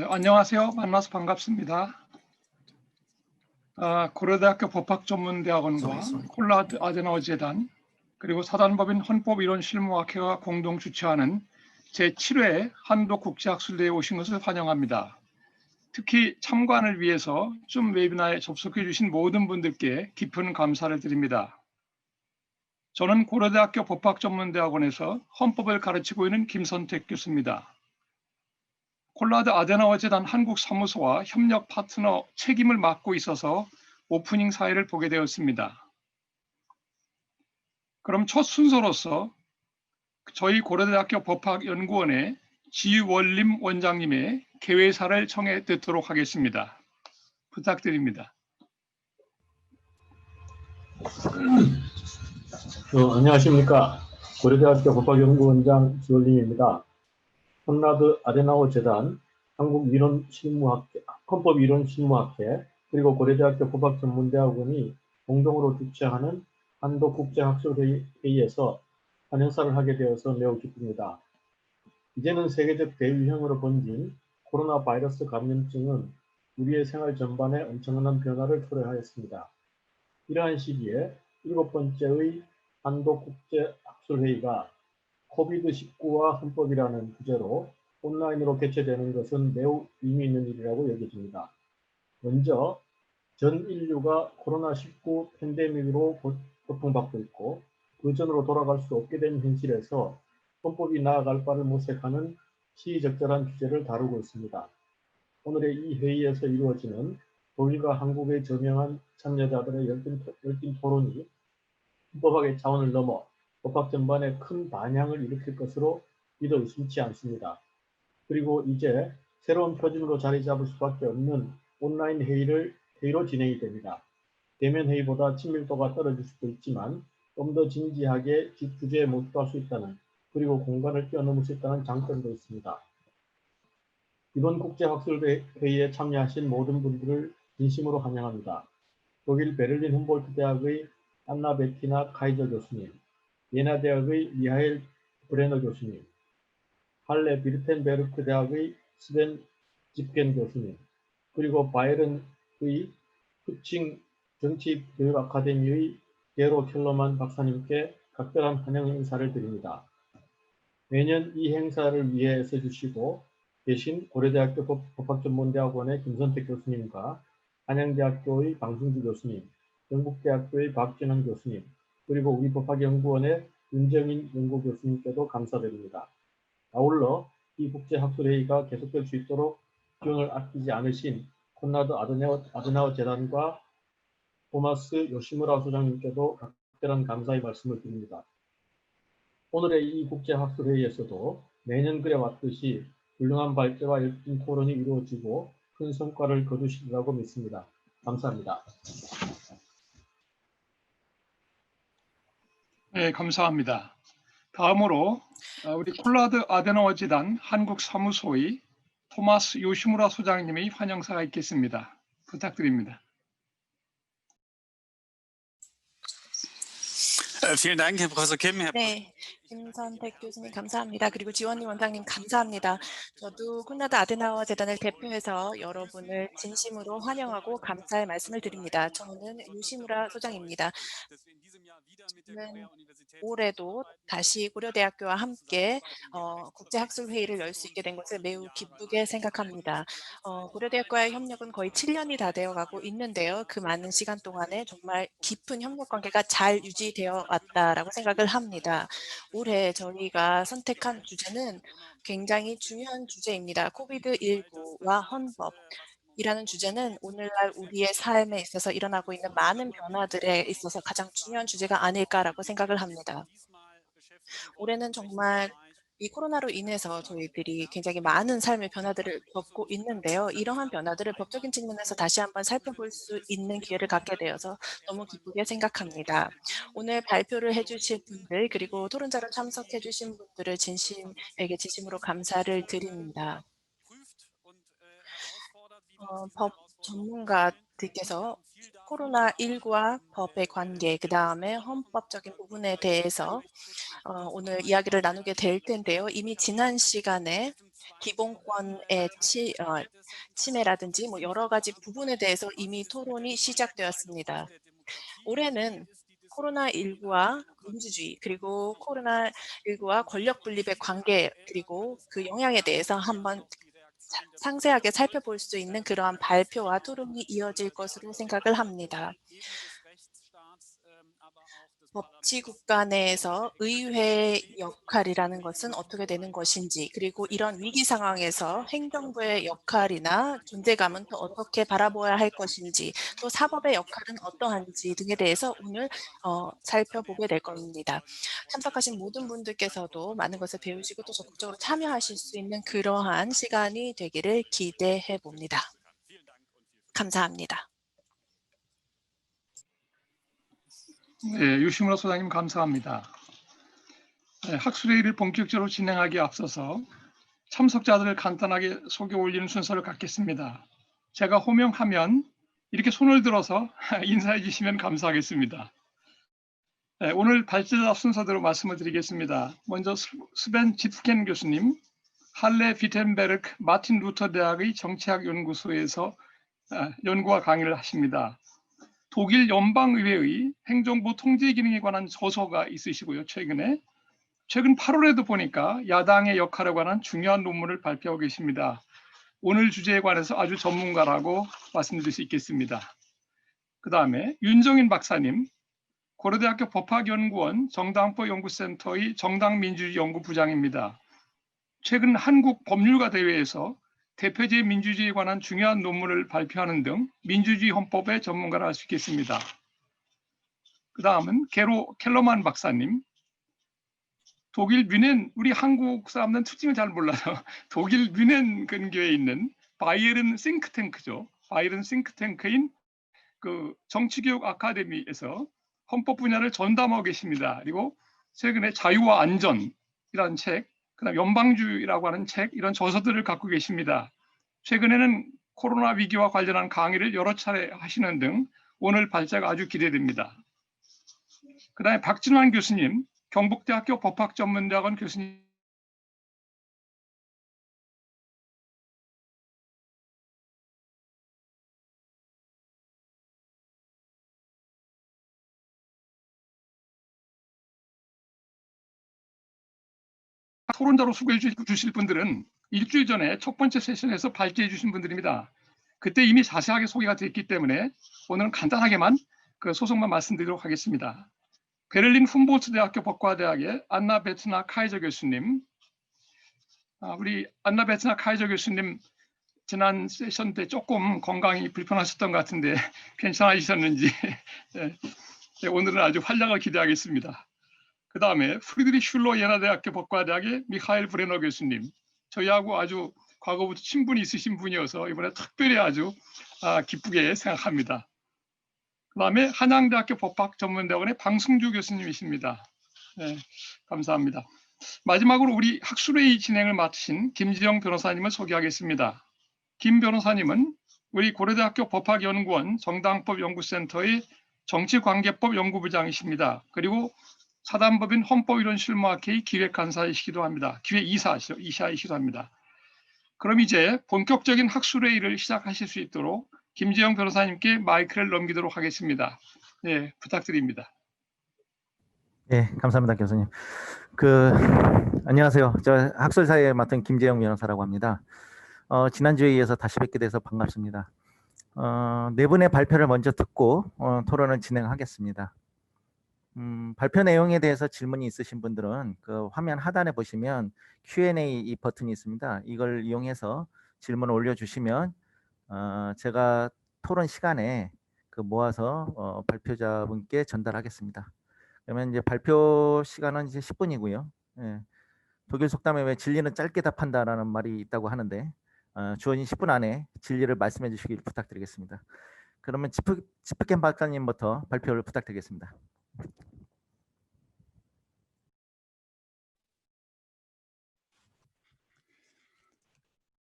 안녕하세요. 만나서 반갑습니다. 고려대학교 법학전문대학원과 콜라드 아데나워 재단 그리고 사단법인 헌법이론실무학회가 공동 주최하는 제7회 한독국제학술대회에 오신 것을 환영합니다. 특히 참관을 위해서 줌 웨비나에 접속해 주신 모든 분들께 깊은 감사를 드립니다. 저는 고려대학교 법학전문대학원에서 헌법을 가르치고 있는 김선택 교수입니다. 콜라드 아데나워 재단 한국 사무소와 협력 파트너 책임을 맡고 있어서 오프닝 사회를 보게 되었습니다. 그럼 첫 순서로서 저희 고려대학교 법학연구원의 지원림 원장님의 개회사를 청해 듣도록 하겠습니다. 부탁드립니다. 안녕하십니까. 고려대학교 법학연구원장 지원림입니다. 콘라드 아데나워 재단 헌법이론실무학회 그리고 고려대학교 법학전문대학원이 공동으로 주최하는 한독국제학술회의에서 환영사를 하게 되어서 매우 기쁩니다. 이제는 세계적 대유행으로 번진 코로나 바이러스 감염증은 우리의 생활 전반에 엄청난 변화를 초래하였습니다. 이러한 시기에 7번째의 한독국제학술회의가 코비드19와 헌법이라는 주제로 온라인으로 개최되는 것은 매우 의미 있는 일이라고 여겨집니다. 먼저 전 인류가 코로나19 팬데믹으로 고통받고 있고 그 전으로 돌아갈 수 없게 된 현실에서 헌법이 나아갈 바를 모색하는 시의적절한 주제를 다루고 있습니다. 오늘의 이 회의에서 이루어지는 독일과 한국의 저명한 참여자들의 열띤 토론이 헌법학의 차원을 넘어 법학 전반에 큰 반향을 일으킬 것으로 믿어 의심치 않습니다. 그리고 이제 새로운 표준으로 자리 잡을 수밖에 없는 온라인 회의로 진행이 됩니다. 대면 회의보다 친밀도가 떨어질 수도 있지만 좀 더 진지하게 주제에 몰두할 수 있다는 그리고 공간을 뛰어넘을 수 있다는 장점도 있습니다. 이번 국제학술회의에 참여하신 모든 분들을 진심으로 환영합니다. 독일 베를린 훔볼트 대학의 안나 베티나 카이저 교수님, 예나 대학의 미하엘 브레너 교수님, 할레 비르텐베르크 대학의 스벤 집겐 교수님, 그리고 바이런의 후칭 정치교육 아카데미의 게로 켈러만 박사님께 각별한 환영 인사를 드립니다. 매년 이 행사를 위해 애써주시고 계신 고려대학교 법학전문대학원의 김선택 교수님과 한양대학교의 방승주 교수님, 영국대학교의 박진환 교수님, 그리고 우리 법학연구원의 윤정인 연구교수님께도 감사드립니다. 아울러 이 국제학술회의가 계속될 수 있도록 지원을 아끼지 않으신 콘라드 아데나워 재단과 토마스 요시무라 소장님께도 각별한 감사의 말씀을 드립니다. 오늘의 이 국제학술회의에서도 매년 그래왔듯이 훌륭한 발제와 열띤 토론이 이루어지고 큰 성과를 거두시리라고 믿습니다. 감사합니다. 네, 감사합니다. 다음으로 우리 콜라드 아데나워 재단 한국 사무소의 토마스 요시무라 소장님의 환영사가 있겠습니다. 부탁드립니다. Vielen Dank, Herr Professor Kim. 네, 김선택 교수님 감사합니다. 그리고 지원님 원장님 감사합니다. 저도 콘라드 아데나워 재단을 대표해서 여러분을 진심으로 환영하고 감사의 말씀을 드립니다. 저는 요시무라 소장입니다. 저는 올해도 다시 고려대학교와 함께 국제학술회의를 열 수 있게 된 것을 매우 기쁘게 생각합니다. 고려대학과의 협력은 거의 7년이 다 되어가고 있는데요. 그 많은 시간 동안에 정말 깊은 협력 관계가 잘 유지되어 왔다라고 생각을 합니다. 올해 저희가 선택한 주제는 굉장히 중요한 주제입니다. 코비드19와 헌법. 이라는 주제는 오늘날 우리의 삶에 있어서 일어나고 있는 많은 변화들에 있어서 가장 중요한 주제가 아닐까라고 생각을 합니다. 올해는 정말 이 코로나로 인해서 저희들이 굉장히 많은 삶의 변화들을 겪고 있는데요. 이러한 변화들을 법적인 측면에서 다시 한번 살펴볼 수 있는 기회를 갖게 되어서 너무 기쁘게 생각합니다. 오늘 발표를 해주실 분들 그리고 토론자로 참석해 주신 분들을 진심으로 감사를 드립니다. 법 전문가들께서 코로나19와 법의 관계, 그 다음에 헌법적인 부분에 대해서 오늘 이야기를 나누게 될 텐데요. 이미 지난 시간에 기본권의 침해라든지 뭐 여러 가지 부분에 대해서 이미 토론이 시작되었습니다. 올해는 코로나19와 민주주의 그리고 코로나19와 권력 분립의 관계 그리고 그 영향에 대해서 한번 상세하게 살펴볼 수 있는 그러한 발표와 토론이 이어질 것으로 생각을 합니다. 법치국가 내에서 의회의 역할이라는 것은 어떻게 되는 것인지 그리고 이런 위기 상황에서 행정부의 역할이나 존재감은 또 어떻게 바라보아야 할 것인지 또 사법의 역할은 어떠한지 등에 대해서 오늘 살펴보게 될 겁니다. 참석하신 모든 분들께서도 많은 것을 배우시고 또 적극적으로 참여하실 수 있는 그러한 시간이 되기를 기대해 봅니다. 감사합니다. 네, 유시무라 소장님 감사합니다. 네, 학술회의를 본격적으로 진행하기에 앞서서 참석자들을 간단하게 소개 올리는 순서를 갖겠습니다. 제가 호명하면 이렇게 손을 들어서 인사해 주시면 감사하겠습니다. 네, 오늘 발제자 순서대로 말씀을 드리겠습니다. 먼저 스벤 지프켄 교수님, 할레 비텐베르크 마틴 루터 대학의 정치학 연구소에서 연구와 강의를 하십니다. 독일 연방의회의 행정부 통제 기능에 관한 저서가 있으시고요. 최근 8월에도 보니까 야당의 역할에 관한 중요한 논문을 발표하고 계십니다. 오늘 주제에 관해서 아주 전문가라고 말씀드릴 수 있겠습니다. 그 다음에 윤정인 박사님, 고려대학교 법학연구원 정당법연구센터의 정당민주주의 연구부장입니다. 최근 한국 법률가 대회에서 대표제 민주주의에 관한 중요한 논문을 발표하는 등 민주주의 헌법의 전문가라 할 수 있겠습니다. 그 다음은 게로 켈러만 박사님, 독일 뮌헨, 우리 한국 사람들은 특징을 잘 몰라서 독일 뮌헨 근교에 있는 바이에른 싱크탱크죠. 바이에른 싱크탱크인 그 정치교육 아카데미에서 헌법 분야를 전담하고 계십니다. 그리고 최근에 자유와 안전이라는 책, 그다음 연방주의라고 하는 책, 이런 저서들을 갖고 계십니다. 최근에는 코로나 위기와 관련한 강의를 여러 차례 하시는 등 오늘 발제가 아주 기대됩니다. 그다음에 박진환 교수님, 경북대학교 법학전문대학원 교수님, 토론자로 소개해 주실 분들은 일주일 전에 첫 번째 세션에서 발제해 주신 분들입니다. 그때 이미 자세하게 소개가 됐기 때문에 오늘은 간단하게만 그 소속만 말씀드리도록 하겠습니다. 베를린 훔볼트 대학교 법과대학의 안나 베트나 카이저 교수님, 우리 안나 베트나 카이저 교수님 지난 세션 때 조금 건강이 불편하셨던 것 같은데 괜찮으셨는지 네, 오늘은 아주 활약을 기대하겠습니다. 그 다음에 프리드리히 슐러 예나대학교 법과대학의 미하일 브레너 교수님, 저희하고 아주 과거부터 친분이 있으신 분이어서 이번에 특별히 아주 기쁘게 생각합니다. 그 다음에 한양대학교 법학전문대학원의 방승주 교수님이십니다. 네, 감사합니다. 마지막으로 우리 학술회의 진행을 맡으신 김지영 변호사님을 소개하겠습니다. 김 변호사님은 우리 고려대학교 법학연구원 정당법연구센터의 정치관계법 연구부장이십니다. 그리고 사단법인 헌법이론 실무학회의 기획간사이시기도 합니다. 기획이사이시기도 합니다. 그럼 이제 본격적인 학술회의를 시작하실 수 있도록 김지영 변호사님께 마이크를 넘기도록 하겠습니다. 네, 부탁드립니다. 네, 감사합니다, 교수님. 안녕하세요. 저 학술사회에 맡은 김재영 변호사라고 합니다. 지난주에 이어서 다시 뵙게 돼서 반갑습니다. 네 분의 발표를 먼저 듣고 토론을 진행하겠습니다. 발표 내용에 대해서 질문이 있으신 분들은 그 화면 하단에 보시면 Q&A 이 버튼이 있습니다. 이걸 이용해서 질문을 올려주시면 제가 토론 시간에 모아서 발표자분께 전달하겠습니다. 그러면 이제 발표 시간은 이제 10분이고요. 예. 독일 속담에 왜 진리는 짧게 답한다라는 말이 있다고 하는데 주어진 10분 안에 진리를 말씀해 주시길 부탁드리겠습니다. 그러면 지프켄 박사님부터 발표를 부탁드리겠습니다.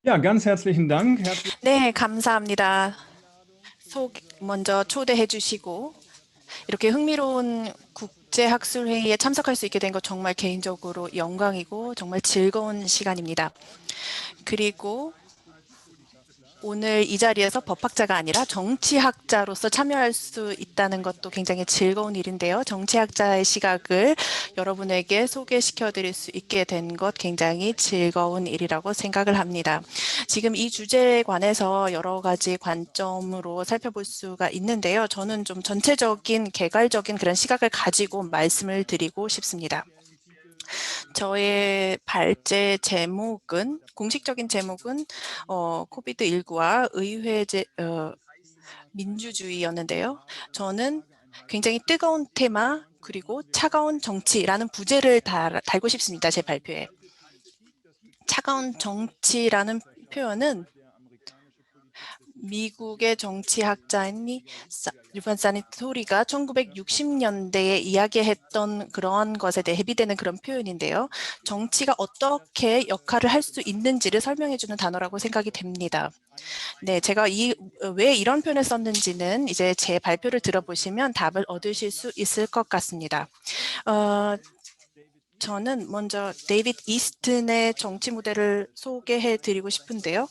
Ja, ganz herzlichen Dank. 네, 감사합니다. 먼저 초대해 주시고 이렇게 흥미로운 국제학술회의에 참석할 수 있게 된 것 정말 개인적으로 영광이고 정말 즐거운 시간입니다. 그리고 오늘 이 자리에서 법학자가 아니라 정치학자로서 참여할 수 있다는 것도 굉장히 즐거운 일인데요. 정치학자의 시각을 여러분에게 소개시켜 드릴 수 있게 된 것 굉장히 즐거운 일이라고 생각을 합니다. 지금 이 주제에 관해서 여러 가지 관점으로 살펴볼 수가 있는데요. 저는 좀 전체적인 개괄적인 그런 시각을 가지고 말씀을 드리고 싶습니다. 저의 발제 제목은 공식적인 제목은 코비드19와 민주주의였는데요. 저는 굉장히 뜨거운 테마 그리고 차가운 정치라는 부제를 달고 싶습니다. 제 발표에. 차가운 정치라는 표현은 미국의 정치학자인 루반 사니토리가 1960년대에 이야기했던 그러한 것에 대비되는 그런 표현인데요. 정치가 어떻게 역할을 할 수 있는지를 설명해주는 단어라고 생각이 됩니다. 네, 제가 왜 이런 표현을 썼는지는 이제 제 발표를 들어보시면 답을 얻으실 수 있을 것 같습니다. 저는 먼저 데이비드 이스튼의 정치 모델을 소개해 드리고 싶은데요.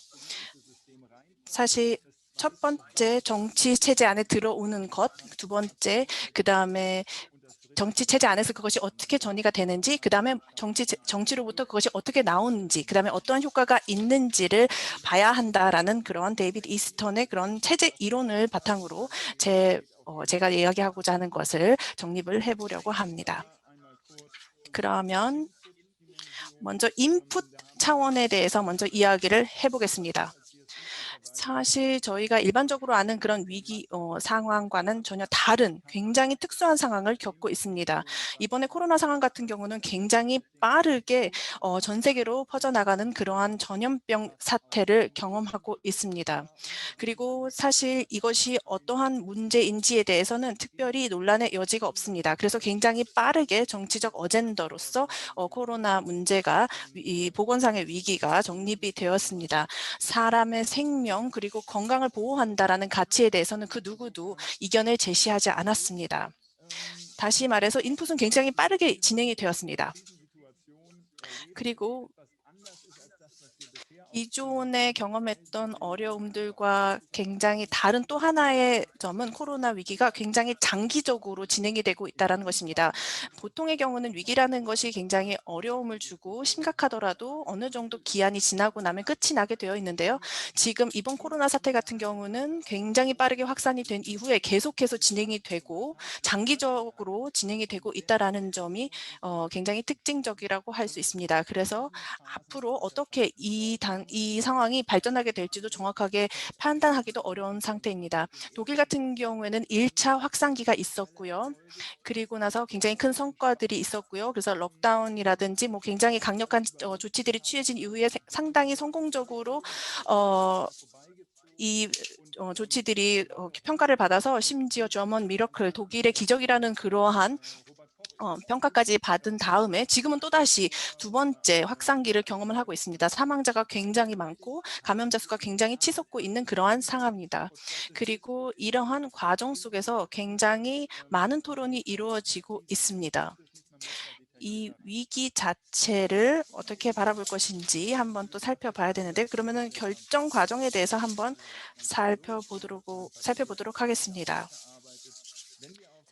사실 첫 번째 정치 체제 안에 들어오는 것, 두 번째 그다음에 정치 체제 안에서 그것이 어떻게 전이가 되는지, 그다음에 정치로부터 그것이 어떻게 나오는지, 그다음에 어떠한 효과가 있는지를 봐야 한다라는 그런 데이비드 이스턴의 그런 체제 이론을 바탕으로 제가 이야기하고자 하는 것을 정립을 해보려고 합니다. 그러면 먼저 인풋 차원에 대해서 먼저 이야기를 해보겠습니다. 사실 저희가 일반적으로 아는 그런 위기 상황과는 전혀 다른 굉장히 특수한 상황을 겪고 있습니다. 이번에 코로나 상황 같은 경우는 굉장히 빠르게 전 세계로 퍼져나가는 그러한 전염병 사태를 경험하고 있습니다. 그리고 사실 이것이 어떠한 문제인지에 대해서는 특별히 논란의 여지가 없습니다. 그래서 굉장히 빠르게 정치적 어젠더로서 코로나 문제가 이 보건상의 위기가 정립이 되었습니다. 사람의 생명 그리고 건강을 보호한다라는 가치에 대해서는 그 누구도 이견을 제시하지 않았습니다. 다시 말해서 인풋은 굉장히 빠르게 진행이 되었습니다. 그리고 이전에 경험했던 어려움들과 굉장히 다른 또 하나의 점은 코로나 위기가 굉장히 장기적으로 진행이 되고 있다는 것입니다. 보통의 경우는 위기라는 것이 굉장히 어려움을 주고 심각하더라도 어느 정도 기한이 지나고 나면 끝이 나게 되어 있는데요. 지금 이번 코로나 사태 같은 경우는 굉장히 빠르게 확산이 된 이후에 계속해서 진행이 되고 장기적으로 진행이 되고 있다는 점이 굉장히 특징적이라고 할 수 있습니다. 그래서 앞으로 어떻게 이 상황이 발전하게 될지도 정확하게 판단하기도 어려운 상태입니다. 독일 같은 경우에는 1차 확산기가 있었고요. 그리고 나서 굉장히 큰 성과들이 있었고요. 그래서 록다운이라든지 굉장히 강력한 조치들이 취해진 이후에 상당히 성공적으로 이 조치들이 평가를 받아서 심지어 저먼 미러클, 독일의 기적이라는 그러한 평가까지 받은 다음에 지금은 또다시 두 번째 확산기를 경험을 하고 있습니다. 사망자가 굉장히 많고 감염자 수가 굉장히 치솟고 있는 그러한 상황입니다. 그리고 이러한 과정 속에서 굉장히 많은 토론이 이루어지고 있습니다. 이 위기 자체를 어떻게 바라볼 것인지 한번 또 살펴봐야 되는데 그러면은 결정 과정에 대해서 한번 살펴보도록 하겠습니다.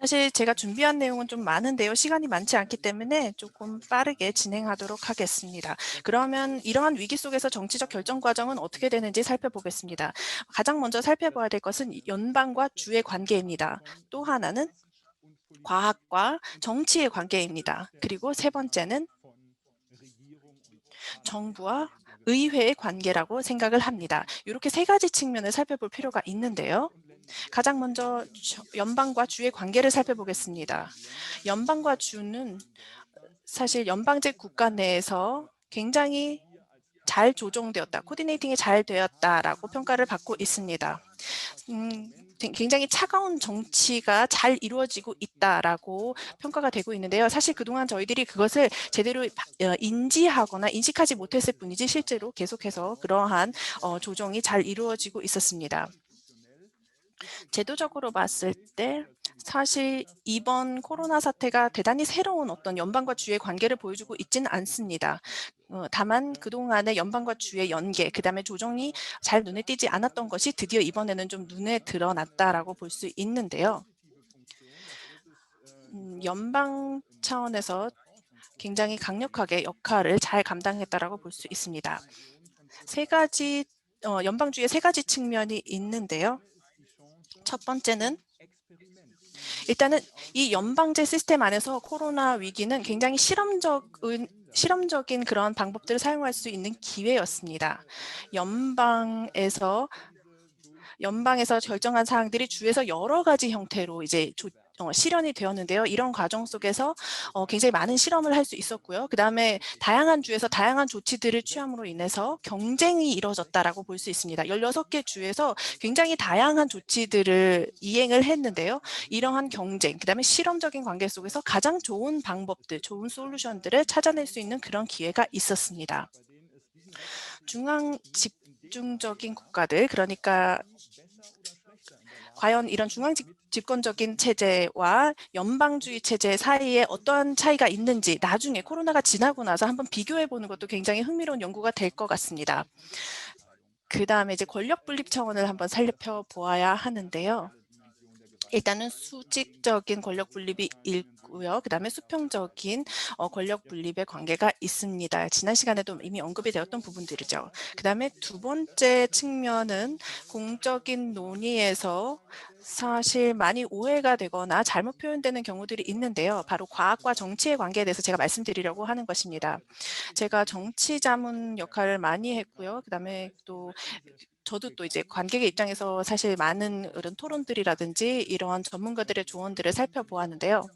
사실 제가 준비한 내용은 좀 많은데요. 시간이 많지 않기 때문에 조금 빠르게 진행하도록 하겠습니다. 그러면 이러한 위기 속에서 정치적 결정 과정은 어떻게 되는지 살펴보겠습니다. 가장 먼저 살펴봐야 될 것은 연방과 주의 관계입니다. 또 하나는 과학과 정치의 관계입니다. 그리고 세 번째는 정부와 의회의 관계라고 생각을 합니다. 이렇게 세 가지 측면을 살펴볼 필요가 있는데요. 가장 먼저 연방과 주의 관계를 살펴보겠습니다. 연방과 주는 사실 연방제 국가 내에서 굉장히 잘 조정되었다, 코디네이팅이 잘 되었다라고 평가를 받고 있습니다. 굉장히 차가운 정치가 잘 이루어지고 있다라고 평가가 되고 있는데요. 사실 그동안 저희들이 그것을 제대로 인지하거나 인식하지 못했을 뿐이지 실제로 계속해서 그러한 조정이 잘 이루어지고 있었습니다. 제도적으로 봤을 때 사실 이번 코로나 사태가 대단히 새로운 어떤 연방과 주의 관계를 보여주고 있지는 않습니다. 다만 그동안의 연방과 주의 연계, 그다음에 조정이 잘 눈에 띄지 않았던 것이 드디어 이번에는 좀 눈에 드러났다라고 볼 수 있는데요. 연방 차원에서 굉장히 강력하게 역할을 잘 감당했다라고 볼 수 있습니다. 연방주의 세 가지 측면이 있는데요. 첫 번째는 일단은 이 연방제 시스템 안에서 코로나 위기는 굉장히 실험적인 그런 방법들을 사용할 수 있는 기회였습니다. 연방에서 결정한 사항들이 주에서 여러 가지 형태로 이제 실현이 되었는데요. 이런 과정 속에서 굉장히 많은 실험을 할 수 있었고요. 그다음에 다양한 주에서 다양한 조치들을 취함으로 인해서 경쟁이 이루어졌다라고 볼 수 있습니다. 16개 주에서 굉장히 다양한 조치들을 이행을 했는데요. 이러한 경쟁, 그다음에 실험적인 관계 속에서 가장 좋은 방법들, 좋은 솔루션들을 찾아낼 수 있는 그런 기회가 있었습니다. 중앙 집중적인 국가들, 그러니까 과연 이런 중앙 집권적인 체제와 연방주의 체제 사이에 어떠한 차이가 있는지 나중에 코로나가 지나고 나서 한번 비교해 보는 것도 굉장히 흥미로운 연구가 될 것 같습니다. 그다음에 이제 권력 분립 차원을 한번 살펴보아야 하는데요. 일단은 수직적인 권력 분립이 있고요. 그다음에 수평적인 권력 분립의 관계가 있습니다. 지난 시간에도 이미 언급이 되었던 부분들이죠. 그다음에 두 번째 측면은 공적인 논의에서 사실 많이 오해가 되거나 잘못 표현되는 경우들이 있는데요. 바로 과학과 정치의 관계에 대해서 제가 말씀드리려고 하는 것입니다. 제가 정치 자문 역할을 많이 했고요. 그다음에 또 저도 또 이제 관객의 입장에서 사실 많은 이런 토론들이라든지 이러한 전문가들의 조언들을 살펴보았는데요.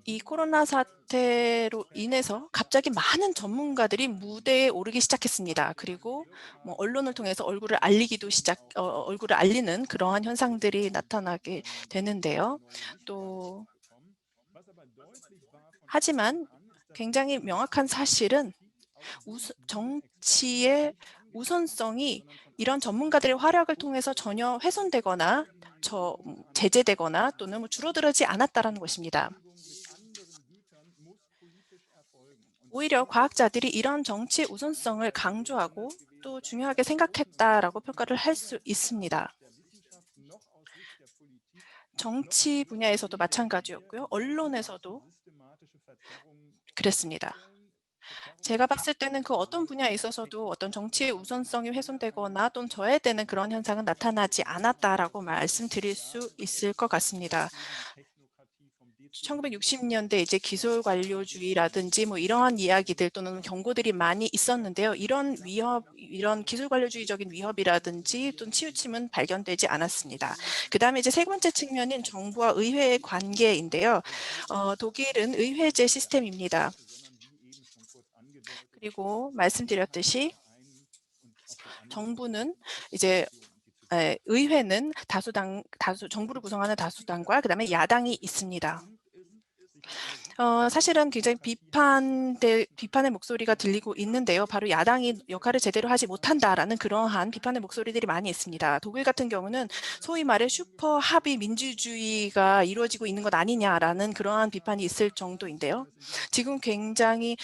이 코로나 사태로 인해서 갑자기 많은 전문가들이 무대에 오르기 시작했습니다. 그리고 뭐 언론을 통해서 얼굴을 알리는 그러한 현상들이 나타나게 되는데요. 또 하지만 굉장히 명확한 사실은 정치의 우선성이 이런 전문가들의 활약을 통해서 전혀 훼손되거나 제재되거나 또는 줄어들지 않았다라는 것입니다. 오히려 과학자들이 이런 정치 우선성을 강조하고 또 중요하게 생각했다라고 평가를 할 수 있습니다. 정치 분야에서도 마찬가지였고요. 언론에서도 그랬습니다. 제가 봤을 때는 그 어떤 분야에 있어서도 어떤 정치의 우선성이 훼손되거나 또는 저해되는 그런 현상은 나타나지 않았다라고 말씀드릴 수 있을 것 같습니다. 1960년대 이제 기술 관료주의라든지 뭐 이러한 이야기들 또는 경고들이 많이 있었는데요. 이런 기술 관료주의적인 위협이라든지 또는 치우침은 발견되지 않았습니다. 그다음에 이제 세 번째 측면인 정부와 의회의 관계인데요. 독일은 의회제 시스템입니다. 그리고 말씀드렸듯이 정부는 이제 의회는 정부를 구성하는 다수당과 그다음에 야당이 있습니다. 사실은 굉장히 비판의 목소리가 들리고 있는데요. 바로 야당이 역할을 제대로 하지 못한다라는 그러한 비판의 목소리들이 많이 있습니다. 독일 같은 경우는 소위 말해 슈퍼 합의 민주주의가 이루어지고 있는 것 아니냐라는 그러한 비판이 있을 정도인데요. 지금 굉장히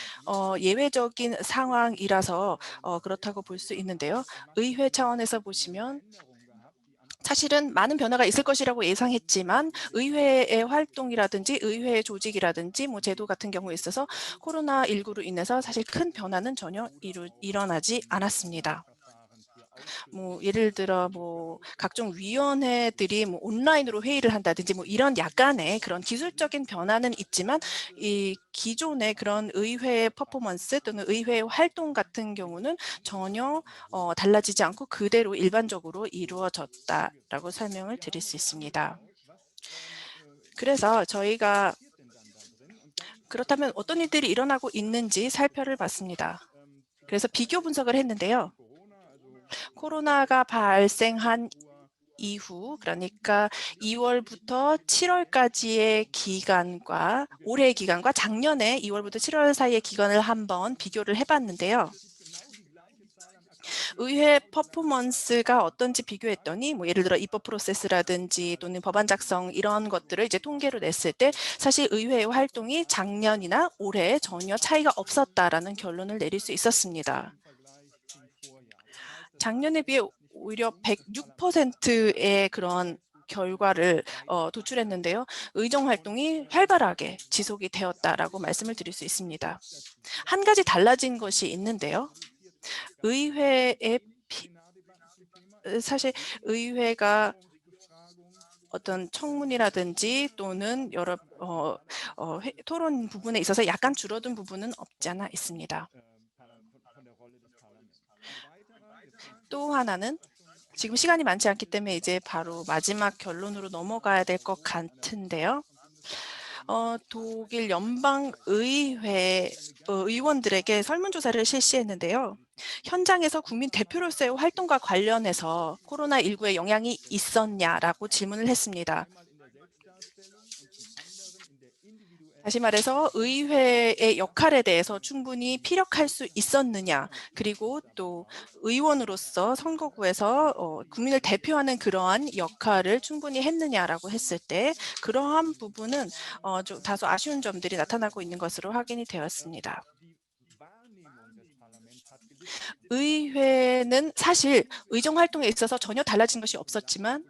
예외적인 상황이라서 그렇다고 볼 수 있는데요. 의회 차원에서 보시면 사실은 많은 변화가 있을 것이라고 예상했지만 의회의 활동이라든지 의회의 조직이라든지 뭐 제도 같은 경우에 있어서 코로나19로 인해서 사실 큰 변화는 전혀 일어나지 않았습니다. 뭐 예를 들어 뭐 각종 위원회들이 뭐 온라인으로 회의를 한다든지 뭐 이런 약간의 그런 기술적인 변화는 있지만 이 기존의 그런 의회의 퍼포먼스 또는 의회의 활동 같은 경우는 전혀 달라지지 않고 그대로 일반적으로 이루어졌다라고 설명을 드릴 수 있습니다. 그래서 저희가 그렇다면 어떤 일들이 일어나고 있는지 살펴를 봤습니다. 그래서 비교 분석을 했는데요. 코로나가 발생한 이후 그러니까 2월부터 7월까지의 기간과 올해의 기간과 작년에 2월부터 7월 사이의 기간을 한번 비교를 해봤는데요. 의회 퍼포먼스가 어떤지 비교했더니 뭐 예를 들어 입법 프로세스라든지 또는 법안 작성 이런 것들을 이제 통계로 냈을 때 사실 의회의 활동이 작년이나 올해 전혀 차이가 없었다라는 결론을 내릴 수 있었습니다. 작년에 비해 오히려 106%의 그런 결과를 도출했는데요. 의정 활동이 활발하게 지속이 되었다라고 말씀을 드릴 수 있습니다. 한 가지 달라진 것이 있는데요. 사실 의회가 어떤 청문이라든지 또는 여러 토론 부분에 있어서 약간 줄어든 부분은 없지 않아 있습니다. 또 하나는 지금 시간이 많지 않기 때문에 이제 바로 마지막 결론으로 넘어가야 될 것 같은데요. 독일 연방의회 의원들에게 설문조사를 실시했는데요. 현장에서 국민 대표로서의 활동과 관련해서 코로나19의 영향이 있었냐라고 질문을 했습니다. 다시 말해서 의회의 역할에 대해서 충분히 피력할 수 있었느냐, 그리고 또 의원으로서 선거구에서 국민을 대표하는 그러한 역할을 충분히 했느냐라고 했을 때 그러한 부분은 좀 다소 아쉬운 점들이 나타나고 있는 것으로 확인이 되었습니다. 의회는 사실 의정 활동에 있어서 전혀 달라진 것이 없었지만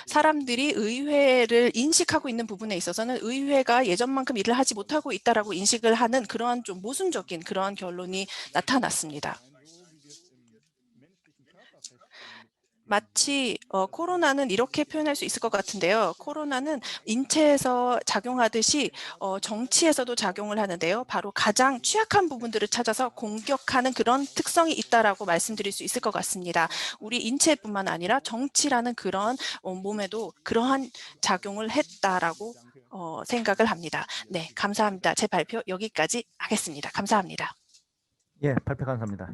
사람들이 의회를 인식하고 있는 부분에 있어서는 의회가 예전만큼 일을 하지 못하고 있다라고 인식을 하는 그러한 좀 모순적인 그러한 결론이 나타났습니다. 마치 코로나는 이렇게 표현할 수 있을 것 같은데요. 코로나는 인체에서 작용하듯이 정치에서도 작용을 하는데요. 바로 가장 취약한 부분들을 찾아서 공격하는 그런 특성이 있다라고 말씀드릴 수 있을 것 같습니다. 우리 인체뿐만 아니라 정치라는 그런 몸에도 그러한 작용을 했다라고 생각을 합니다. 네, 감사합니다. 제 발표 여기까지 하겠습니다. 감사합니다. 예, 발표 감사합니다.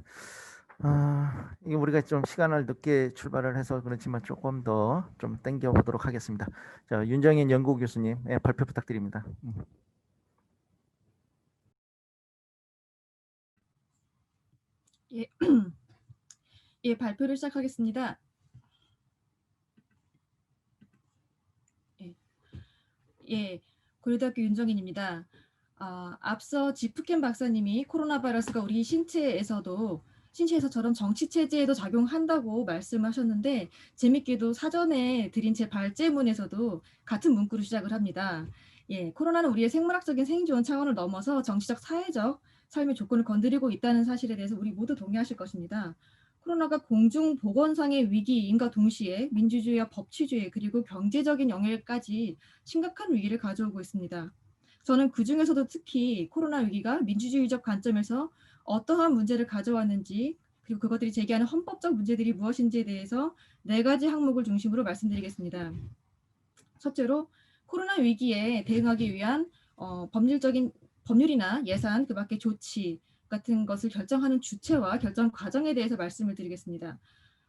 이게 우리가 좀 시간을 늦게 출발을 해서 그렇지만 조금 더 좀 당겨 보도록 하겠습니다. 자, 윤정인 연구 교수님, 예, 발표 부탁드립니다. 예, 예, 발표를 시작하겠습니다. 예, 고려대학교 윤정인입니다. 앞서 지프켄 박사님이 코로나 바이러스가 우리 신체에서 저런 정치 체제에도 작용한다고 말씀하셨는데 재밌게도 사전에 드린 제 발제문에서도 같은 문구로 시작을 합니다. 예, 코로나는 우리의 생물학적인 생존 차원을 넘어서 정치적, 사회적 삶의 조건을 건드리고 있다는 사실에 대해서 우리 모두 동의하실 것입니다. 코로나가 공중보건상의 위기인과 동시에 민주주의와 법치주의 그리고 경제적인 영역까지 심각한 위기를 가져오고 있습니다. 저는 그중에서도 특히 코로나 위기가 민주주의적 관점에서 어떠한 문제를 가져왔는지 그리고 그것들이 제기하는 헌법적 문제들이 무엇인지에 대해서 4가지 항목을 중심으로 말씀드리겠습니다. 첫째로 코로나 위기에 대응하기 위한 법률이나 예산, 그 밖에 조치 같은 것을 결정하는 주체와 결정 과정에 대해서 말씀을 드리겠습니다.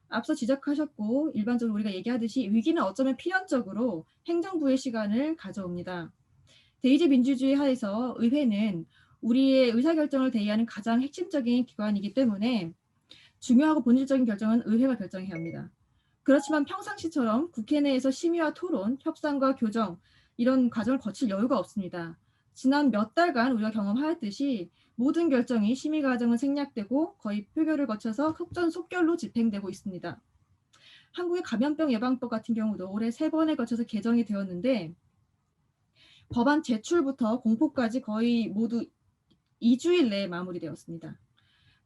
앞서 지적하셨고 일반적으로 우리가 얘기하듯이 위기는 어쩌면 필연적으로 행정부의 시간을 가져옵니다. 대의제 민주주의 하에서 의회는 우리의 의사결정을 대의하는 가장 핵심적인 기관이기 때문에 중요하고 본질적인 결정은 의회가 결정해야 합니다. 그렇지만 평상시처럼 국회 내에서 심의와 토론, 협상과 교정 이런 과정을 거칠 여유가 없습니다. 지난 몇 달간 우리가 경험하였듯이 모든 결정이 심의 과정은 생략되고 거의 표결을 거쳐서 속전속결로 집행되고 있습니다. 한국의 감염병 예방법 같은 경우도 올해 3번에 거쳐서 개정이 되었는데 법안 제출부터 공포까지 거의 모두 2주일 내에 마무리되었습니다.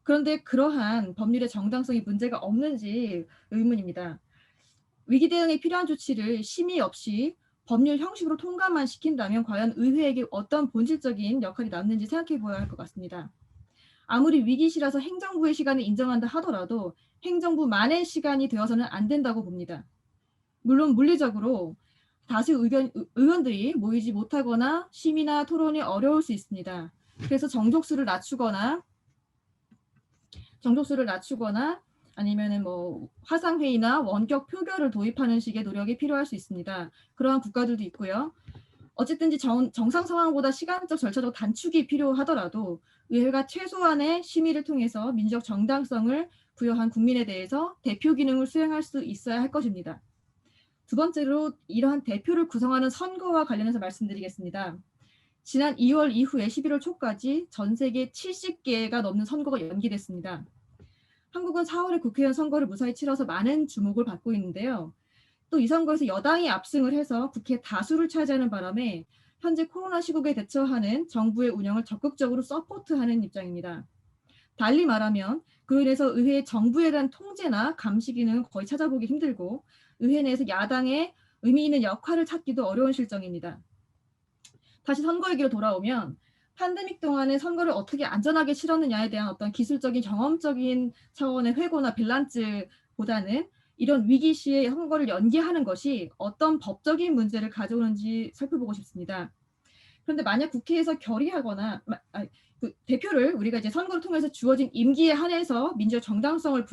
그런데 그러한 법률의 정당성이 문제가 없는지 의문입니다. 위기 대응에 필요한 조치를 심의 없이 법률 형식으로 통과만 시킨다면 과연 의회에게 어떤 본질적인 역할이 남는지 생각해 보아야 할 것 같습니다. 아무리 위기시라서 행정부의 시간을 인정한다 하더라도 행정부만의 시간이 되어서는 안 된다고 봅니다. 물론 물리적으로 다수 의원들이 모이지 못하거나 심의나 토론이 어려울 수 있습니다. 그래서 정족수를 낮추거나 아니면은 뭐 화상회의나 원격 표결을 도입하는 식의 노력이 필요할 수 있습니다. 그러한 국가들도 있고요. 어쨌든지 정상 상황보다 시간적 절차적 단축이 필요하더라도 의회가 최소한의 심의를 통해서 민주적 정당성을 부여한 국민에 대해서 대표 기능을 수행할 수 있어야 할 것입니다. 두 번째로 이러한 대표를 구성하는 선거와 관련해서 말씀드리겠습니다. 지난 2월 이후에 11월 초까지 전 세계 70개가 넘는 선거가 연기됐습니다. 한국은 4월에 국회의원 선거를 무사히 치러서 많은 주목을 받고 있는데요. 또 이 선거에서 여당이 압승을 해서 국회 다수를 차지하는 바람에 현재 코로나 시국에 대처하는 정부의 운영을 적극적으로 서포트하는 입장입니다. 달리 말하면 그로 인해서 의회의 정부에 대한 통제나 감시 기능은 거의 찾아보기 힘들고 의회 내에서 야당의 의미 있는 역할을 찾기도 어려운 실정입니다. 다시 선거 얘기로 돌아오면 팬데믹 동안에 선거를 어떻게 안전하게 치렀느냐에 대한 어떤 기술적인 경험적인 차원의 회고나 밸런스보다는 이런 위기 시에 선거를 연기하는 것이 어떤 법적인 문제를 가져오는지 살펴보고 싶습니다. 그런데 만약 국회에서 결의하거나 그 대표를 우리가 이제 선거를 통해서 주어진 임기에 한해서 민주적 정당성을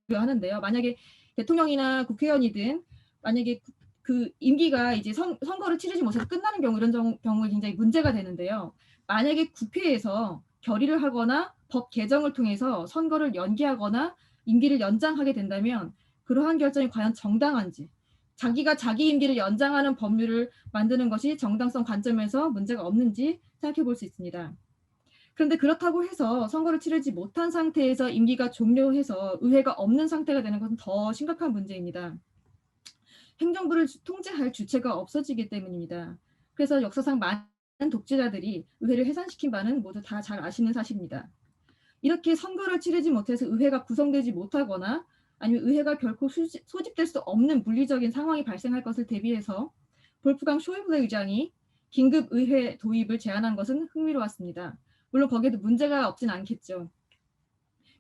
부여하는데요. 만약에 대통령이나 국회의원이든 만약에 그 임기가 이제 선거를 치르지 못해서 끝나는 경우 이런 경우에 굉장히 문제가 되는데요. 만약에 국회에서 결의를 하거나 법 개정을 통해서 선거를 연기하거나 임기를 연장하게 된다면 그러한 결정이 과연 정당한지, 자기가 자기 임기를 연장하는 법률을 만드는 것이 정당성 관점에서 문제가 없는지 생각해 볼 수 있습니다. 그런데 그렇다고 해서 선거를 치르지 못한 상태에서 임기가 종료해서 의회가 없는 상태가 되는 것은 더 심각한 문제입니다. 행정부를 통제할 주체가 없어지기 때문입니다. 그래서 역사상 많은 독재자들이 의회를 해산시킨 바는 모두 다 잘 아시는 사실입니다. 이렇게 선거를 치르지 못해서 의회가 구성되지 못하거나 아니면 의회가 결코 소집될 수 없는 물리적인 상황이 발생할 것을 대비해서 볼프강 쇼이블레 의장이 긴급 의회 도입을 제안한 것은 흥미로웠습니다. 물론 거기에도 문제가 없진 않겠죠.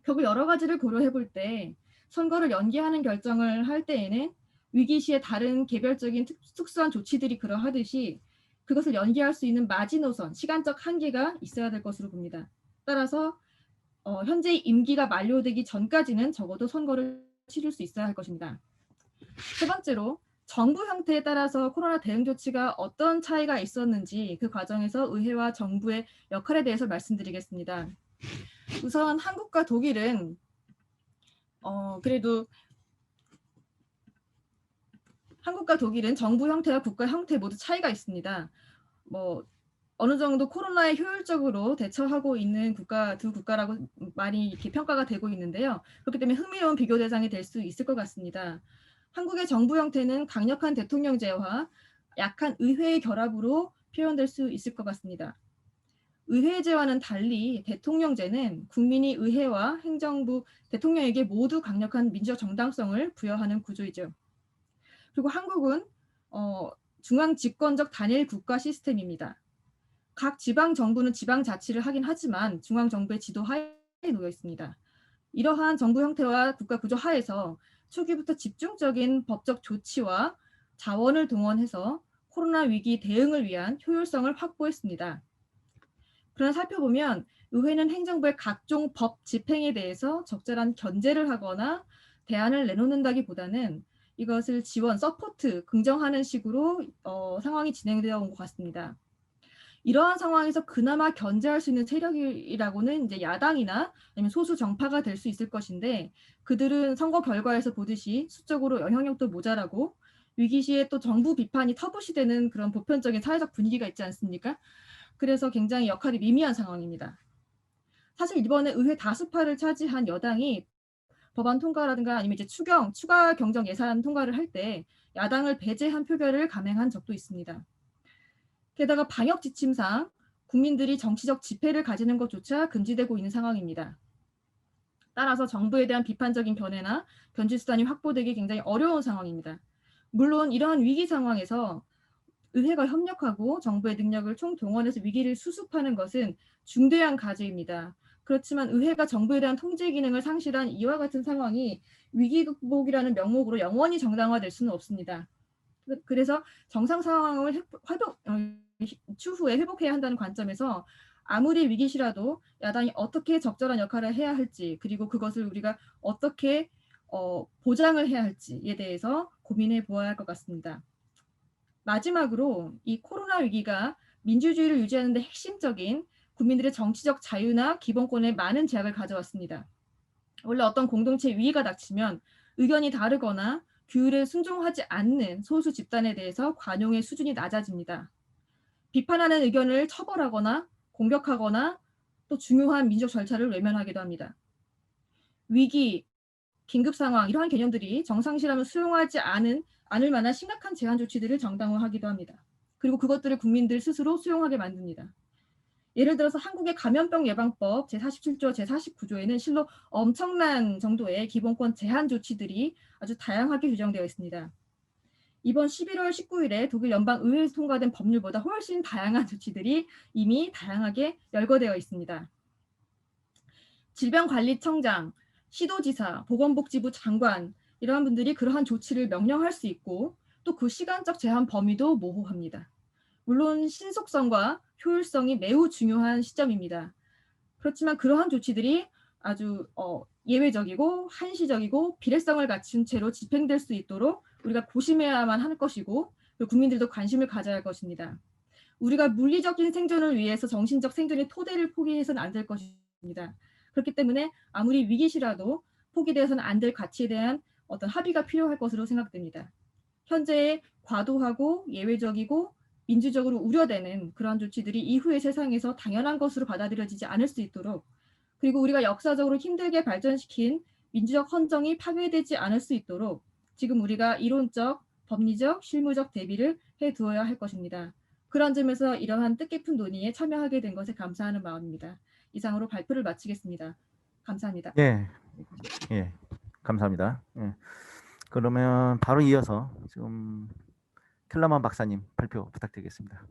결국 여러 가지를 고려해 볼 때 선거를 연기하는 결정을 할 때에는 위기 시에 다른 개별적인 특수한 조치들이 그러하듯이 그것을 연기할 수 있는 마지노선, 시간적 한계가 있어야 될 것으로 봅니다. 따라서 현재 임기가 만료되기 전까지는 적어도 선거를 치를 수 있어야 할 것입니다. 세 번째로 정부 형태에 따라서 코로나 대응 조치가 어떤 차이가 있었는지 그 과정에서 의회와 정부의 역할에 대해서 말씀드리겠습니다. 우선 한국과 독일은 그래도 한국과 독일은 정부 형태와 국가 형태 모두 차이가 있습니다. 어느 정도 코로나에 효율적으로 대처하고 있는 두 국가라고 많이 이렇게 평가가 되고 있는데요. 그렇기 때문에 흥미로운 비교 대상이 될 수 있을 것 같습니다. 한국의 정부 형태는 강력한 대통령제와 약한 의회의 결합으로 표현될 수 있을 것 같습니다. 의회제와는 달리 대통령제는 국민이 의회와 행정부, 대통령에게 모두 강력한 민주적 정당성을 부여하는 구조이죠. 그리고 한국은 중앙 집권적 단일 국가 시스템입니다. 각 지방 정부는 지방 자치를 하긴 하지만 중앙 정부의 지도 하에 놓여 있습니다. 이러한 정부 형태와 국가 구조 하에서 초기부터 집중적인 법적 조치와 자원을 동원해서 코로나 위기 대응을 위한 효율성을 확보했습니다. 그러나 살펴보면 의회는 행정부의 각종 법 집행에 대해서 적절한 견제를 하거나 대안을 내놓는다기보다는 이것을 지원, 서포트, 긍정하는 식으로 상황이 진행되어 온 것 같습니다. 이러한 상황에서 그나마 견제할 수 있는 세력이라고는 이제 야당이나 아니면 소수 정파가 될 수 있을 것인데 그들은 선거 결과에서 보듯이 수적으로 영향력도 모자라고 위기 시에 또 정부 비판이 터부시되는 그런 보편적인 사회적 분위기가 있지 않습니까? 그래서 굉장히 역할이 미미한 상황입니다. 사실 이번에 의회 다수파를 차지한 여당이 법안 통과라든가 아니면 이제 추가 경정 예산 통과를 할 때 야당을 배제한 표결을 감행한 적도 있습니다. 게다가 방역 지침상 국민들이 정치적 집회를 가지는 것조차 금지되고 있는 상황입니다. 따라서 정부에 대한 비판적인 견해나 견제 수단이 확보되기 굉장히 어려운 상황입니다. 물론 이러한 위기 상황에서 의회가 협력하고 정부의 능력을 총동원해서 위기를 수습하는 것은 중대한 과제입니다. 그렇지만 의회가 정부에 대한 통제 기능을 상실한 이와 같은 상황이 위기 극복이라는 명목으로 영원히 정당화될 수는 없습니다. 그래서 정상 상황을 추후에 회복해야 한다는 관점에서 아무리 위기시라도 야당이 어떻게 적절한 역할을 해야 할지 그리고 그것을 우리가 어떻게 보장을 해야 할지에 대해서 고민해 보아야 할 것 같습니다. 마지막으로 이 코로나 위기가 민주주의를 유지하는 데 핵심적인 국민들의 정치적 자유나 기본권에 많은 제약을 가져왔습니다. 원래 어떤 공동체 위기가 닥치면 의견이 다르거나 규율에 순종하지 않는 소수 집단에 대해서 관용의 수준이 낮아집니다. 비판하는 의견을 처벌하거나 공격하거나 또 중요한 민주적 절차를 외면하기도 합니다. 위기, 긴급 상황 이러한 개념들이 정상시라면 수용하지 않을 만한 심각한 제한 조치들을 정당화하기도 합니다. 그리고 그것들을 국민들 스스로 수용하게 만듭니다. 예를 들어서 한국의 감염병 예방법 제47조, 제49조에는 실로 엄청난 정도의 기본권 제한 조치들이 아주 다양하게 규정되어 있습니다. 이번 11월 19일에 독일 연방의회에서 통과된 법률보다 훨씬 다양한 조치들이 이미 다양하게 열거되어 있습니다. 질병관리청장, 시도지사, 보건복지부 장관 이러한 분들이 그러한 조치를 명령할 수 있고 또 그 시간적 제한 범위도 모호합니다. 물론 신속성과 효율성이 매우 중요한 시점입니다. 그렇지만 그러한 조치들이 아주 예외적이고 한시적이고 비례성을 갖춘 채로 집행될 수 있도록 우리가 고심해야만 할 것이고 국민들도 관심을 가져야 할 것입니다. 우리가 물리적인 생존을 위해서 정신적 생존의 토대를 포기해서는 안 될 것입니다. 그렇기 때문에 아무리 위기시라도 포기되어서는 안 될 가치에 대한 어떤 합의가 필요할 것으로 생각됩니다. 현재의 과도하고 예외적이고 민주적으로 우려되는 그러한 조치들이 이후의 세상에서 당연한 것으로 받아들여지지 않을 수 있도록 그리고 우리가 역사적으로 힘들게 발전시킨 민주적 헌정이 파괴되지 않을 수 있도록 지금 우리가 이론적, 법리적, 실무적 대비를 해두어야 할 것입니다. 그런 점에서 이러한 뜻깊은 논의에 참여하게 된 것에 감사하는 마음입니다. 이상으로 발표를 마치겠습니다. 감사합니다. 예, 예, 감사합니다. 예. 그러면 바로 이어서 지금 켈러만 박사님 발표 부탁드리겠습니다.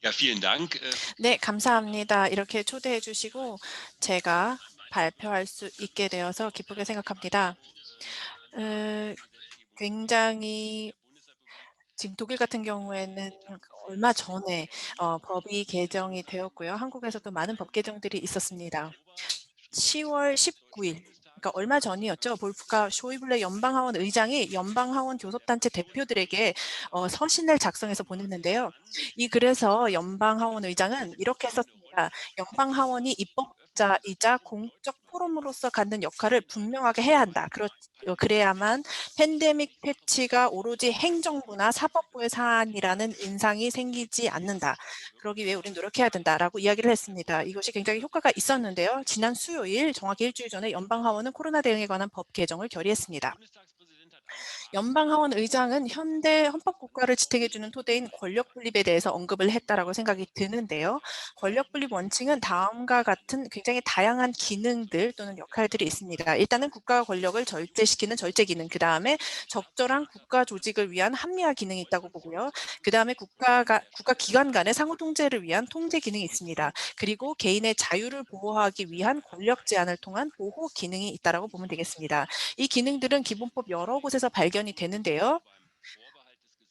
Ja, vielen Dank. 네, 감사합니다. 이렇게 초대해 주시고 제가 발표할 수 있게 되어서 기쁘게 생각합니다. 굉장히 지금 독일 같은 경우에는 얼마 전에 법이 개정이 되었고요. 한국에서도 많은 법 개정들이 있었습니다. 10월 19일, 그러니까 얼마 전이었죠. 볼프가 쇼이블레 연방하원 의장이 연방하원 교섭단체 대표들에게 서신을 작성해서 보냈는데요. 그래서 연방하원 의장은 이렇게 썼습니다. 연방하원이 입법자이자 공적 포럼으로서 갖는 역할을 분명하게 해야 한다. 그래야만 팬데믹 패치가 오로지 행정부나 사법부의 사안이라는 인상이 생기지 않는다. 그러기 위해 우리는 노력해야 된다라고 이야기를 했습니다. 이것이 굉장히 효과가 있었는데요. 지난 수요일, 정확히 일주일 전에 연방하원은 코로나 대응에 관한 법 개정을 결의했습니다. 연방하원 의장은 현대 헌법국가를 지탱해주는 토대인 권력분립에 대해서 언급을 했다라고 생각이 드는데요. 권력분립 원칙은 다음과 같은 굉장히 다양한 기능들 또는 역할들이 있습니다. 일단은 국가 권력을 절제시키는 절제 기능, 그 다음에 적절한 국가 조직을 위한 합리화 기능이 있다고 보고요. 그 다음에 국가 기관 간의 상호 통제를 위한 통제 기능이 있습니다. 그리고 개인의 자유를 보호하기 위한 권력 제한을 통한 보호 기능이 있다라고 보면 되겠습니다. 이 기능들은 기본법 여러 곳에서 발견이 되는데요.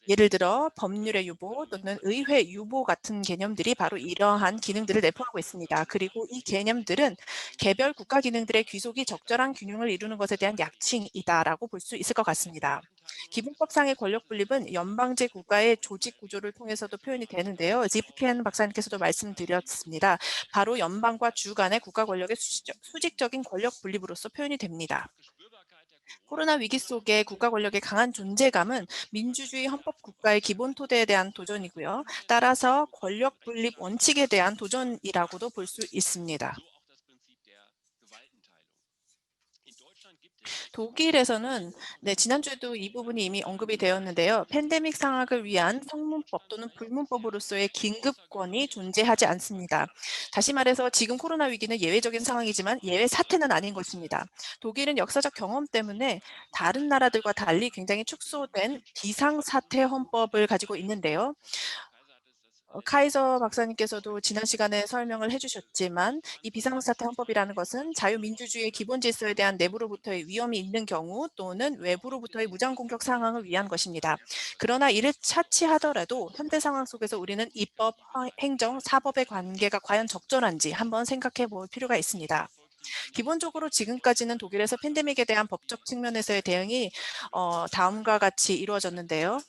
예를 들어 법률의 유보 또는 의회 유보 같은 개념들이 바로 이러한 기능들을 내포하고 있습니다. 그리고 이 개념들은 개별 국가 기능들의 귀속이 적절한 균형을 이루는 것에 대한 약칭이다라고 볼 수 있을 것 같습니다. 기본법상의 권력 분립은 연방제 국가의 조직 구조를 통해서도 표현이 되는데요. 지프켄 박사님께서도 말씀드렸습니다. 바로 연방과 주 간의 국가 권력의 수직적인 권력 분립으로서 표현이 됩니다. 코로나 위기 속에 국가 권력의 강한 존재감은 민주주의 헌법 국가의 기본 토대에 대한 도전이고요. 따라서 권력 분립 원칙에 대한 도전이라고도 볼 수 있습니다. 독일에서는 지난주에도 이 부분이 이미 언급이 되었는데요. 팬데믹 상황을 위한 성문법 또는 불문법으로서의 긴급권이 존재하지 않습니다. 다시 말해서 지금 코로나 위기는 예외적인 상황이지만 예외 사태는 아닌 것입니다. 독일은 역사적 경험 때문에 다른 나라들과 달리 굉장히 축소된 비상사태 헌법을 가지고 있는데요. 카이저 박사님께서도 지난 시간에 설명을 해주셨지만 이 비상사태 헌법이라는 것은 자유민주주의의 기본 질서에 대한 내부로부터의 위험이 있는 경우 또는 외부로부터의 무장공격 상황을 위한 것입니다. 그러나 이를 차치하더라도 현대 상황 속에서 우리는 입법, 행정, 사법의 관계가 과연 적절한지 한번 생각해 볼 필요가 있습니다. 기본적으로 지금까지는 독일에서 팬데믹에 대한 법적 측면에서의 대응이 다음과 같이 이루어졌는데요.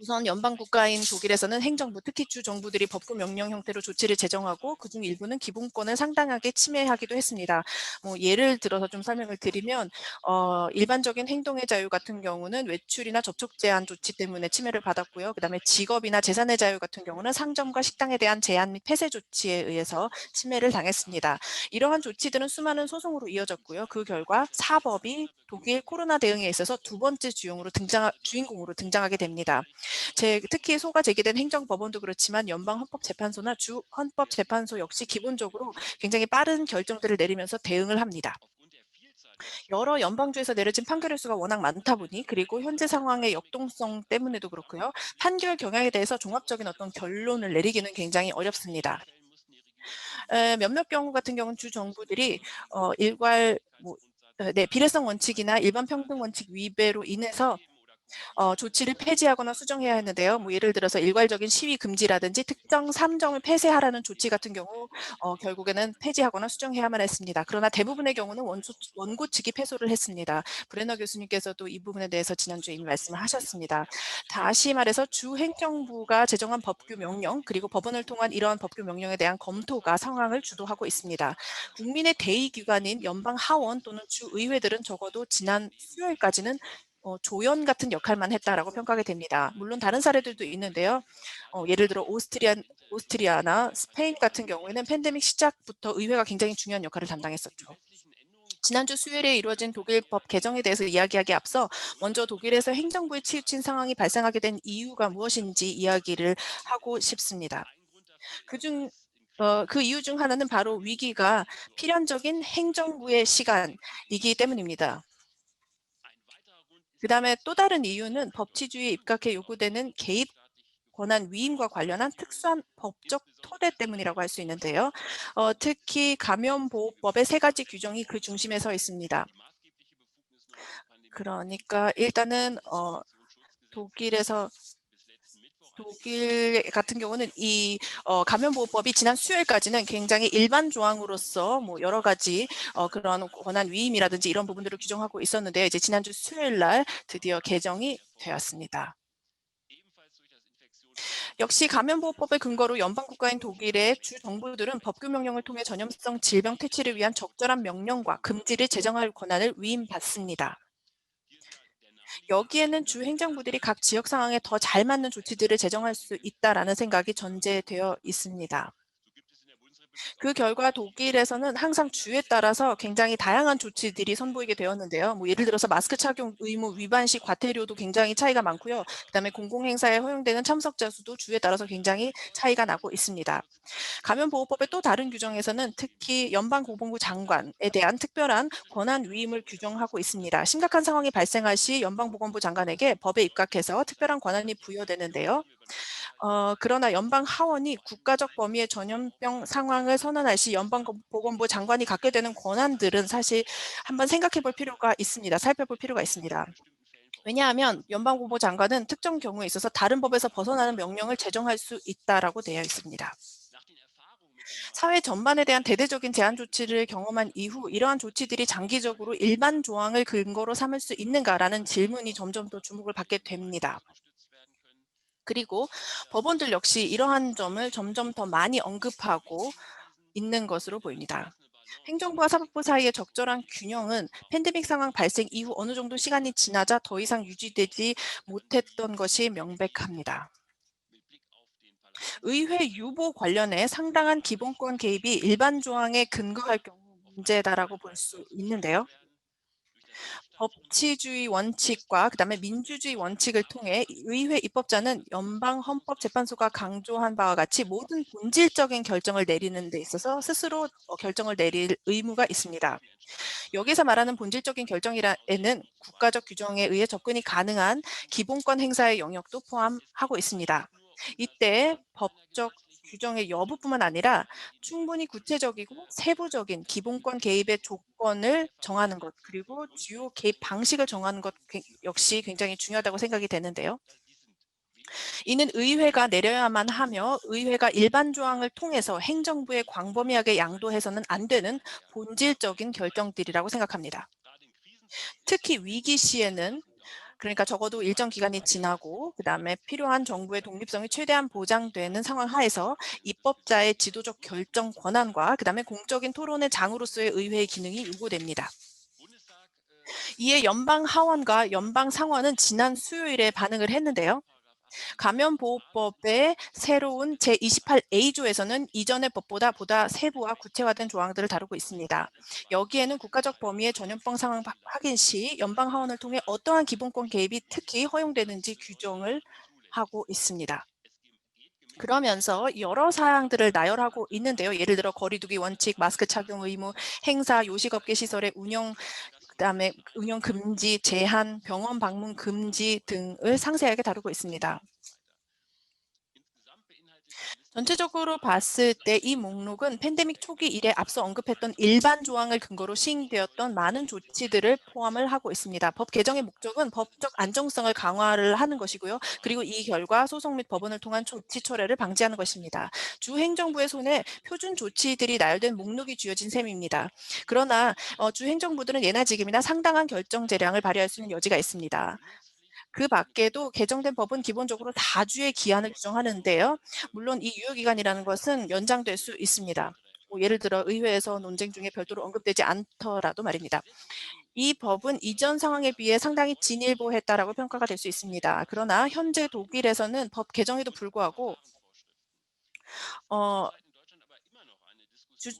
우선 연방 국가인 독일에서는 행정부, 특히 주 정부들이 법규 명령 형태로 조치를 제정하고 그중 일부는 기본권을 상당하게 침해하기도 했습니다. 뭐 예를 들어서 좀 설명을 드리면 일반적인 행동의 자유 같은 경우는 외출이나 접촉 제한 조치 때문에 침해를 받았고요. 그다음에 직업이나 재산의 자유 같은 경우는 상점과 식당에 대한 제한 및 폐쇄 조치에 의해서 침해를 당했습니다. 이러한 조치들은 수많은 소송으로 이어졌고요. 그 결과 사법이 독일 코로나 대응에 있어서 두 번째 주인공으로 등장하게 됩니다. 특히 소가 제기된 행정법원도 그렇지만 연방헌법재판소나 주헌법재판소 역시 기본적으로 굉장히 빠른 결정들을 내리면서 대응을 합니다. 여러 연방주에서 내려진 판결의 수가 워낙 많다 보니 그리고 현재 상황의 역동성 때문에도 그렇고요. 판결 경향에 대해서 종합적인 어떤 결론을 내리기는 굉장히 어렵습니다. 몇몇 경우 같은 경우는 주 정부들이 비례성 원칙이나 일반 평등 원칙 위배로 인해서 조치를 폐지하거나 수정해야 했는데요. 뭐 예를 들어서 일괄적인 시위 금지라든지 특정 3점을 폐쇄하라는 조치 같은 경우 결국에는 폐지하거나 수정해야만 했습니다. 그러나 대부분의 경우는 원고 측이 패소를 했습니다. 브레너 교수님께서도 이 부분에 대해서 지난주에 이미 말씀을 하셨습니다. 다시 말해서 주 행정부가 제정한 법규 명령 그리고 법원을 통한 이러한 법규 명령에 대한 검토가 상황을 주도하고 있습니다. 국민의 대의 기관인 연방 하원 또는 주 의회들은 적어도 지난 수요일까지는 조연 같은 역할만 했다라고 평가가 됩니다. 물론 다른 사례들도 있는데요. 예를 들어 오스트리아나 스페인 같은 경우에는 팬데믹 시작부터 의회가 굉장히 중요한 역할을 담당했었죠. 지난주 수요일에 이루어진 독일법 개정에 대해서 이야기하기에 앞서 먼저 독일에서 행정부에 치우친 상황이 발생하게 된 이유가 무엇인지 이야기를 하고 싶습니다. 그 이유 중 하나는 바로 위기가 필연적인 행정부의 시간이기 때문입니다. 그다음에 또 다른 이유는 법치주의에 입각해 요구되는 개입 권한 위임과 관련한 특수한 법적 토대 때문이라고 할 수 있는데요. 특히 감염보호법의 3가지 규정이 그 중심에 서 있습니다. 그러니까 일단은 독일 같은 경우는 이 감염보호법이 지난 수요일까지는 굉장히 일반 조항으로서 뭐 여러 가지 그런 권한 위임이라든지 이런 부분들을 규정하고 있었는데 이제 지난주 수요일 날 드디어 개정이 되었습니다. 역시 감염보호법의 근거로 연방 국가인 독일의 주 정부들은 법규 명령을 통해 전염성 질병 퇴치를 위한 적절한 명령과 금지를 제정할 권한을 위임받습니다. 여기에는 주 행정부들이 각 지역 상황에 더 잘 맞는 조치들을 제정할 수 있다라는 생각이 전제되어 있습니다. 그 결과 독일에서는 항상 주에 따라서 굉장히 다양한 조치들이 선보이게 되었는데요. 뭐 예를 들어서 마스크 착용 의무 위반 시 과태료도 굉장히 차이가 많고요. 그다음에 공공행사에 허용되는 참석자 수도 주에 따라서 굉장히 차이가 나고 있습니다. 감염보호법의 또 다른 규정에서는 특히 연방보건부 장관에 대한 특별한 권한 위임을 규정하고 있습니다. 심각한 상황이 발생할 시 연방보건부 장관에게 법에 입각해서 특별한 권한이 부여되는데요. 그러나 연방 하원이 국가적 범위의 전염병 상황을 선언할 시 연방보건부 장관이 갖게 되는 권한들은 사실 한번 생각해 볼 필요가 있습니다. 살펴볼 필요가 있습니다. 왜냐하면 연방보건부 장관은 특정 경우에 있어서 다른 법에서 벗어나는 명령을 제정할 수 있다라고 되어 있습니다. 사회 전반에 대한 대대적인 제한 조치를 경험한 이후 이러한 조치들이 장기적으로 일반 조항을 근거로 삼을 수 있는가라는 질문이 점점 더 주목을 받게 됩니다. 그리고 법원들 역시 이러한 점을 점점 더 많이 언급하고 있는 것으로 보입니다. 행정부와 사법부 사이의 적절한 균형은 팬데믹 상황 발생 이후 어느 정도 시간이 지나자 더 이상 유지되지 못했던 것이 명백합니다. 의회 유보 관련해 상당한 기본권 개입이 일반 조항에 근거할 경우 문제다라고 볼 수 있는데요. 법치주의 원칙과 그다음에 민주주의 원칙을 통해 의회 입법자는 연방헌법재판소가 강조한 바와 같이 모든 본질적인 결정을 내리는 데 있어서 스스로 결정을 내릴 의무가 있습니다. 여기서 말하는 본질적인 결정에는 국가적 규정에 의해 접근이 가능한 기본권 행사의 영역도 포함하고 있습니다. 이때 법적 규정의 여부뿐만 아니라 충분히 구체적이고 세부적인 기본권 개입의 조건을 정하는 것 그리고 주요 개입 방식을 정하는 것 역시 굉장히 중요하다고 생각이 되는데요. 이는 의회가 내려야만 하며 의회가 일반 조항을 통해서 행정부에 광범위하게 양도해서는 안 되는 본질적인 결정들이라고 생각합니다. 특히 위기 시에는 그러니까 적어도 일정 기간이 지나고 그다음에 필요한 정부의 독립성이 최대한 보장되는 상황 하에서 입법자의 지도적 결정 권한과 그다음에 공적인 토론의 장으로서의 의회의 기능이 요구됩니다. 이에 연방 하원과 연방 상원은 지난 수요일에 반응을 했는데요. 감염보호법의 새로운 제28A조에서는 이전의 법보다 보다 세부와 구체화된 조항들을 다루고 있습니다. 여기에는 국가적 범위의 전염병 상황 확인 시 연방하원을 통해 어떠한 기본권 개입이 특히 허용되는지 규정을 하고 있습니다. 그러면서 여러 사항들을 나열하고 있는데요. 예를 들어 거리두기 원칙, 마스크 착용 의무, 행사, 요식업계 시설의 운영, 그다음에 운영 금지, 제한, 병원 방문 금지 등을 상세하게 다루고 있습니다. 전체적으로 봤을 때 이 목록은 팬데믹 초기 이래 앞서 언급했던 일반 조항을 근거로 시행되었던 많은 조치들을 포함을 하고 있습니다. 법 개정의 목적은 법적 안정성을 강화를 하는 것이고요. 그리고 이 결과 소송 및 법원을 통한 조치 철회를 방지하는 것입니다. 주 행정부의 손에 표준 조치들이 나열된 목록이 쥐어진 셈입니다. 그러나 주 행정부들은 예나 지금이나 상당한 결정 재량을 발휘할 수 있는 여지가 있습니다. 그 밖에도 개정된 법은 기본적으로 다주의 기한을 규정하는데요. 물론 이 유효기간이라는 것은 연장될 수 있습니다. 예를 들어 의회에서 논쟁 중에 별도로 언급되지 않더라도 말입니다. 이 법은 이전 상황에 비해 상당히 진일보했다라고 평가가 될 수 있습니다. 그러나 현재 독일에서는 법 개정에도 불구하고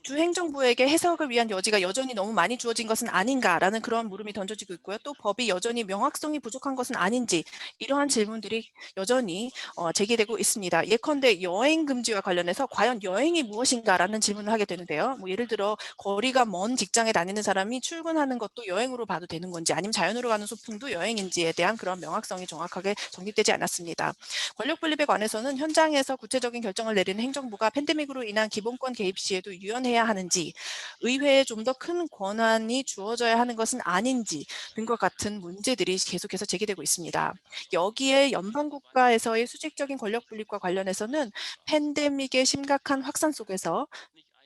주 행정부에게 해석을 위한 여지가 여전히 너무 많이 주어진 것은 아닌가라는 그런 물음이 던져지고 있고요. 또 법이 여전히 명확성이 부족한 것은 아닌지 이러한 질문들이 여전히 제기되고 있습니다. 예컨대 여행 금지와 관련해서 과연 여행이 무엇인가라는 질문을 하게 되는데요. 예를 들어 거리가 먼 직장에 다니는 사람이 출근하는 것도 여행으로 봐도 되는 건지 아니면 자연으로 가는 소풍도 여행인지에 대한 그런 명확성이 정확하게 정립되지 않았습니다. 권력 분립에 관해서는 현장에서 구체적인 결정을 내리는 행정부가 팬데믹으로 인한 기본권 개입 시에도 유연해야 하는지, 의회에 좀 더 큰 권한이 주어져야 하는 것은 아닌지 등과 같은 문제들이 계속해서 제기되고 있습니다. 여기에 연방국가에서의 수직적인 권력 분립과 관련해서는 팬데믹의 심각한 확산 속에서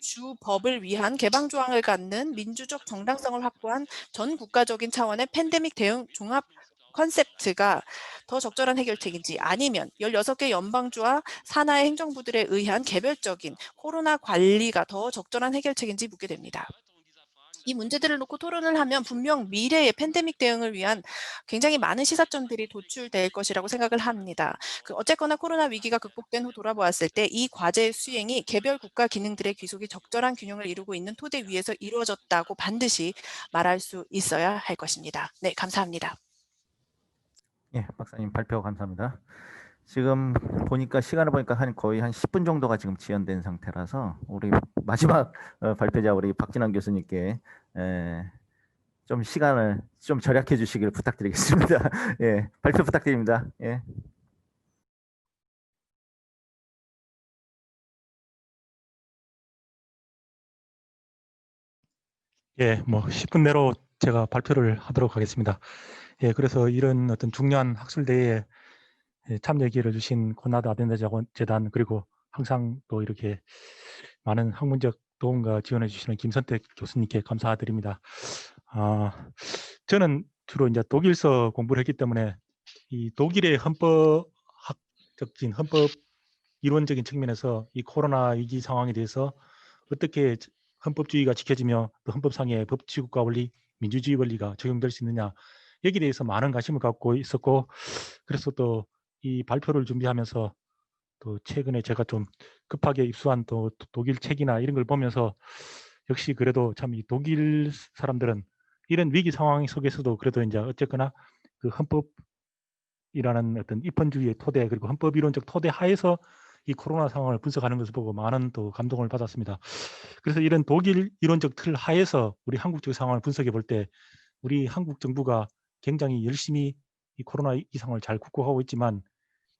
주 법을 위한 개방 조항을 갖는 민주적 정당성을 확보한 전 국가적인 차원의 팬데믹 대응 종합 컨셉트가 더 적절한 해결책인지 아니면 16개 연방주와 산하의 행정부들에 의한 개별적인 코로나 관리가 더 적절한 해결책인지 묻게 됩니다. 이 문제들을 놓고 토론을 하면 분명 미래의 팬데믹 대응을 위한 굉장히 많은 시사점들이 도출될 것이라고 생각을 합니다. 어쨌거나 코로나 위기가 극복된 후 돌아보았을 때 이 과제의 수행이 개별 국가 기능들의 귀속이 적절한 균형을 이루고 있는 토대 위에서 이루어졌다고 반드시 말할 수 있어야 할 것입니다. 네, 감사합니다. 예, 박사님 발표 감사합니다. 지금 보니까 시간을 보니까 거의 한 10분 정도가 지금 지연된 상태라서 우리 마지막 발표자 우리 박진환 교수님께 좀 시간을 좀 절약해 주시길 부탁드리겠습니다. 예, 발표 부탁드립니다. 예. 예, 뭐 10분 내로 제가 발표를 하도록 하겠습니다. 예, 그래서 이런 어떤 중요한 학술대회에 참여 기회를 주신 콘라드 아데나우어 재단 그리고 항상 또 이렇게 많은 학문적 도움과 지원해 주시는 김선택 교수님께 감사드립니다. 저는 주로 이제 독일서 공부를 했기 때문에 이 독일의 헌법학적인 헌법 이론적인 측면에서 이 코로나 위기 상황에 대해서 어떻게 헌법주의가 지켜지며 또 헌법상의 법치국가 원리, 민주주의 원리가 적용될 수 있느냐 여기에 대해서 많은 관심을 갖고 있었고 그래서 또 이 발표를 준비하면서 또 최근에 제가 좀 급하게 입수한 또 독일 책이나 이런 걸 보면서 역시 그래도 참 이 독일 사람들은 이런 위기 상황 속에서도 그래도 이제 어쨌거나 그 헌법이라는 어떤 입헌주의의 토대 그리고 헌법 이론적 토대 하에서 이 코로나 상황을 분석하는 것을 보고 많은 또 감동을 받았습니다. 그래서 이런 독일 이론적 틀 하에서 우리 한국적 상황을 분석해 볼 때 우리 한국 정부가 굉장히 열심히 이 코로나 이 상황을 잘 극복하고 있지만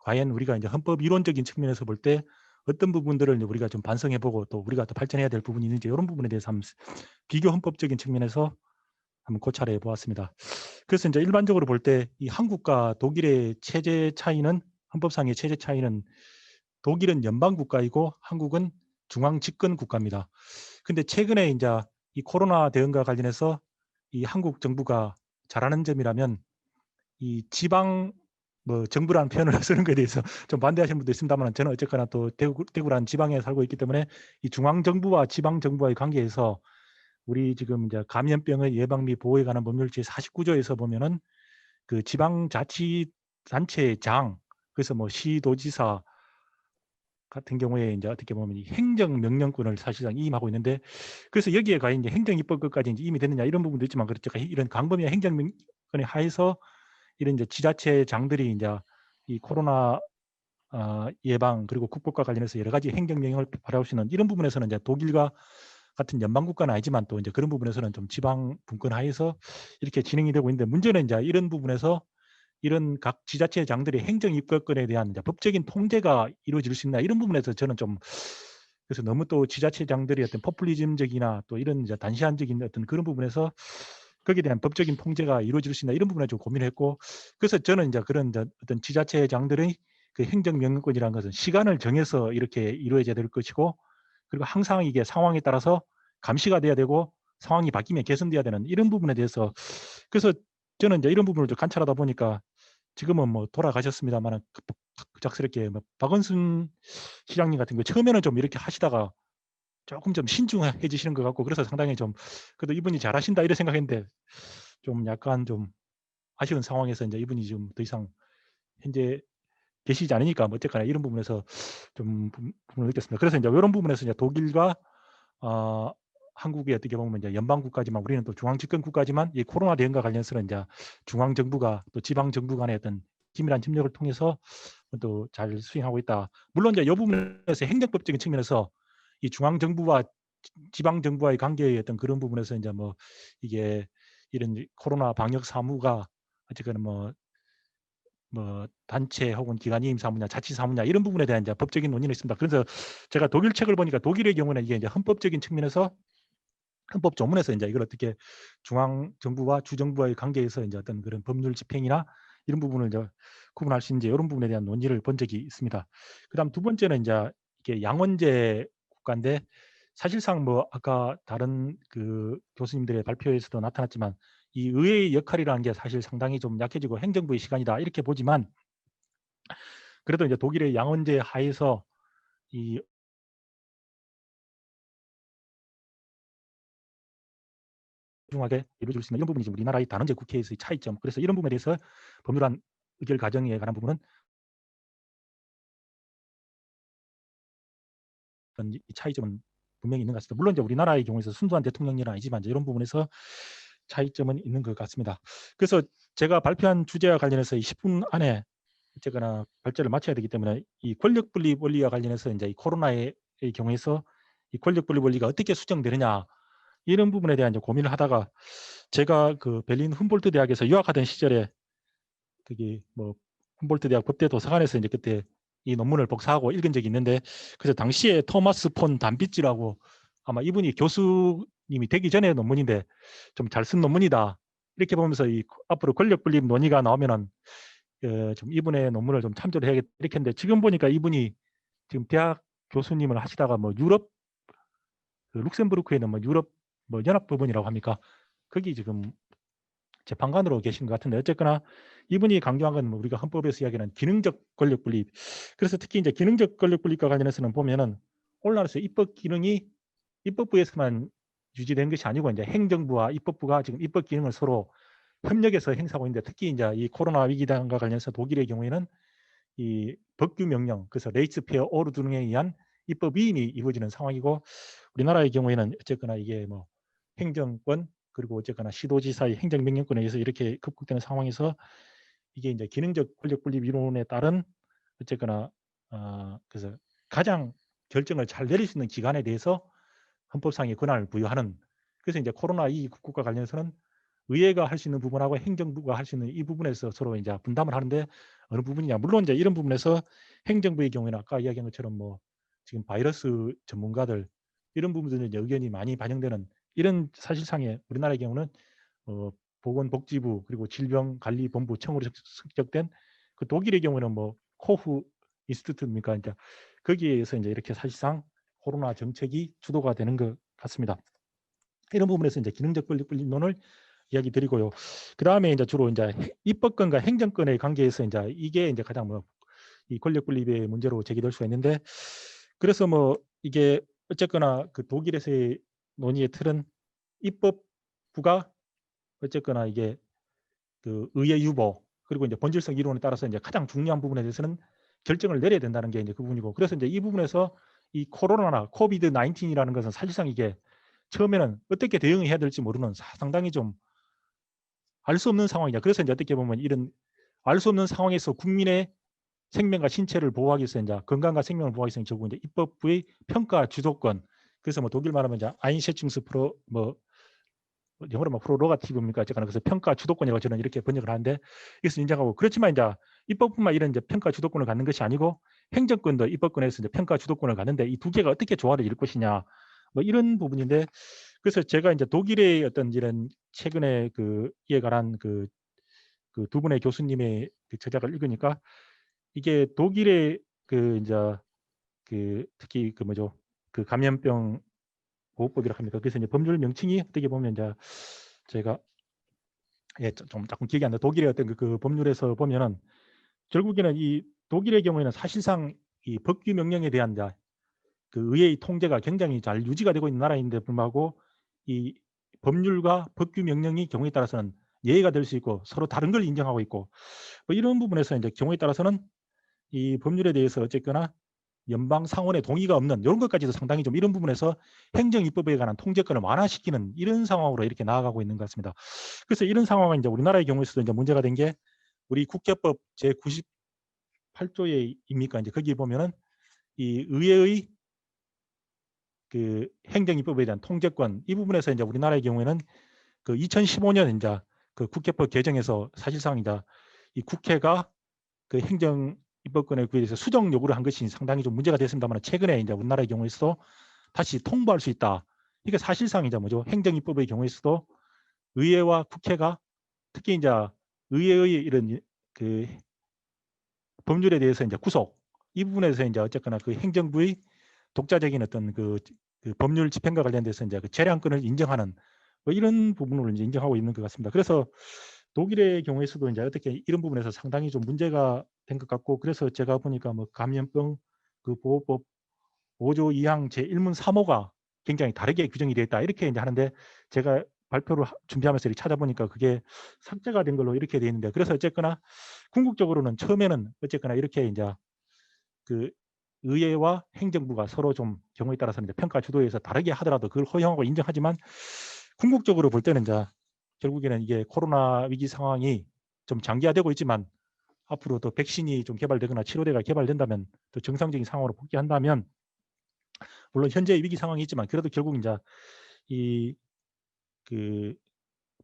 과연 우리가 이제 헌법 이론적인 측면에서 볼 때 어떤 부분들을 우리가 좀 반성해 보고 또 우리가 또 발전해야 될 부분이 있는지 이런 부분에 대해서 한번 비교 헌법적인 측면에서 한번 고찰해 보았습니다. 그래서 이제 일반적으로 볼 때 이 한국과 독일의 체제 차이는 헌법상의 체제 차이는 독일은 연방 국가이고 한국은 중앙 집권 국가입니다. 근데 최근에 이제 이 코로나 대응과 관련해서 이 한국 정부가 잘하는 점이라면 이 지방 뭐 정부라는 표현을 쓰는 것에 대해서 좀 반대하시는 분도 있습니다만 저는 어쨌거나 또 대구라는 지방에 살고 있기 때문에 이 중앙 정부와 지방 정부와의 관계에서 우리 지금 이제 감염병의 예방 및 보호에 관한 법률 제 49조에서 보면은 그 지방자치단체의 장, 그래서 뭐 시도지사 같은 경우에 이제 어떻게 보면 이 행정명령권을 사실상 위임하고 있는데, 그래서 여기에 과연 이제 행정입법권까지 이제 이미 됐느냐 이런 부분도 있지만, 그렇죠. 이런 광범위한 행정명령권에 하에서 이런 이제 지자체장들이 이제 이 코로나 예방 그리고 국법과 관련해서 여러 가지 행정명령을 발할 수 있는 이런 부분에서는 이제 독일과 같은 연방국가는 아니지만 또 이제 그런 부분에서는 좀 지방 분권 하에서 이렇게 진행이 되고 있는데, 문제는 이제 이런 부분에서 이런 각 지자체장들의 행정입법권에 대한 이제 법적인 통제가 이루어질 수 있나 이런 부분에서 저는 좀, 그래서 너무 또 지자체장들이 어떤 포퓰리즘적이나 또 이런 이제 단시한적인 어떤 그런 부분에서 거기에 대한 법적인 통제가 이루어질 수 있나 이런 부분에 좀 고민했고, 그래서 저는 이제 그런 이제 어떤 지자체장들의 그 행정명령권이라는 것은 시간을 정해서 이렇게 이루어져야 될 것이고, 그리고 항상 이게 상황에 따라서 감시가 돼야 되고 상황이 바뀌면 개선돼야 되는 이런 부분에 대해서, 그래서 저는 이제 이런 부분을 좀 관찰하다 보니까 지금은 뭐 돌아가셨습니다만 급작스럽게 뭐 박원순 시장님 같은 거 처음에는 좀 이렇게 하시다가 조금 좀 신중해지시는 것 같고, 그래서 상당히 좀 그래도 이분이 잘하신다 이런 생각했는데 좀 약간 좀 아쉬운 상황에서 이제 이분이 지금 더 이상 현재 계시지 않으니까 뭐 어쨌거나 이런 부분에서 좀 부분을 느꼈습니다. 그래서 이제 이런 부분에서 이제 독일과 한국이 어떻게 보면 이제 연방 국가지만 우리는 또 중앙 집권 국가지만 이 코로나 대응과 관련해서는 이제 중앙 정부가 또 지방 정부 간의 어떤 긴밀한 협력을 통해서 또 잘 수행하고 있다. 물론 이제 이 부분에서 행정법적인 측면에서 이 중앙 정부와 지방 정부와의 관계의 어떤 그런 부분에서 이제 뭐 이게 이런 코로나 방역 사무가 어쨌거나 뭐 단체 혹은 기관 이임 사무냐 자치 사무냐 이런 부분에 대한 이제 법적인 논의는 있습니다. 그래서 제가 독일 책을 보니까 독일의 경우는 이게 이제 헌법적인 측면에서 헌법 조문에서 이제 이걸 어떻게 중앙 정부와 주정부와의 관계에서 이제 어떤 그런 법률 집행이나 이런 부분을 이제 구분할 수 있는지 이런 부분에 대한 논의를 본 적이 있습니다. 그다음 두 번째는 이제 이게 양원제 국가인데, 사실상 뭐 아까 다른 그 교수님들의 발표에서도 나타났지만 이 의회의 역할이라는 게 사실 상당히 좀 약해지고 행정부의 시간이다 이렇게 보지만, 그래도 이제 독일의 양원제 하에서 이 중하게 이루어질 수 있는 이런 부분이 지금 우리나라의 단원제 국회에서의 차이점, 그래서 이런 부분에 대해서 법률안 의결 과정에 관한 부분은 이 차이점은 분명히 있는 것 같습니다. 물론 이제 우리나라의 경우에서 순수한 대통령제는 아니지만 이제 이런 부분에서 차이점은 있는 것 같습니다. 그래서 제가 발표한 주제와 관련해서 10분 안에 어쨌거나 발제를 마쳐야 되기 때문에 이 권력 분립 원리와 관련해서 이제 이 코로나의 경우에서 이 권력 분립 원리가 어떻게 수정되느냐 이런 부분에 대한 이제 고민을 하다가, 제가 그 베를린 훔볼트 대학에서 유학하던 시절에 그게 뭐 훔볼트 대학 법대 도서관에서 이제 그때 이 논문을 복사하고 읽은 적이 있는데, 그래서 당시에 토마스 폰 담비츠라고, 아마 이분이 교수님이 되기 전에 논문인데 좀 잘 쓴 논문이다 이렇게 보면서 이 앞으로 권력 분립 논의가 나오면은 좀 이분의 논문을 좀 참조를 해야겠다 이렇게 했는데, 지금 보니까 이분이 지금 대학 교수님을 하시다가 뭐 유럽 그 룩셈부르크에 있는 뭐 유럽 뭐 연합법원이라고 합니까? 거기 지금 재판관으로 계신 것 같은데, 어쨌거나 이분이 강조한 건 뭐 우리가 헌법에서 이야기하는 기능적 권력 분립. 그래서 특히 이제 기능적 권력 분립과 관련해서는 보면은 오늘날에서 입법 기능이 입법부에서만 유지된 것이 아니고 이제 행정부와 입법부가 지금 입법 기능을 서로 협력해서 행사하고 있는데, 특히 이제 이 코로나 위기단과 관련해서 독일의 경우에는 이 법규 명령, 그래서 레이츠 페어 오르둥에 의한 입법 위임이 이루어지는 상황이고, 우리나라의 경우에는 어쨌거나 이게 뭐 행정권 그리고 어쨌거나 시도지사의 행정명령권에 의해서 이렇게 급극되는 상황에서 이게 이제 기능적 권력 분립 이론에 따른 어쨌거나 그래서 가장 결정을 잘 내릴 수 있는 기관에 대해서 헌법상의 권한을 부여하는, 그래서 이제 코로나 이 국과 관련해서는 의회가 할 수 있는 부분하고 행정부가 할 수 있는 이 부분에서 서로 이제 분담을 하는데, 어느 부분이냐, 물론 이제 이런 부분에서 행정부의 경우에는 아까 이야기한 것처럼 뭐 지금 바이러스 전문가들 이런 부분들은 이제 의견이 많이 반영되는 이런 사실상의 우리나라의 경우는 보건복지부 그리고 질병관리본부청으로 성격된, 그 독일의 경우는 뭐 코후 인스티튜트입니까? 이제 거기에서 이제 이렇게 사실상 코로나 정책이 주도가 되는 것 같습니다. 이런 부분에서 이제 기능적 권리론을 이야기 드리고요. 그 다음에 이제 주로 이제 입법권과 행정권의 관계에서 이제 이게 이제 가장 뭐 이 권력 분립의 문제로 제기될 수가 있는데, 그래서 뭐 이게 어쨌거나 그 독일에서의 논의의 틀은 입법부가 어쨌거나 이게 그 의회 유보 그리고 이제 본질성 이론에 따라서 이제 가장 중요한 부분에 대해서는 결정을 내려야 된다는 게 이제 그 부분이고, 그래서 이제 이 부분에서 이 코로나나 코비드 19이라는 것은 사실상 이게 처음에는 어떻게 대응해야 될지 모르는 상당히 좀 알 수 없는 상황이다. 그래서 이제 어떻게 보면 이런 알 수 없는 상황에서 국민의 생명과 신체를 보호하기 위해서 이제 건강과 생명을 보호하기 위해서 결국 이제 입법부의 평가 주도권. 그래서 뭐 독일 말하면 이제 아인셰칭스 프로 뭐 영어로 뭐 프로로가티브입니까? 어쨌거나 그래서 평가 주도권이라고 저는 이렇게 번역을 하는데, 이것을 인정하고, 그렇지만 이제 입법뿐만 이런 이제 평가 주도권을 갖는 것이 아니고 행정권도 입법권에서 이제 평가 주도권을 갖는데 이 두 개가 어떻게 조화를 이룰 것이냐 뭐 이런 부분인데, 그래서 제가 이제 독일의 어떤 이런 최근에 그 이에 관한 그 두 분의 교수님의 그 저작을 읽으니까 이게 독일의 그 이제 그 특히 그 뭐죠 그 감염병 보호법이라고 합니다. 그래서 이제 법률 명칭이 어떻게 보면 이제 제가 좀 조금 기억이 안 나. 독일의 어떤 그 법률에서 보면은 결국에는 이 독일의 경우에는 사실상 이 법규 명령에 대한 그 의회의 통제가 굉장히 잘 유지가 되고 있는 나라인데 불구하고 이 법률과 법규 명령이 경우에 따라서는 예외가 될 수 있고 서로 다른 걸 인정하고 있고 뭐 이런 부분에서 이제 경우에 따라서는 이 법률에 대해서 어쨌거나 연방 상원의 동의가 없는 이런 것까지도 상당히 좀 이런 부분에서 행정입법에 관한 통제권을 완화시키는 이런 상황으로 이렇게 나아가고 있는 것 같습니다. 그래서 이런 상황은 이제 우리나라의 경우에서도 이제 문제가 된 게 우리 국회법 제 98조에입니까? 이제 거기 보면은 이 의회의 그 행정입법에 대한 통제권 이 부분에서 이제 우리나라의 경우에는 그 2015년 이제 그 국회법 개정에서 사실상 이제 이 국회가 그 행정 입법권에 대해서 수정 요구를 한 것이 상당히 좀 문제가 됐습니다만, 최근에 이제 우리나라의 경우에서 다시 통보할 수 있다. 이게 사실상 이제 뭐죠? 행정입법의 경우에서도 의회와 국회가 특히 이제 의회의 이런 그 법률에 대해서 이제 구속 이 부분에서 이제 어쨌거나 그 행정부의 독자적인 어떤 그 법률 집행과 관련돼서 이제 그 재량권을 인정하는 뭐 이런 부분을 이제 인정하고 있는 것 같습니다. 그래서 독일의 경우에서도 이제 어떻게 이런 부분에서 상당히 좀 문제가 된 것 같고, 그래서 제가 보니까 뭐 감염병 그 보호법 5조 2항 제1문 3호가 굉장히 다르게 규정이 되어 있다 이렇게 이제 하는데, 제가 발표를 준비하면서 이렇게 찾아보니까 그게 삭제가 된 걸로 이렇게 되어 있는데, 그래서 어쨌거나 궁극적으로는 처음에는 어쨌거나 이렇게 이제 그 의회와 행정부가 서로 좀 경우에 따라서는 이제 평가 주도에서 다르게 하더라도 그걸 허용하고 인정하지만, 궁극적으로 볼 때는 이제 결국에는 이게 코로나 위기 상황이 좀 장기화되고 있지만 앞으로 더 백신이 좀 개발되거나 치료제가 개발된다면 또 정상적인 상황으로 복귀한다면, 물론 현재 위기 상황이 있지만 그래도 결국 이제 이 그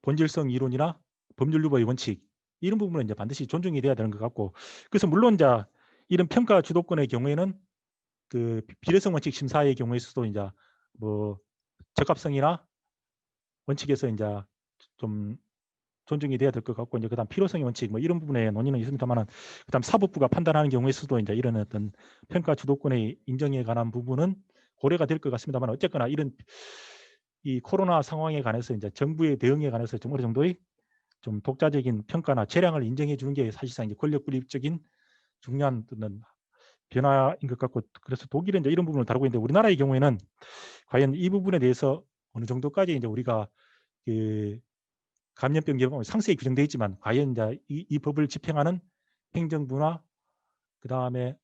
본질성 이론이나 법률 유보의 원칙 이런 부분은 이제 반드시 존중이 돼야 되는 것 같고, 그래서 물론 이제 이런 평가 주도권의 경우에는 그 비례성 원칙 심사의 경우에서도 이제 뭐 적합성이나 원칙에서 이제 좀 존중이 돼야 될 것 같고, 이제 그다음 필요성의 원칙 뭐 이런 부분에 논의는 있습니다만은, 그다음 사법부가 판단하는 경우에서도 이제 이런 어떤 평가 주도권의 인정에 관한 부분은 고려가 될 것 같습니다만, 어쨌거나 이런 이 코로나 상황에 관해서 이제 정부의 대응에 관해서 좀 어느 정도의 좀 독자적인 평가나 재량을 인정해 주는 게 사실상 이제 권력 분립적인 중요한 변화인 것 같고, 그래서 독일은 이제 이런 부분을 다루고 있는데, 우리나라의 경우에는 과연 이 부분에 대해서 어느 정도까지 이제 우리가 그 감염병 예방법이 상세히 규정되어 있지만 과연 이제 이 법을 집행하는 행정부나 그 다음에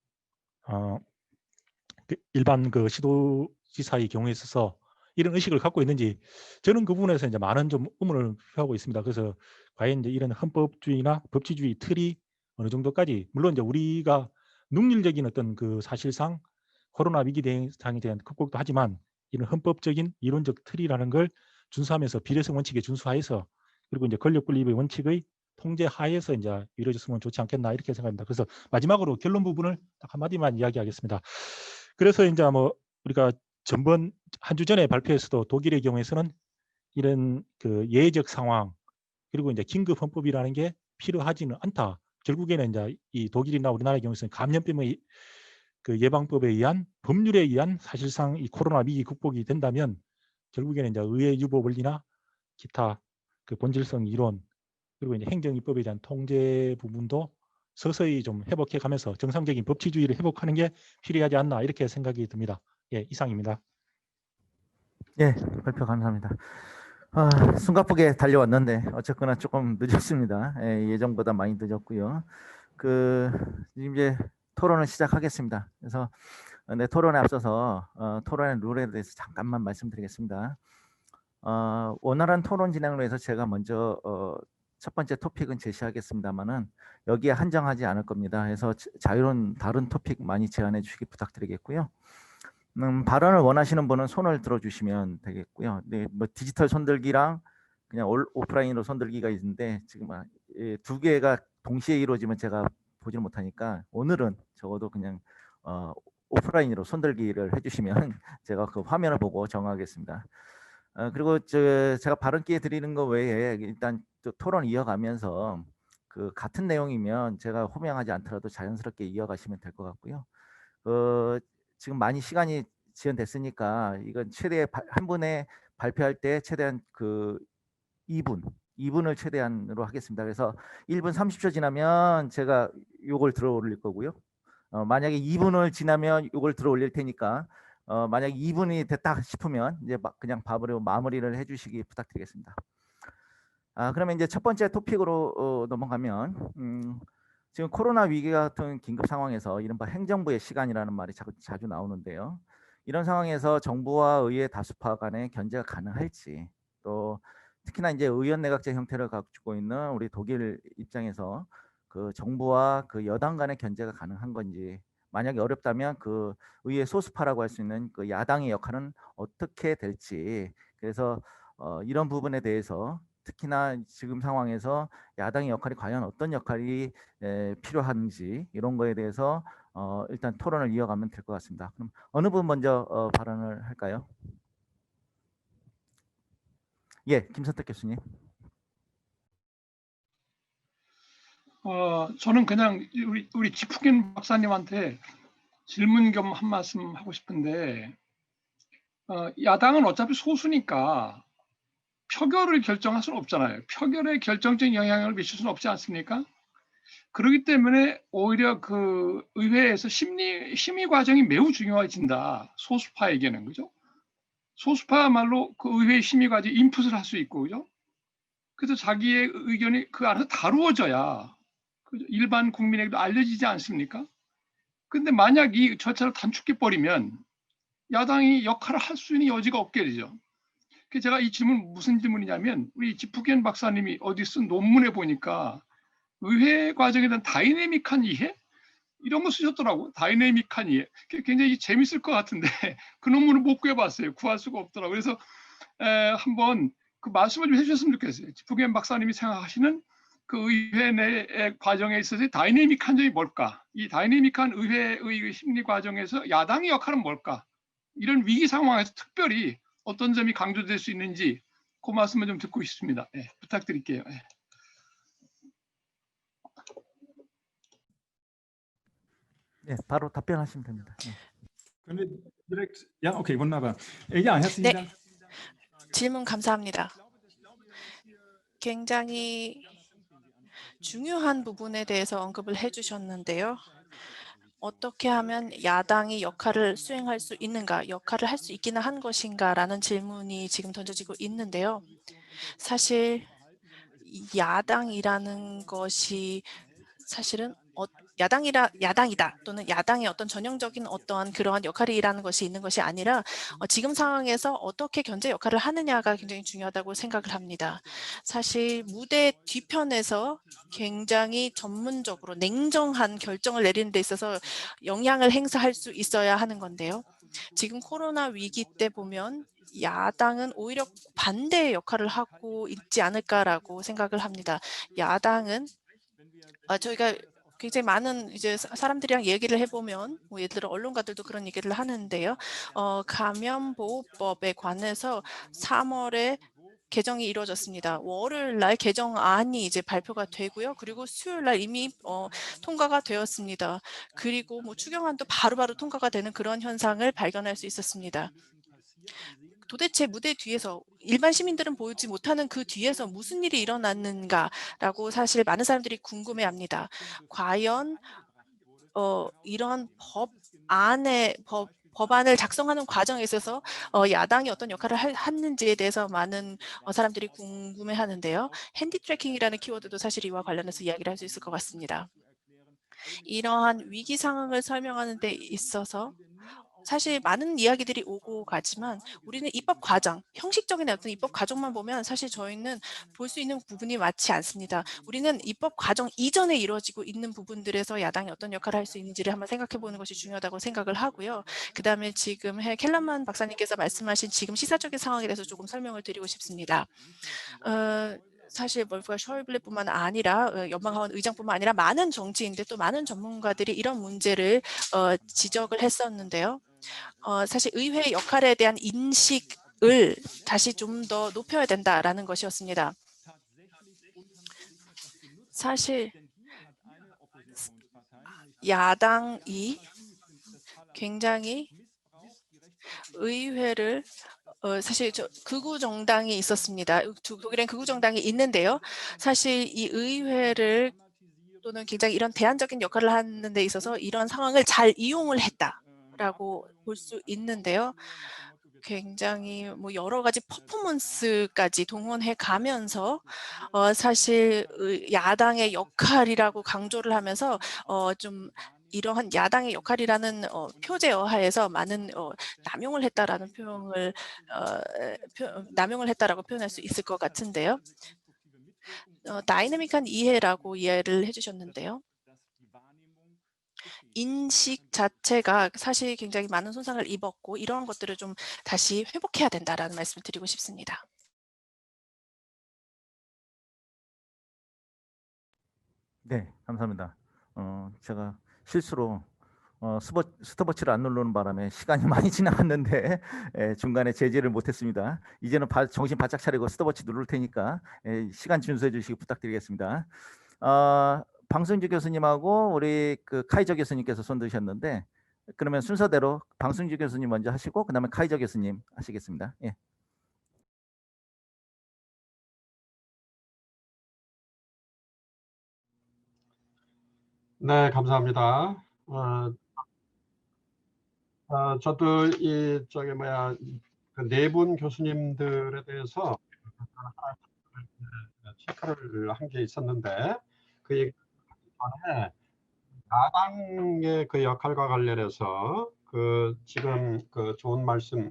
그 일반 그 시도지사의 경우에 있어서 이런 의식을 갖고 있는지, 저는 그 부분에서 이제 많은 좀 의문을 표하고 있습니다. 그래서 과연 이제 이런 헌법주의나 법치주의 틀이 어느 정도까지, 물론 이제 우리가 능률적인 어떤 그 사실상 코로나 위기 대응상에 대한 극복도 하지만 이런 헌법적인 이론적 틀이라는 걸 준수하면서 비례성 원칙에 준수하여서 그리고 이제 권력 분립의 원칙의 통제 하에서 이제 이루어졌으면 좋지 않겠나 이렇게 생각합니다. 그래서 마지막으로 결론 부분을 딱 한마디만 이야기하겠습니다. 그래서 이제 뭐 우리가 전번 한 주 전에 발표에서도 독일의 경우에서는 이런 그 예외적 상황 그리고 이제 긴급 헌법이라는 게 필요하지는 않다. 결국에는 이제 이 독일이나 우리나라의 경우에는 감염병의 그 예방법에 의한 법률에 의한 사실상 이 코로나 위기 극복이 된다면 결국에는 이제 의회 유보 원리나 기타 그 본질성 이론 그리고 이제 행정입법에 대한 통제 부분도 서서히 좀 회복해 가면서 정상적인 법치주의를 회복하는 게 필요하지 않나 이렇게 생각이 듭니다. 예, 이상입니다. 예, 발표 감사합니다. 숨가쁘게 달려왔는데 어쨌거나 조금 늦었습니다. 예, 예정보다 많이 늦었고요. 이제 토론을 시작하겠습니다. 그래서 토론에 앞서서 토론의 룰에 대해서 잠깐만 말씀드리겠습니다. 원활한 토론 진행을 위해서 제가 먼저 첫 번째 토픽은 제시하겠습니다만은 여기에 한정하지 않을 겁니다. 그래서 자유로운 다른 토픽 많이 제안해 주시기 부탁드리겠고요. 발언을 원하시는 분은 손을 들어주시면 되겠고요. 네, 뭐 디지털 손들기랑 그냥 오프라인으로 손들기가 있는데 지금 두 개가 동시에 이루어지면 제가 보지를 못하니까 오늘은 적어도 그냥 오프라인으로 손들기를 해주시면 제가 그 화면을 보고 정하겠습니다. 그리고 제가 발언 기회 드리는 거 외에 일단 또 토론 이어가면서 그 같은 내용이면 제가 호명하지 않더라도 자연스럽게 이어가시면 될 것 같고요. 지금 많이 시간이 지연됐으니까 이건 최대 한 분에 발표할 때 최대한 그 2분을 최대한으로 하겠습니다. 그래서 1분 30초 지나면 제가 요걸 들어 올릴 거고요. 만약에 2분을 지나면 요걸 들어 올릴 테니까 만약 2분이 됐다 싶으면 이제 그냥 바로 마무리를 해주시기 부탁드리겠습니다. 그러면 이제 첫 번째 토픽으로 넘어가면 지금 코로나 위기 같은 긴급 상황에서 이른바 행정부의 시간이라는 말이 자주 나오는데요. 이런 상황에서 정부와 의회 다수파 간의 견제가 가능할지 또 특히나 이제 의원 내각제 형태를 가지고 있는 우리 독일 입장에서 그 정부와 그 여당 간의 견제가 가능한 건지 만약에 어렵다면 그 의회 소수파라고 할 수 있는 그 야당의 역할은 어떻게 될지 그래서 이런 부분에 대해서 특히나 지금 상황에서 야당의 역할이 과연 어떤 역할이 필요한지 이런 거에 대해서 일단 토론을 이어가면 될 것 같습니다. 그럼 어느 분 먼저 발언을 할까요? 예, 김선택 교수님. 저는 그냥 우리 지프겐 박사님한테 질문 겸 한 말씀 하고 싶은데 야당은 어차피 소수니까 표결을 결정할 수는 없잖아요. 표결에 결정적인 영향을 미칠 수는 없지 않습니까? 그렇기 때문에 오히려 그 의회에서 심의 과정이 매우 중요해진다. 소수파에게는 그죠? 소수파야말로 그 의회 심의 과정에 인풋을 할 수 있고 그죠? 그래서 자기의 의견이 그 안에서 다루어져야 그죠? 일반 국민에게도 알려지지 않습니까? 근데 만약 이 절차를 단축해 버리면 야당이 역할을 할 수 있는 여지가 없게 되죠. 그래서 제가 이 질문 무슨 질문이냐면 우리 지프겐 박사님이 어디 쓴 논문에 보니까 의회 과정에 대한 다이내믹한 이해 이런 거 쓰셨더라고. 다이내믹한 이해. 굉장히 재밌을 것 같은데 그 논문을 못 구해봤어요. 구할 수가 없더라고. 그래서 한번 그 말씀을 좀 해주셨으면 좋겠어요. 지프겐 박사님이 생각하시는 그 의회 내 과정에 있어서 다이내믹한 점이 뭘까? 이 다이내믹한 의회의 심리 과정에서 야당의 역할은 뭘까? 이런 위기 상황에서 특별히 어떤 점이 강조될 수 있는지 그 말씀을 좀 듣고 싶습니다. 네, 부탁드릴게요. 네. 네, 바로 답변하시면 됩니다. 네. Können wir direkt? Ja, okay, wunderbar. Ja, herzlichen 네, Dank. 질문 감사합니다. 굉장히 중요한 부분에 대해서 언급을 해주셨는데요. 어떻게 하면 야당이 역할을 수행할 수 있는가, 역할을 할 수 있기는 한 것인가라는 질문이 지금 던져지고 있는데요. 사실 야당이라는 것이 사실은 야당이다 또는 야당의 어떤 전형적인 어떠한 그러한 역할이라는 것이 있는 것이 아니라 지금 상황에서 어떻게 견제 역할을 하느냐가 굉장히 중요하다고 생각을 합니다. 사실 무대 뒤편에서 굉장히 전문적으로 냉정한 결정을 내리는 데 있어서 영향을 행사할 수 있어야 하는 건데요. 지금 코로나 위기 때 보면 야당은 오히려 반대의 역할을 하고 있지 않을까라고 생각을 합니다. 야당은 저희가 굉장히 많은 이제 사람들이랑 얘기를 해보면 뭐 예를 들어 언론가들도 그런 얘기를 하는데요. 감염보호법에 관해서 3월에 개정이 이루어졌습니다. 월요일 날 개정안이 이제 발표가 되고요. 그리고 수요일 날 이미 통과가 되었습니다. 그리고 뭐 추경안도 바로바로 통과가 되는 그런 현상을 발견할 수 있었습니다. 도대체 무대 뒤에서 일반 시민들은 보지 못하는 그 뒤에서 무슨 일이 일어났는가라고 사실 많은 사람들이 궁금해합니다. 과연 이런 법안을 작성하는 과정에 있어서 야당이 어떤 역할을 했는지에 대해서 많은 사람들이 궁금해하는데요. 핸디 트래킹이라는 키워드도 사실 이와 관련해서 이야기를 할 수 있을 것 같습니다. 이러한 위기 상황을 설명하는 데 있어서 사실 많은 이야기들이 오고 가지만 우리는 입법 과정, 형식적인 어떤 입법 과정만 보면 사실 저희는 볼 수 있는 부분이 많지 않습니다. 우리는 입법 과정 이전에 이루어지고 있는 부분들에서 야당이 어떤 역할을 할 수 있는지를 한번 생각해 보는 것이 중요하다고 생각을 하고요. 그다음에 지금 켈러만 박사님께서 말씀하신 지금 시사적인 상황에 대해서 조금 설명을 드리고 싶습니다. 사실 몰프가 셔이블레뿐만 아니라 연방하원 의장뿐만 아니라 많은 정치인들 또 많은 전문가들이 이런 문제를 지적을 했었는데요. 사실 의회의 역할에 대한 인식을 다시 좀 더 높여야 된다라는 것이었습니다. 사실 야당이 굉장히 의회를 사실 극우 정당이 있었습니다. 독일엔 극우 정당이 있는데요. 사실 이 의회를 또는 굉장히 이런 대안적인 역할을 하는 데 있어서 이런 상황을 잘 이용을 했다라고 볼 수 있는데요. 굉장히 뭐 여러 가지 퍼포먼스까지 동원해 가면서 사실 야당의 역할이라고 강조를 하면서 좀 이러한 야당의 역할이라는 표제어 하에서 많은 남용을 했다라는 남용을 했다라고 표현할 수 있을 것 같은데요. 다이내믹한 이해라고 이해를 해주셨는데요. 인식 자체가 사실 굉장히 많은 손상을 입었고 이러한 것들을 좀 다시 회복해야 된다라는 말씀을 드리고 싶습니다. 네, 감사합니다. 제가 실수로 스톱워치를 안 누르는 바람에 시간이 많이 지나갔는데 중간에 제지를 못했습니다. 이제는 정신 바짝 차리고 스톱워치 누를 테니까 시간 준수해 주시기 부탁드리겠습니다. 방승주 교수님하고 우리 카이저 교수님께서 손 드셨는데 그러면 순서대로 방승주 교수님 먼저 하시고 그다음에 카이저 교수님 하시겠습니다. 예. 네, 감사합니다. 저도 그 네 분 교수님들에 대해서 체크를 한 게 있었는데 그 얘기 전에 야당의 그 역할과 관련해서 지금 좋은 말씀,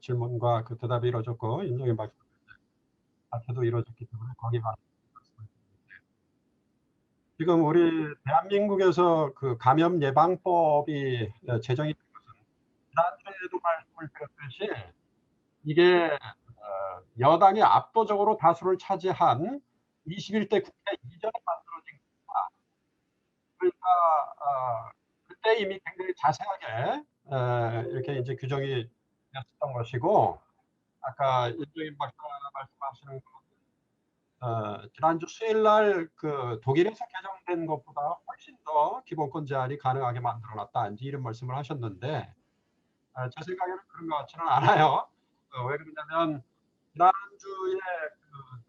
질문과 대답이 이루어졌고 인정의 발표도 이루어졌기 때문에 거기가 지금 우리 대한민국에서 감염 예방법이 제정이 된 것은 지난주에도 말씀을 드렸듯이 이게 여당이 압도적으로 다수를 차지한 21대 국회 이전에 만들어진 겁니다. 그러니까 그때 이미 굉장히 자세하게 이렇게 이제 규정이 됐었던 것이고 아까 인정인 박사가 말씀하시는 지난주 수요일 날 독일에서 개정된 것보다 훨씬 더 기본권 제한이 가능하게 만들어놨다 이제 이런 말씀을 하셨는데 제 생각에는 그런 것 같지는 않아요. 왜 그러냐면 지난주에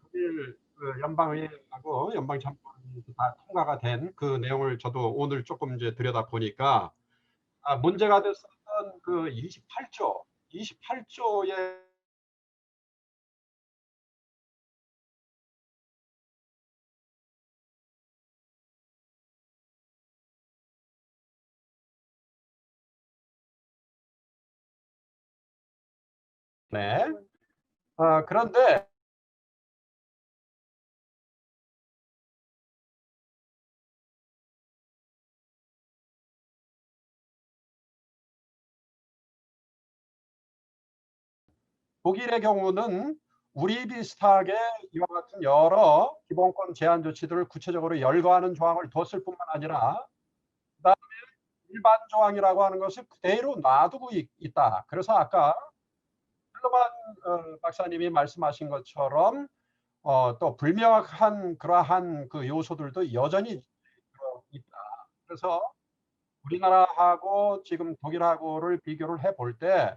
독일 연방의회하고 연방참모원이 다 통과가 된 그 내용을 저도 오늘 조금 이제 들여다 보니까 문제가 됐었던 28조의 네. 그런데 독일의 경우는 우리 비슷하게 이와 같은 여러 기본권 제한 조치들을 구체적으로 열거하는 조항을 뒀을 뿐만 아니라 그다음에 일반 조항이라고 하는 것을 그대로 놔두고 있다. 그래서 아까 펠더만 박사님이 말씀하신 것처럼 또 불명확한 그러한 그 요소들도 여전히 있다. 그래서 우리나라하고 지금 독일하고를 비교를 해볼 때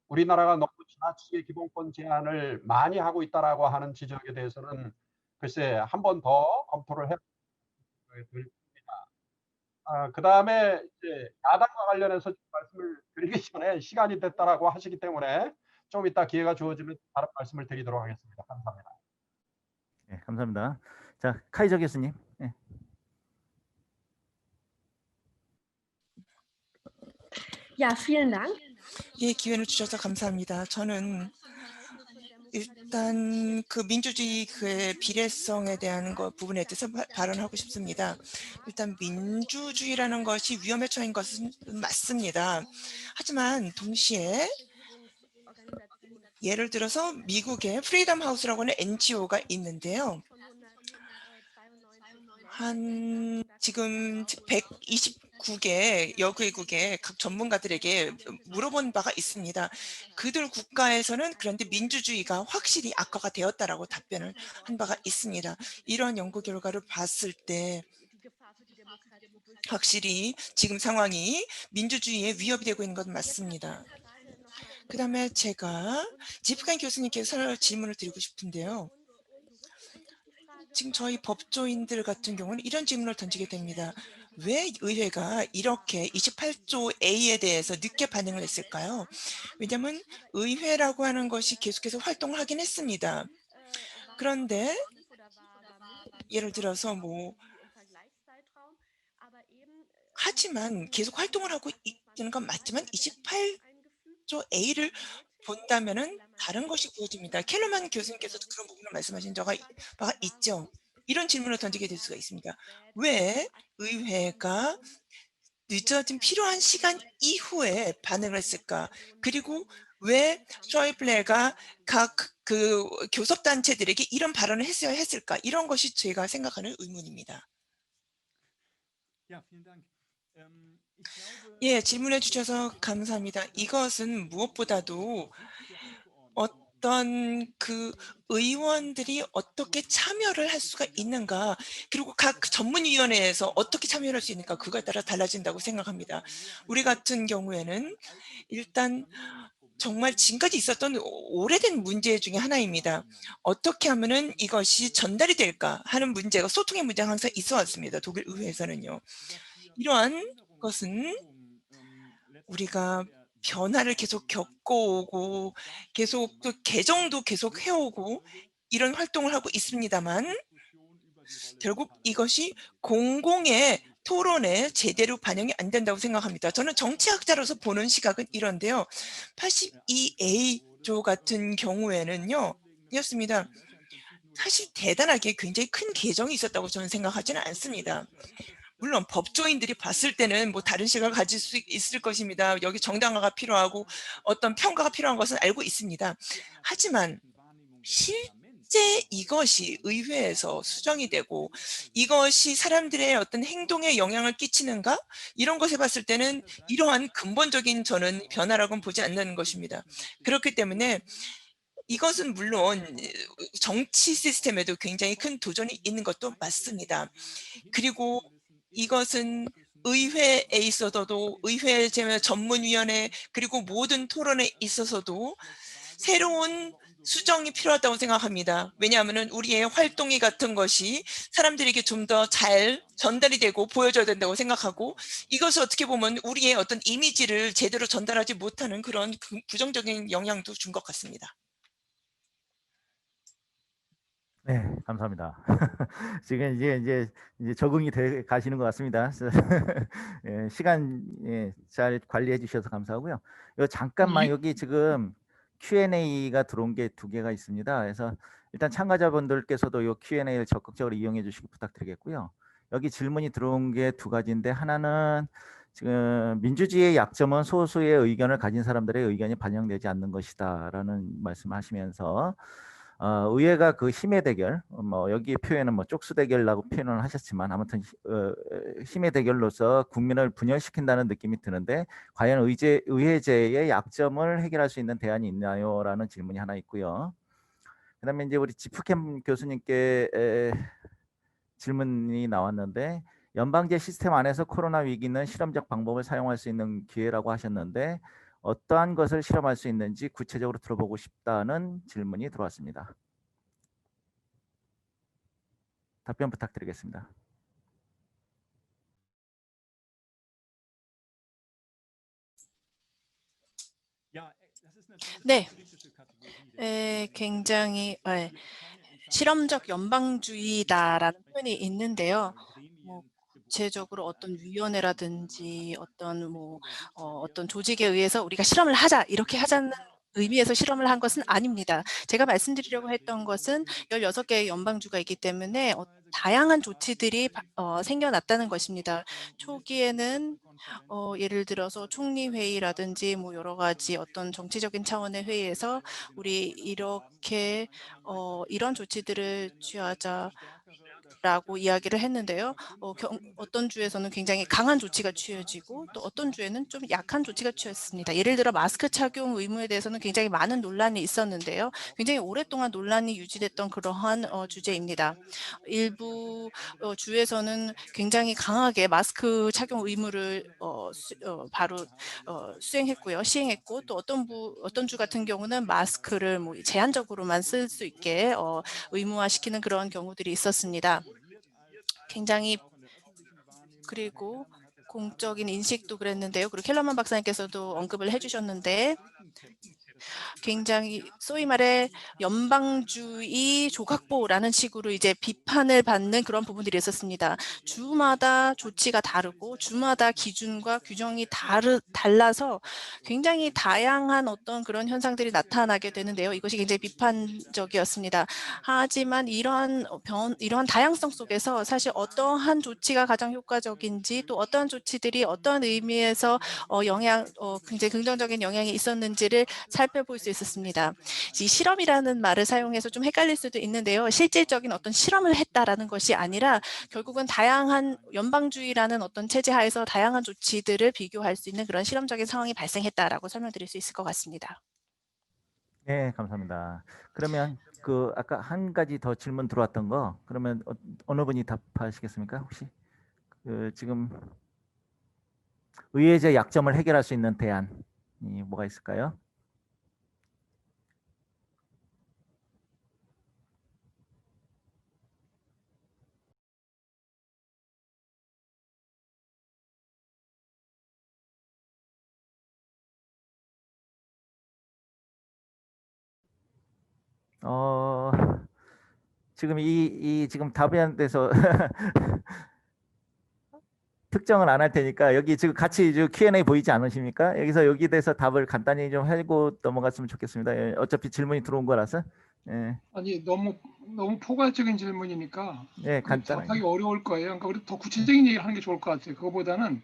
우리나라가 너무 지나치게 기본권 제한을 많이 하고 있다라고 하는 지적에 대해서는 글쎄 한 번 더 검토를 해보겠습니다. 그 다음에 이제 야당과 관련해서 말씀을 드리기 전에 시간이 됐다라고 하시기 때문에 좀 이따 기회가 주어지면 다른 말씀을 드리도록 하겠습니다. 감사합니다. 네, 감사합니다. 자, 카이저 교수님. 네. Ja, vielen Dank. 예, 기회를 주셔서 감사합니다. 저는 일단 그 민주주의 그 비례성에 대한 부분에 대해서 발언하고 싶습니다. 일단 민주주의라는 것이 위험에 처한 것은 맞습니다. 하지만 동시에 예를 들어서 미국의 프리덤 하우스라고 하는 NGO가 있는데요. 한 지금 129개 여개국의 각 전문가들에게 물어본 바가 있습니다. 그들 국가에서는 그런데 민주주의가 확실히 악화가 되었다라고 답변을 한 바가 있습니다. 이런 연구 결과를 봤을 때 확실히 지금 상황이 민주주의에 위협이 되고 있는 건 맞습니다. 그 다음에 제가 지프간 교수님께서 질문을 드리고 싶은데요. 지금 저희 법조인들 같은 경우는 이런 질문을 던지게 됩니다. 왜 의회가 이렇게 28조 A에 대해서 늦게 반응을 했을까요? 왜냐하면 의회라고 하는 것이 계속해서 활동을 하긴 했습니다. 그런데 예를 들어서 하지만 계속 활동을 하고 있는 건 맞지만 28조 A를 본다면은 다른 것이 보여집니다. 켈러만 교수님께서도 그런 부분을 말씀하신 바가 있죠. 이런 질문을 던지게 될 수가 있습니다. 왜 의회가 늦어진 필요한 시간 이후에 반응을 했을까? 그리고 왜 셔이블레가 각 그 교섭단체들에게 이런 발언을 했어야 했을까? 이런 것이 제가 생각하는 의문입니다. 예, 질문해 주셔서 감사합니다. 이것은 무엇보다도 어떤 그 의원들이 어떻게 참여를 할 수가 있는가, 그리고 각 전문위원회에서 어떻게 참여를 할 수 있는가, 그거에 따라 달라진다고 생각합니다. 우리 같은 경우에는 일단 정말 지금까지 있었던 오래된 문제 중에 하나입니다. 어떻게 하면은 이것이 전달이 될까 하는 문제가, 소통의 문제가 항상 있어 왔습니다. 독일 의회에서는요. 이러한 것은 우리가 변화를 계속 겪어오고 계속 또 개정도 계속 해오고 이런 활동을 하고 있습니다만 결국 이것이 공공의 토론에 제대로 반영이 안 된다고 생각합니다. 저는 정치학자로서 보는 시각은 이런데요. 82A조 같은 경우에는요. 이었습니다. 사실 대단하게 굉장히 큰 개정이 있었다고 저는 생각하지는 않습니다. 물론 법조인들이 봤을 때는 다른 시각을 가질 수 있을 것입니다. 여기 정당화가 필요하고 어떤 평가가 필요한 것은 알고 있습니다. 하지만 실제 이것이 의회에서 수정이 되고 이것이 사람들의 어떤 행동에 영향을 끼치는가? 이런 것을 봤을 때는 이러한 근본적인 저는 변화라고는 보지 않는 것입니다. 그렇기 때문에 이것은 물론 정치 시스템에도 굉장히 큰 도전이 있는 것도 맞습니다. 그리고 이것은 의회에 있어서도 의회 전문위원회 그리고 모든 토론에 있어서도 새로운 수정이 필요하다고 생각합니다. 왜냐하면 우리의 활동이 같은 것이 사람들에게 좀 더 잘 전달이 되고 보여줘야 된다고 생각하고 이것을 어떻게 보면 우리의 어떤 이미지를 제대로 전달하지 못하는 그런 부정적인 영향도 준 것 같습니다. 네, 감사합니다. 지금 이제 적응이 돼 가시는 것 같습니다. 예, 시간 잘 관리해 주셔서 감사하고요. 잠깐만 여기 지금 Q&A가 들어온 게 2개가 있습니다. 그래서 일단 참가자분들께서도 이 Q&A를 적극적으로 이용해 주시기 부탁드리겠고요. 여기 질문이 들어온 게 2가지인데 하나는 지금 민주주의의 약점은 소수의 의견을 가진 사람들의 의견이 반영되지 않는 것이다라는 말씀하시면서 의회가 그 힘의 대결, 뭐 여기 표현은 뭐 쪽수 대결이라고 표현을 하셨지만 아무튼 힘의 대결로서 국민을 분열시킨다는 느낌이 드는데 과연 의회제의 약점을 해결할 수 있는 대안이 있나요?라는 질문이 하나 있고요. 그다음에 이제 우리 지프캠 교수님께 질문이 나왔는데 연방제 시스템 안에서 코로나 위기는 실험적 방법을 사용할 수 있는 기회라고 하셨는데 어떠한 것을 실험할 수 있는지 구체적으로 들어보고 싶다는 질문이 들어왔습니다. 답변 부탁드리겠습니다. 네, 굉장히 실험적 연방주의다라는 표현이 있는데요. 뭐 구체적으로 어떤 위원회라든지 어떤 조직에 의해서 우리가 실험을 하자 이렇게 하자는 의미에서 실험을 한 것은 아닙니다. 제가 말씀드리려고 했던 것은 16개의 연방주가 있기 때문에 다양한 조치들이 생겨났다는 것입니다. 초기에는 예를 들어서 총리 회의라든지 뭐 여러 가지 어떤 정치적인 차원의 회의에서 우리 이렇게 이런 조치들을 취하자라고 이야기를 했는데요. 어떤 주에서는 굉장히 강한 조치가 취해지고 또 어떤 주에는 좀 약한 조치가 취했습니다. 예를 들어 마스크 착용 의무에 대해서는 굉장히 많은 논란이 있었는데요. 굉장히 오랫동안 논란이 유지됐던 그러한 주제입니다. 일부 주에서는 굉장히 강하게 마스크 착용 의무를 바로 시행했고 또 어떤 주 같은 경우는 마스크를 뭐 제한적으로만 쓸 수 있게 의무화시키는 그런 경우들이 있었습니다. 그리고 공적인 인식도 그랬는데요. 그리고 켈러만 박사님께서도 언급을 해주셨는데 굉장히 소위 말해 연방주의 조각보라는 식으로 이제 비판을 받는 그런 부분들이 있었습니다. 주마다 조치가 다르고 주마다 기준과 규정이 달라서 굉장히 다양한 어떤 그런 현상들이 나타나게 되는데요. 이것이 굉장히 비판적이었습니다. 하지만 이러한 다양성 속에서 사실 어떠한 조치가 가장 효과적인지 또 어떠한 조치들이 어떠한 의미에서 굉장히 긍정적인 영향이 있었는지를 살펴볼 수 있었습니다. 이 실험이라는 말을 사용해서 좀 헷갈릴 수도 있는데요. 실질적인 어떤 실험을 했다라는 것이 아니라 결국은 다양한 연방주의라는 어떤 체제 하에서 다양한 조치들을 비교할 수 있는 그런 실험적인 상황이 발생했다라고 설명드릴 수 있을 것 같습니다. 네, 감사합니다. 그러면 그 아까 한 가지 더 질문 들어왔던 거 그러면 어느 분이 답하시겠습니까? 혹시 지금 의회제 약점을 해결할 수 있는 대안이 뭐가 있을까요? 지금 지금 답변에서 특정은 안 할 테니까 여기 지금 같이 Q&A 보이지 않으십니까? 여기 대해서 답을 간단히 좀 하고 넘어갔으면 좋겠습니다. 예, 어차피 질문이 들어온 거라서. 예. 아니 너무 포괄적인 질문이니까 간단하게. 답하기 어려울 거예요. 그러니까 우리 더 구체적인 얘기를 하는 게 좋을 것 같아요. 그거보다는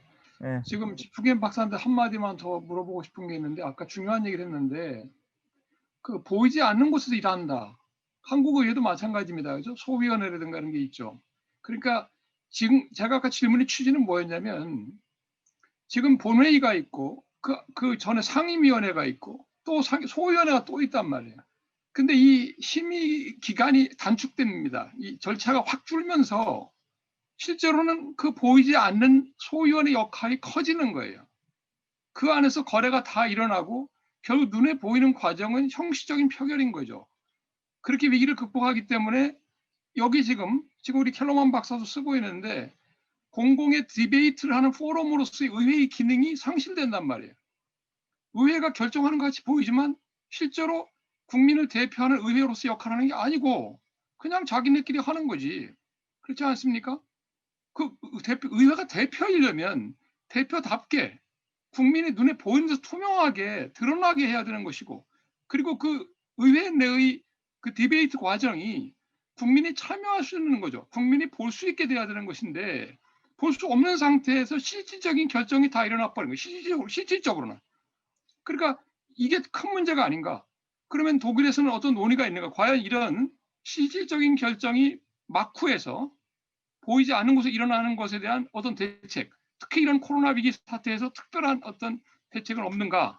지금 지프겐 박사한테 한마디만 더 물어보고 싶은 게 있는데 아까 중요한 얘기를 했는데 그 보이지 않는 곳에서 일한다. 한국 의회도 마찬가지입니다. 그죠? 소위원회라든가 이런 게 있죠. 그러니까 지금 제가 아까 질문의 취지는 뭐였냐면 지금 본회의가 있고 그 전에 상임위원회가 있고 또 소위원회가 또 있단 말이에요. 근데 이 심의 기간이 단축됩니다. 이 절차가 확 줄면서 실제로는 그 보이지 않는 소위원회 역할이 커지는 거예요. 그 안에서 거래가 다 일어나고 결국 눈에 보이는 과정은 형식적인 표결인 거죠. 그렇게 위기를 극복하기 때문에 여기 지금 우리 켈러만 박사도 쓰고 있는데 공공의 디베이트를 하는 포럼으로서의 의회의 기능이 상실된단 말이에요. 의회가 결정하는 것 같이 보이지만 실제로 국민을 대표하는 의회로서 역할을 하는 게 아니고 그냥 자기네끼리 하는 거지. 그렇지 않습니까? 의회가 대표이려면 대표답게 국민의 눈에 보이는 데서 투명하게 드러나게 해야 되는 것이고 그리고 그 의회 내의 그 디베이트 과정이 국민이 참여할 수 있는 거죠. 국민이 볼 수 있게 돼야 되는 것인데 볼 수 없는 상태에서 실질적인 결정이 다 일어나 버린 거예요. 실질적으로는. 그러니까 이게 큰 문제가 아닌가. 그러면 독일에서는 어떤 논의가 있는가? 과연 이런 실질적인 결정이 막후에서 보이지 않는 곳에 일어나는 것에 대한 어떤 대책, 특히 이런 코로나 위기 사태에서 특별한 어떤 대책은 없는가?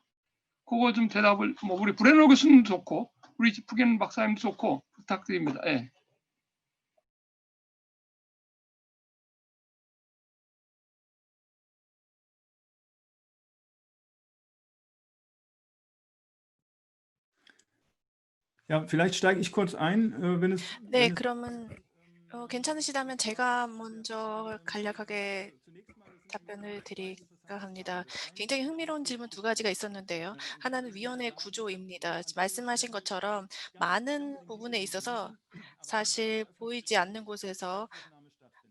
그거 좀 대답을 뭐 우리 브레너 교수님도 좋고 우리 푸겐 박사님도 좋고 부탁드립니다. 예. Ja, vielleicht steige ich kurz ein, wenn es. 네, 그러면 괜찮으시다면 제가 먼저 간략하게 답변을 드릴까 합니다. 굉장히 흥미로운 질문 두 가지가 있었는데요. 하나는 위원회 구조입니다. 말씀하신 것처럼 많은 부분에 있어서 사실 보이지 않는 곳에서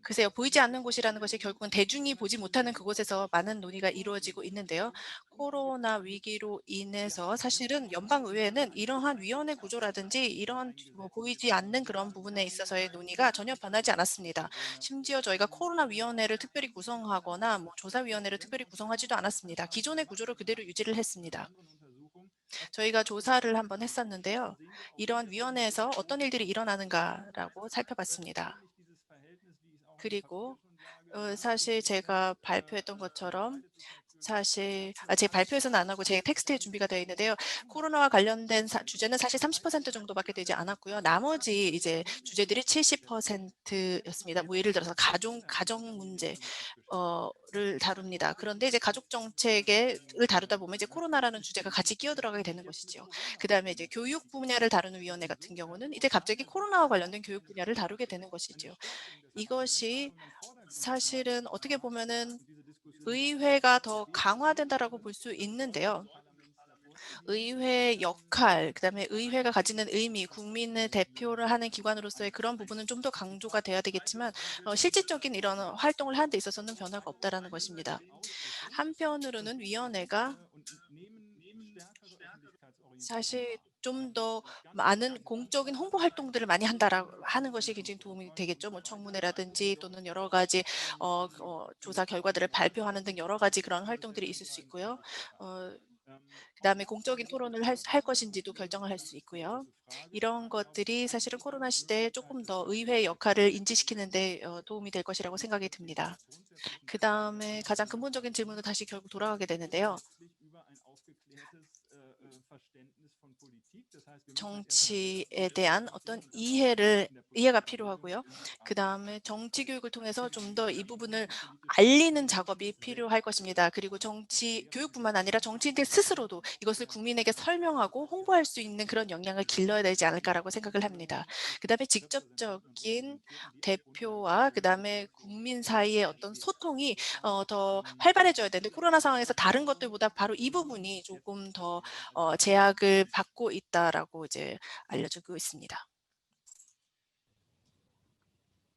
글쎄요. 보이지 않는 곳이라는 것이 결국은 대중이 보지 못하는 그곳에서 많은 논의가 이루어지고 있는데요. 코로나 위기로 인해서 사실은 연방의회는 이러한 위원회 구조라든지 이런 뭐 보이지 않는 그런 부분에 있어서의 논의가 전혀 변하지 않았습니다. 심지어 저희가 코로나 위원회를 특별히 구성하거나 뭐 조사위원회를 특별히 구성하지도 않았습니다. 기존의 구조를 그대로 유지를 했습니다. 저희가 조사를 한번 했었는데요. 이러한 위원회에서 어떤 일들이 일어나는가라고 살펴봤습니다. 그리고 사실 제가 발표했던 것처럼 사실 제 발표에서는 안 하고 제 텍스트에 준비가 되어 있는데요. 코로나와 관련된 주제는 사실 30% 정도밖에 되지 않았고요. 나머지 이제 주제들이 70%였습니다. 뭐 예를 들어서 가정 문제 를 다룹니다. 그런데 이제 가족 정책을 다루다 보면 이제 코로나라는 주제가 같이 끼어 들어가게 되는 것이죠. 그다음에 이제 교육 분야를 다루는 위원회 같은 경우는 이제 갑자기 코로나와 관련된 교육 분야를 다루게 되는 것이죠. 이것이 사실은 어떻게 보면은 의회가 더 강화된다라고 볼 수 있는데요. 의회 역할, 그다음에 의회가 가지는 의미, 국민의 대표를 하는 기관으로서의 그런 부분은 좀 더 강조가 돼야 되겠지만 실질적인 이런 활동을 하는 데 있어서는 변화가 없다라는 것입니다. 한편으로는 위원회가 사실 좀 더 많은 공적인 홍보 활동들을 많이 한다라고 하는 것이 굉장히 도움이 되겠죠. 뭐 청문회라든지 또는 여러 가지 조사 결과들을 발표하는 등 여러 가지 그런 활동들이 있을 수 있고요. 그다음에 공적인 토론을 할 것인지도 결정을 할 수 있고요. 이런 것들이 사실은 코로나 시대에 조금 더 의회 역할을 인지시키는 데 도움이 될 것이라고 생각이 듭니다. 그다음에 가장 근본적인 질문으로 다시 결국 돌아가게 되는데요. 정치에 대한 어떤 이해가 필요하고요. 그다음에 정치 교육을 통해서 좀 더 이 부분을 알리는 작업이 필요할 것입니다. 그리고 정치 교육뿐만 아니라 정치인들 스스로도 이것을 국민에게 설명하고 홍보할 수 있는 그런 역량을 길러야 되지 않을까라고 생각을 합니다. 그다음에 직접적인 대표와 그다음에 국민 사이의 어떤 소통이 더 활발해져야 되는데 코로나 상황에서 다른 것들보다 바로 이 부분이 조금 더 제약을 받고 있다라고 이제 알려지고 있습니다.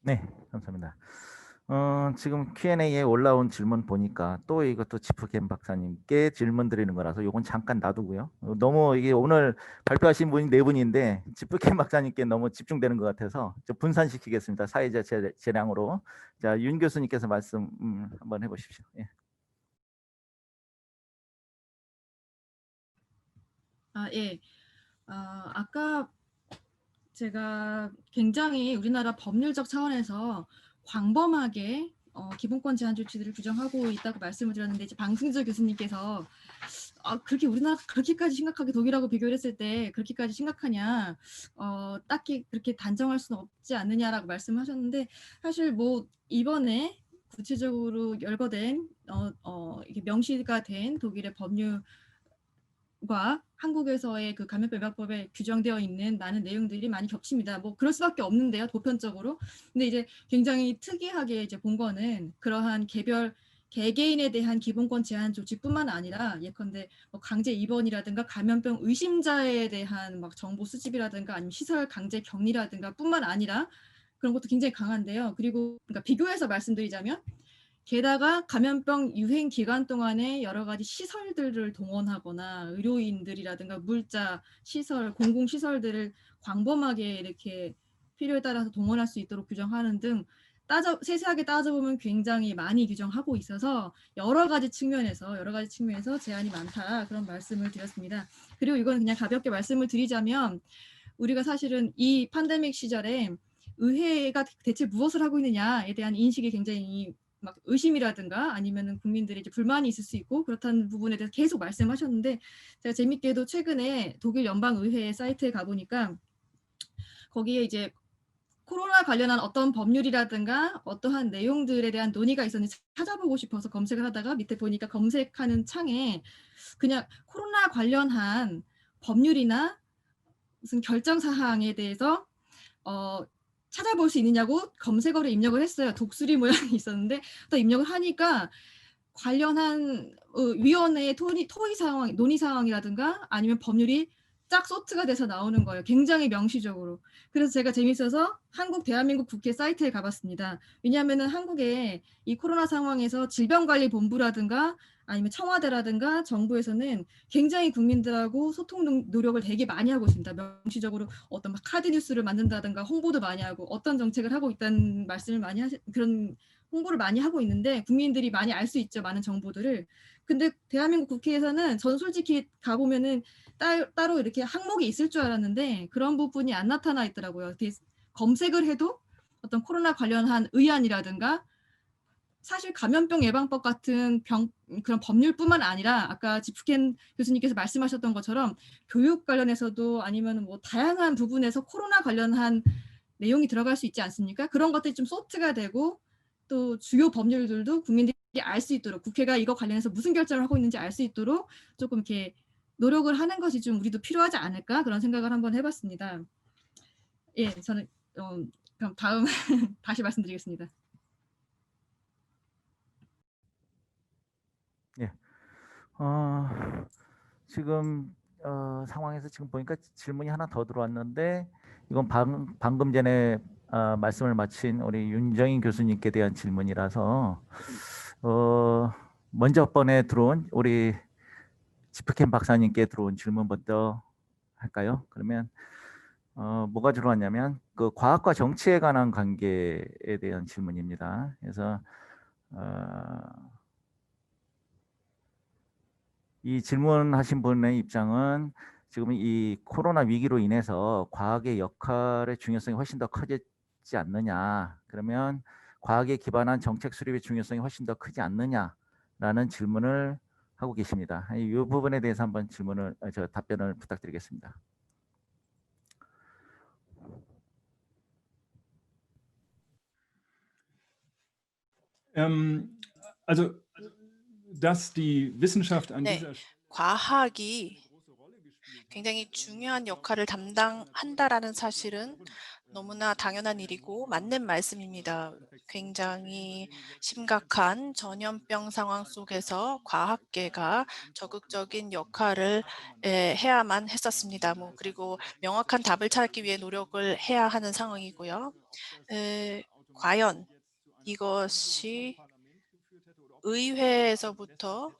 네, 감사합니다. 지금 Q&A에 올라온 질문 보니까 또 이것도 지프겐 박사님께 질문 드리는 거라서 요건 잠깐 놔두고요. 너무 이게 오늘 발표하신 분이 네 분인데 지프겐 박사님께 너무 집중되는 것 같아서 좀 분산시키겠습니다. 사회자 재량으로. 자, 윤 교수님께서 말씀 한번 해보십시오. 예. 예. 아까 제가 굉장히 우리나라 법률적 차원에서 광범하게 기본권 제한 조치들을 규정하고 있다고 말씀을 드렸는데 이제 방승조 교수님께서 그렇게 우리나라가 그렇게까지 심각하게 독일하고 비교를 했을 때 그렇게까지 심각하냐 딱히 그렇게 단정할 수는 없지 않느냐라고 말씀하셨는데 사실 뭐 이번에 구체적으로 열거된 이게 명시가 된 독일의 법률 과 한국에서의 그 감염병 예방법에 규정되어 있는 많은 내용들이 많이 겹칩니다. 뭐 그럴 수밖에 없는데요, 보편적으로. 근데 이제 굉장히 특이하게 이제 본 거는 그러한 개개인에 대한 기본권 제한 조치뿐만 아니라 예컨대 뭐 강제 입원이라든가 감염병 의심자에 대한 막 정보 수집이라든가 아니면 시설 강제 격리라든가 뿐만 아니라 그런 것도 굉장히 강한데요. 그리고 그러니까 비교해서 말씀드리자면 게다가 감염병 유행 기간 동안에 여러 가지 시설들을 동원하거나 의료인들이라든가 물자, 시설, 공공시설들을 광범하게 이렇게 필요에 따라서 동원할 수 있도록 규정하는 등 세세하게 따져보면 굉장히 많이 규정하고 있어서 여러 가지 측면에서 제한이 많다 그런 말씀을 드렸습니다. 그리고 이건 그냥 가볍게 말씀을 드리자면 우리가 사실은 이 팬데믹 시절에 의회가 대체 무엇을 하고 있느냐에 대한 인식이 굉장히 막 의심이라든가 아니면은 국민들이 이제 불만이 있을 수 있고 그렇다는 부분에 대해서 계속 말씀하셨는데 제가 재밌게도 최근에 독일 연방의회 사이트에 가보니까 거기에 이제 코로나 관련한 어떤 법률이라든가 어떠한 내용들에 대한 논의가 있었는지 찾아보고 싶어서 검색을 하다가 밑에 보니까 검색하는 창에 그냥 코로나 관련한 법률이나 무슨 결정 사항에 대해서 찾아볼 수 있느냐고 검색어를 입력을 했어요. 독수리 모양이 있었는데 또 입력을 하니까 관련한 위원회의 논의 상황이라든가 아니면 법률이 쫙 소트가 돼서 나오는 거예요. 굉장히 명시적으로. 그래서 제가 재밌어서 대한민국 국회 사이트에 가봤습니다. 왜냐하면은 한국에 이 코로나 상황에서 질병관리본부라든가 아니면 청와대라든가 정부에서는 굉장히 국민들하고 소통 노력을 되게 많이 하고 있습니다. 명시적으로 어떤 막 카드 뉴스를 만든다든가 홍보도 많이 하고 어떤 정책을 하고 있다는 말씀을 많이 그런 홍보를 많이 하고 있는데 국민들이 많이 알 수 있죠. 많은 정보들을. 근데 대한민국 국회에서는 전 솔직히 가보면은 따로 이렇게 항목이 있을 줄 알았는데 그런 부분이 안 나타나 있더라고요. 검색을 해도 어떤 코로나 관련한 의안이라든가 사실 감염병 예방법 같은 그런 법률뿐만 아니라 아까 지프켄 교수님께서 말씀하셨던 것처럼 교육 관련해서도 아니면 뭐 다양한 부분에서 코로나 관련한 내용이 들어갈 수 있지 않습니까? 그런 것들이 좀 소트가 되고 또 주요 법률들도 국민들이 알 수 있도록 국회가 이거 관련해서 무슨 결정을 하고 있는지 알 수 있도록 조금 이렇게 노력을 하는 것이 좀 우리도 필요하지 않을까 그런 생각을 한번 해봤습니다. 예, 저는 그럼 다음 다시 말씀드리겠습니다. 예. 지금 상황에서 지금 보니까 질문이 하나 더 들어왔는데 이건 방금 전에 말씀을 마친 우리 윤정인 교수님께 대한 질문이라서 먼저 번에 들어온 우리 지프켄 박사님께 들어온 질문부터 할까요? 그러면 뭐가 들어왔냐면 그 과학과 정치에 관한 관계에 대한 질문입니다. 그래서 이 질문하신 분의 입장은 지금 이 코로나 위기로 인해서 과학의 역할의 중요성이 훨씬 더 커지지 않느냐. 그러면 과학에 기반한 정책 수립의 중요성이 훨씬 더 크지 않느냐라는 질문을 하고 계십니다. 이 부분에 대해서 한번 답변을 부탁드리겠습니다. Also, dass die Wissenschaft an 네, dieser Stelle 과학이 굉장히 중요한 역할을 담당한다라는 사실은 너무나 당연한 일이고 맞는 말씀입니다. 굉장히 심각한 전염병 상황 속에서 과학계가 적극적인 역할을 해야만 했었습니다. 그리고 명확한 답을 찾기 위해 노력을 해야 하는 상황이고요. 과연 이것이 의회에서부터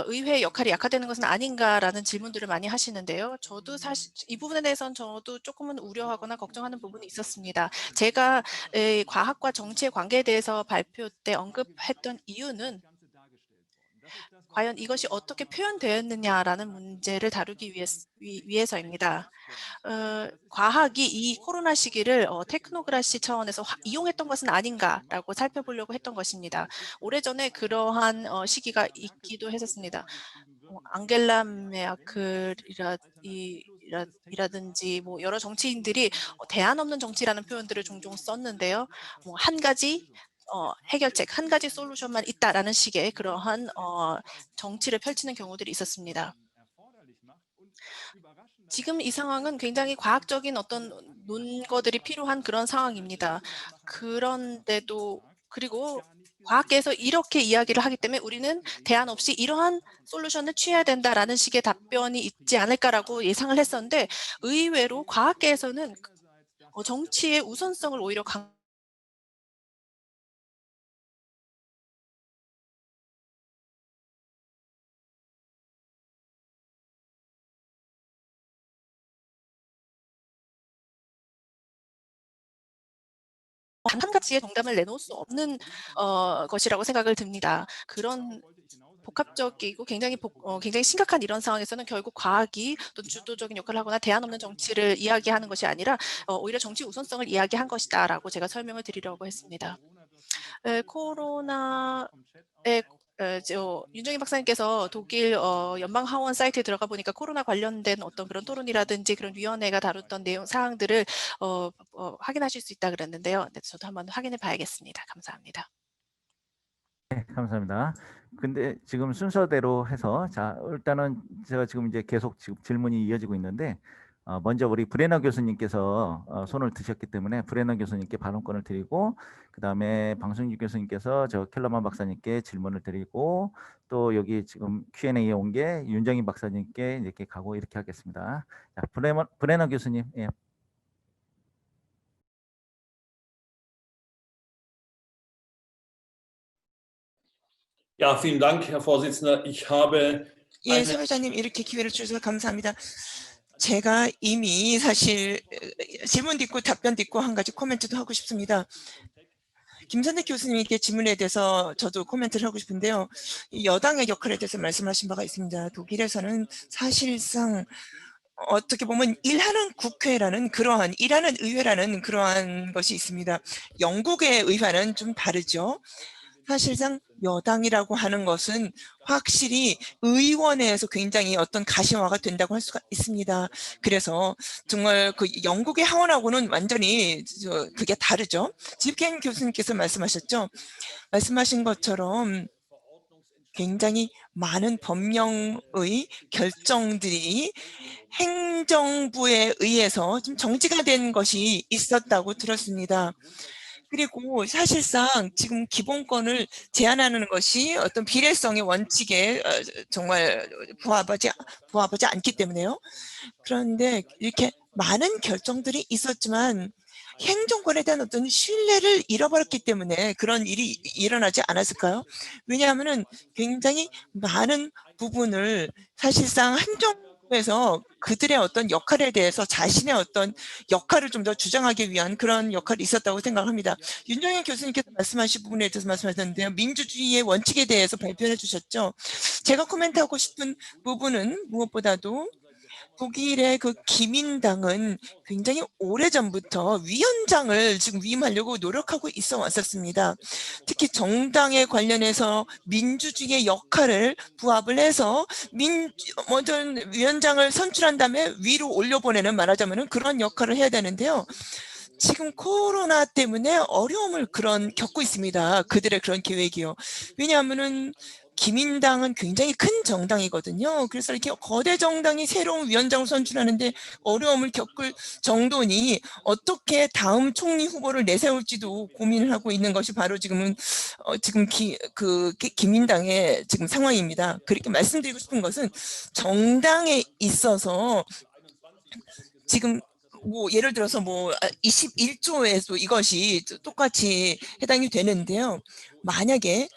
의회의 역할이 약화되는 것은 아닌가라는 질문들을 많이 하시는데요. 저도 사실 이 부분에 대해서는 저도 조금은 우려하거나 걱정하는 부분이 있었습니다. 제가 과학과 정치의 관계에 대해서 발표 때 언급했던 이유는 과연 이것이 어떻게 표현되었느냐라는 문제를 다루기 위해서입니다. 과학이 이 코로나 시기를 테크노크라시 차원에서 이용했던 것은 아닌가라고 살펴보려고 했던 것입니다. 오래전에 그러한 시기가 있기도 했었습니다. 앙겔라 메르켈이라든지 여러 정치인들이 대안 없는 정치라는 표현들을 종종 썼는데요. 한 가지 해결책, 한 가지 솔루션만 있다라는 식의 그러한 정치를 펼치는 경우들이 있었습니다. 지금 이 상황은 굉장히 과학적인 어떤 논거들이 필요한 그런 상황입니다. 그런데도 그리고 과학계에서 이렇게 이야기를 하기 때문에 우리는 대안 없이 이러한 솔루션을 취해야 된다라는 식의 답변이 있지 않을까라고 예상을 했었는데 의외로 과학계에서는 정치의 우선성을 오히려 한 가지의 정답을 내놓을 수 없는 것이라고 생각을 듭니다. 그런 복합적이고 굉장히 심각한 이런 상황에서는 결국 과학이 또 주도적인 역할을 하거나 대안 없는 정치를 이야기하는 것이 아니라 오히려 정치 우선성을 이야기한 것이다라고 제가 설명을 드리려고 했습니다. 코로나에 윤정희 박사님께서 독일 연방 하원 사이트에 들어가 보니까 코로나 관련된 어떤 그런 토론이라든지 그런 위원회가 다뤘던 내용 사항들을 확인하실 수 있다 그랬는데요. 네, 저도 한번 확인해 봐야겠습니다. 감사합니다. 네, 감사합니다. 근데 지금 순서대로 해서 자 일단은 제가 지금 이제 계속 지금 질문이 이어지고 있는데 먼저 우리 브레너 교수님께서 손을 드셨기 때문에 브레너 교수님께 발언권을 드리고 그다음에 방승주 교수님께서 저 켈러만 박사님께 질문을 드리고 또 여기 지금 Q&A 온 게 윤정희 박사님께 이렇게 가고 이렇게 하겠습니다. 자, 브레너 교수님. 예. Ja, vielen Dank, Herr Vorsitzender. Ich habe 예, 사회자님 이렇게 기회를 주셔서 감사합니다. 제가 이미 사실 질문도 있고 답변도 있고 한 가지 코멘트도 하고 싶습니다. 김선택 교수님께 질문에 대해서 저도 코멘트를 하고 싶은데요. 여당의 역할에 대해서 말씀하신 바가 있습니다. 독일에서는 사실상 어떻게 보면 일하는 국회라는 일하는 의회라는 그러한 것이 있습니다. 영국의 의회는 좀 다르죠. 사실상 여당이라고 하는 것은 확실히 의원회에서 굉장히 어떤 가시화가 된다고 할 수가 있습니다. 그래서 정말 그 영국의 하원하고는 완전히 그게 다르죠. 지프켄 교수님께서 말씀하셨죠. 말씀하신 것처럼 굉장히 많은 법령의 결정들이 행정부에 의해서 좀 정지가 된 것이 있었다고 들었습니다. 그리고 사실상 지금 기본권을 제한하는 것이 어떤 비례성의 원칙에 정말 부합하지 않기 때문에요. 그런데 이렇게 많은 결정들이 있었지만 행정권에 대한 어떤 신뢰를 잃어버렸기 때문에 그런 일이 일어나지 않았을까요? 왜냐하면은 굉장히 많은 부분을 사실상 행정부에서 그들의 어떤 역할에 대해서 자신의 어떤 역할을 좀 더 주장하기 위한 그런 역할이 있었다고 생각합니다. 윤정현 교수님께서 말씀하신 부분에 대해서 말씀하셨는데요. 민주주의의 원칙에 대해서 발표해 주셨죠. 제가 코멘트하고 싶은 부분은 무엇보다도 독일의 그 기민당은 굉장히 오래전부터 위원장을 지금 위임하려고 노력하고 있어 왔었습니다. 특히 정당에 관련해서 민주주의의 역할을 부합을 해서 먼저 위원장을 선출한 다음에 위로 올려보내는 말하자면 그런 역할을 해야 되는데요. 지금 코로나 때문에 어려움을 겪고 있습니다. 그들의 그런 계획이요. 왜냐하면은 기민당은 굉장히 큰 정당이거든요. 그래서 이렇게 거대 정당이 새로운 위원장을 선출하는데 어려움을 겪을 정도니 어떻게 다음 총리 후보를 내세울지도 고민을 하고 있는 것이 바로 지금 기민당의 지금 상황입니다. 그렇게 말씀드리고 싶은 것은 정당에 있어서 지금 예를 들어서 21조에서 이것이 똑같이 해당이 되는데요. 만약에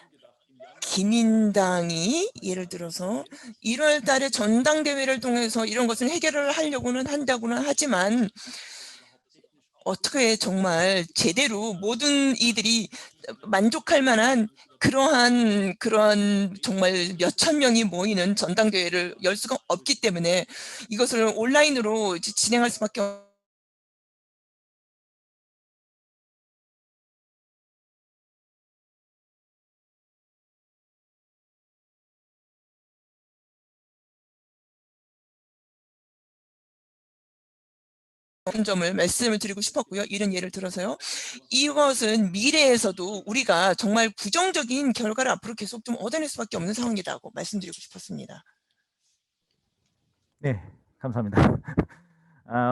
기민당이 예를 들어서 1월 달에 전당대회를 통해서 이런 것을 해결을 하려고는 한다고는 하지만 어떻게 정말 제대로 모든 이들이 만족할 만한 그러한 정말 몇천 명이 모이는 전당대회를 열 수가 없기 때문에 이것을 온라인으로 진행할 수밖에 점을 말씀을 드리고 싶었고요. 이런 예를 들어서요. 이것은 미래에서도 우리가 정말 부정적인 결과를 앞으로 계속 좀 얻어낼 수밖에 없는 상황이라고 말씀드리고 싶었습니다. 네, 감사합니다.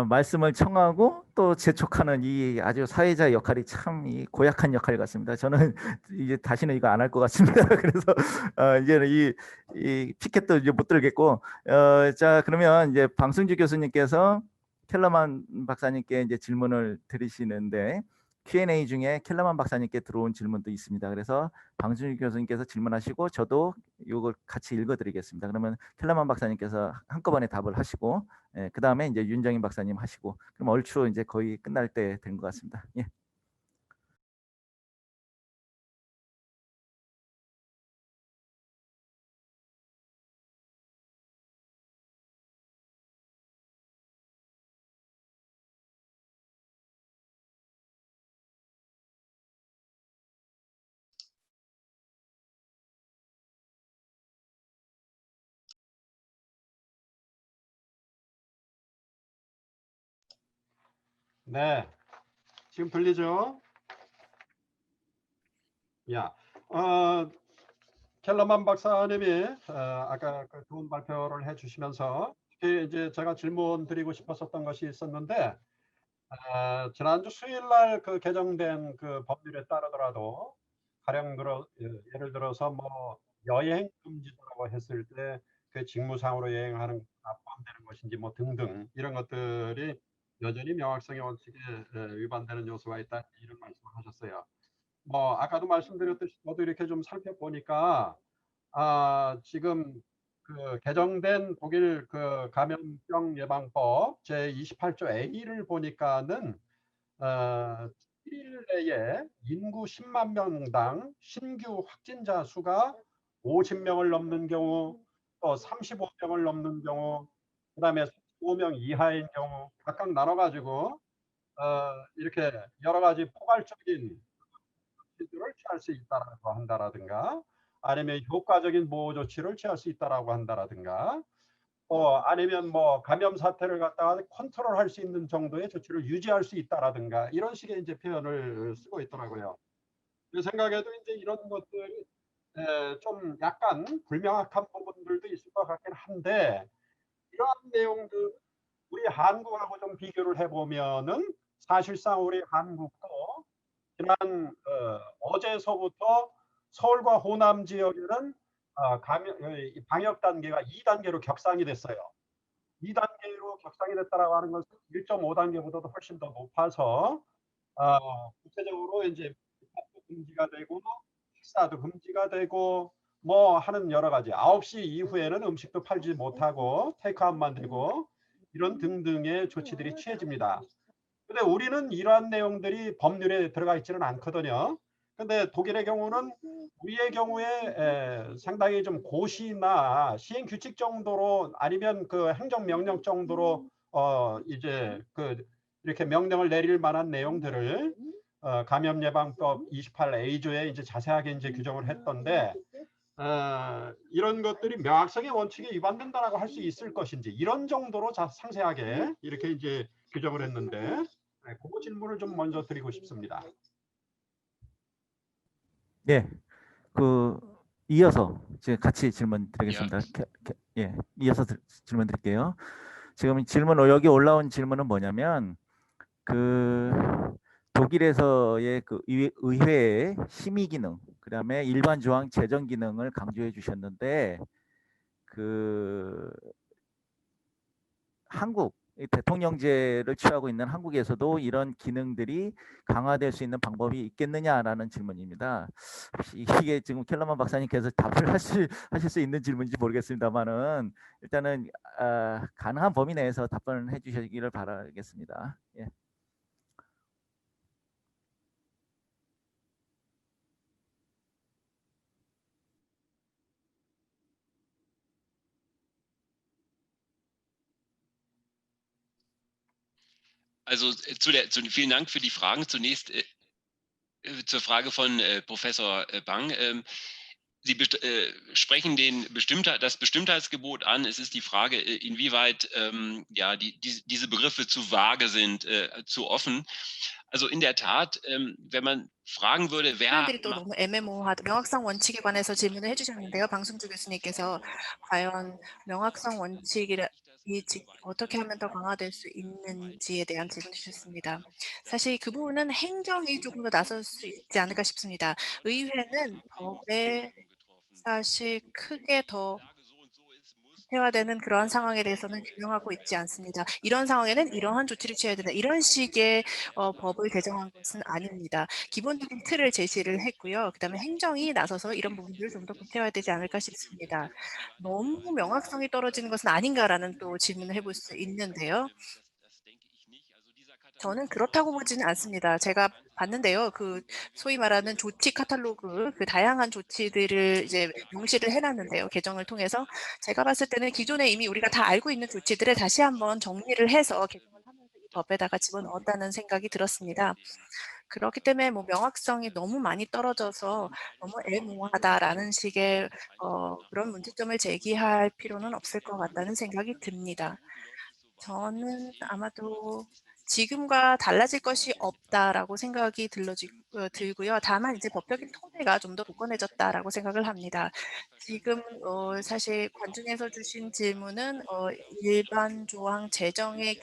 말씀을 청하고 또 재촉하는 이 아주 사회자 역할이 참 고약한 역할 같습니다. 저는 이제 다시는 이거 안 할 것 같습니다. 그래서 이제는 이 피켓도 이제 못 들겠고, 자 그러면 이제 방승주 교수님께서 켈러만 박사님께 이제 질문을 드리시는데 Q&A 중에 켈러만 박사님께 들어온 질문도 있습니다. 그래서 방승주 교수님께서 질문하시고 저도 이걸 같이 읽어드리겠습니다. 그러면 켈러만 박사님께서 한꺼번에 답을 하시고, 그 다음에 이제 윤정인 박사님 하시고, 그럼 얼추 이제 거의 끝날 때 된 것 같습니다. 예. 네, 지금 들리죠? 야, 켈러만 박사님이 아까 그 좋은 발표를 해주시면서 특히 이제 제가 질문 드리고 싶었었던 것이 있었는데 지난주 수요일날 그 개정된 그 법률에 따르더라도 가령 예를 들어서 뭐 여행 금지라고 했을 때 그 직무상으로 여행하는 포함되는 것인지 뭐 등등 이런 것들이 여전히 명확성의 원칙에 위반되는 요소가 있다 이런 말씀을 하셨어요. 뭐 아까도 말씀드렸듯이 저도 이렇게 좀 살펴보니까 지금 그 개정된 독일 그 감염병 예방법 제 28조 A를 보니까는 7일 내에 인구 10만 명당 신규 확진자 수가 50명을 넘는 경우, 또 35명을 넘는 경우, 그다음에 35명 이하인 경우 각각 나눠가지고 이렇게 여러 가지 포괄적인 조치들을 취할 수 있다라고 한다라든가, 아니면 효과적인 보호 조치를 취할 수 있다라고 한다라든가, 아니면 뭐 감염 사태를 갖다가 컨트롤할 수 있는 정도의 조치를 유지할 수 있다라든가 이런 식의 이제 표현을 쓰고 있더라고요. 제 생각에도 이제 이런 것들이 좀 약간 불명확한 부분들도 있을 것 같긴 한데 이러한 내용들 우리 한국하고 좀 비교를 해보면은 사실상 우리 한국도 지난 어제서부터 서울과 호남 지역에는 방역 단계가 2단계로 격상이 됐어요. 2단계로 격상이 됐다라고 하는 것은 1.5단계보다도 훨씬 더 높아서 구체적으로 이제 집합도 금지가 되고 식사도 금지가 되고 뭐 하는 여러 가지 9시 이후에는 음식도 팔지 못하고 테이크아웃만 되고 이런 등등의 조치들이 취해집니다. 근데 우리는 이러한 내용들이 법률에 들어가 있지는 않거든요. 근데 독일의 경우는 우리의 경우에 상당히 좀 고시나 시행 규칙 정도로 아니면 그 행정 명령 정도로 이제 그 이렇게 명령을 내릴 만한 내용들을 감염 예방법 28A조에 이제 자세하게 이제 규정을 했던데 이런 것들이 명확성의 원칙에 위반된다라고 할 수 있을 것인지 이런 정도로 상세하게 이렇게 이제 규정을 했는데 그 질문을 좀 먼저 드리고 싶습니다. 네, 그 이어서 이제 같이 질문 드리겠습니다. 예, 이어서 질문 드릴게요. 지금 여기 올라온 질문은 뭐냐면 그 독일에서의 그 의회의 심의 기능, 그다음에 일반 조항 제정 기능을 강조해 주셨는데 그 한국 대통령제를 취하고 있는 한국에서도 이런 기능들이 강화될 수 있는 방법이 있겠느냐라는 질문입니다. 이게 지금 켈러만 박사님께서 답을 하실 수 있는 질문인지 모르겠습니다만은 일단은 가능한 범위 내에서 답변을 해주시기를 바라겠습니다. 예. Also vielen Dank für die Fragen. Zunächst zur Frage von Professor Bang. Sie sprechen das Bestimmtheitsgebot an. Es ist die Frage, inwieweit diese Begriffe zu vage sind, zu offen. Also in der Tat, wenn man fragen würde, wer 표현들이 또 너무 애매모호하다. 명확성 원칙에 관해서 질문을 해주셨는데요. 방승주 교수님께서 과연 명확성 원칙이 어떻게 하면 더 강화될 수 있는지에 대한 질문을 주셨습니다. 사실 그 부분은 행정이 조금 더 나설 수 있지 않을까 싶습니다. 의회는 법에 사실 크게 더 구체화되는 그러한 상황에 대해서는 규명하고 있지 않습니다. 이런 상황에는 이러한 조치를 취해야 된다. 이런 식의 법을 개정한 것은 아닙니다. 기본적인 틀을 제시를 했고요. 그다음에 행정이 나서서 이런 부분들을 좀 더 구체화되지 않을까 싶습니다. 너무 명확성이 떨어지는 것은 아닌가라는 또 질문을 해볼 수 있는데요. 저는 그렇다고 보지는 않습니다. 제가 봤는데요. 그 소위 말하는 조치 카탈로그, 그 다양한 조치들을 이제 명시를 해놨는데요. 개정을 통해서 제가 봤을 때는 기존에 이미 우리가 다 알고 있는 조치들을 다시 한번 정리를 해서 개정을 하면서 이 법에다가 집어넣었다는 생각이 들었습니다. 그렇기 때문에 뭐 명확성이 너무 많이 떨어져서 너무 애매모호하다라는 식의 그런 문제점을 제기할 필요는 없을 것 같다는 생각이 듭니다. 저는 아마도 지금과 달라질 것이 없다라고 생각이 들고요. 다만 이제 법적인 토대가 좀 더 굳건해졌다라고 생각을 합니다. 지금 사실 관중에서 주신 질문은 일반 조항 제정의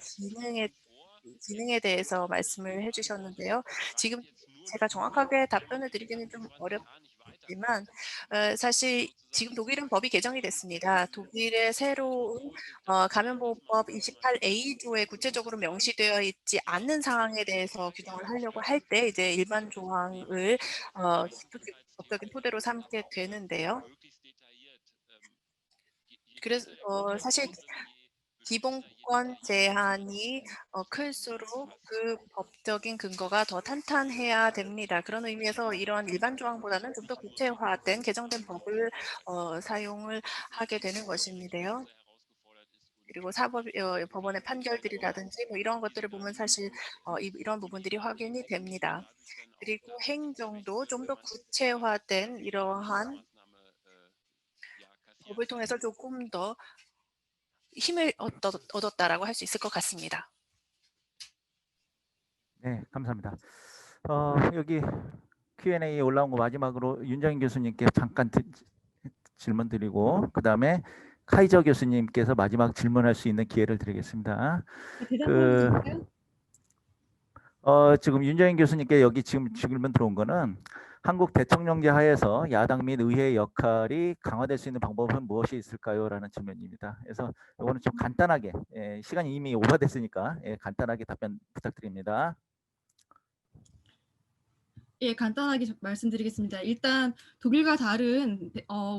기능에 대해서 말씀을 해주셨는데요. 지금 제가 정확하게 답변을 드리기는 좀 어렵지만 사실 지금 독일은 법이 개정이 됐습니다. 독일의 새로운 감염보호법 28A조에 구체적으로 명시되어 있지 않는 상황에 대해서 규정을 하려고 할 때 이제 일반 조항을 법적인 토대로 삼게 되는데요. 그래서 사실 기본권 제한이 클수록 그 법적인 근거가 더 탄탄해야 됩니다. 그런 의미에서 이런 일반 조항보다는 좀 더 구체화된 개정된 법을 사용을 하게 되는 것인데요. 그리고 법원의 판결들이라든지 뭐 이런 것들을 보면 사실 이런 부분들이 확인이 됩니다. 그리고 행정도 좀 더 구체화된 이러한 법을 통해서 조금 더 힘을 얻었다라고 할 수 있을 것 같습니다. 네, 감사합니다. 여기 Q&A 올라온 거 마지막으로 윤정인 교수님께 잠깐 질문 드리고 그다음에 카이저 교수님께서 마지막 질문할 수 있는 기회를 드리겠습니다. 지금 윤정인 교수님께 여기 지금 질문 들어온 거는 한국 대통령제 하에서 야당 및 의회의 역할이 강화될 수 있는 방법은 무엇이 있을까요? 라는 질문입니다. 그래서 이거는 좀 간단하게 시간이 이미 오버됐으니까 간단하게 답변 부탁드립니다. 예, 간단하게 말씀드리겠습니다. 일단 독일과 다른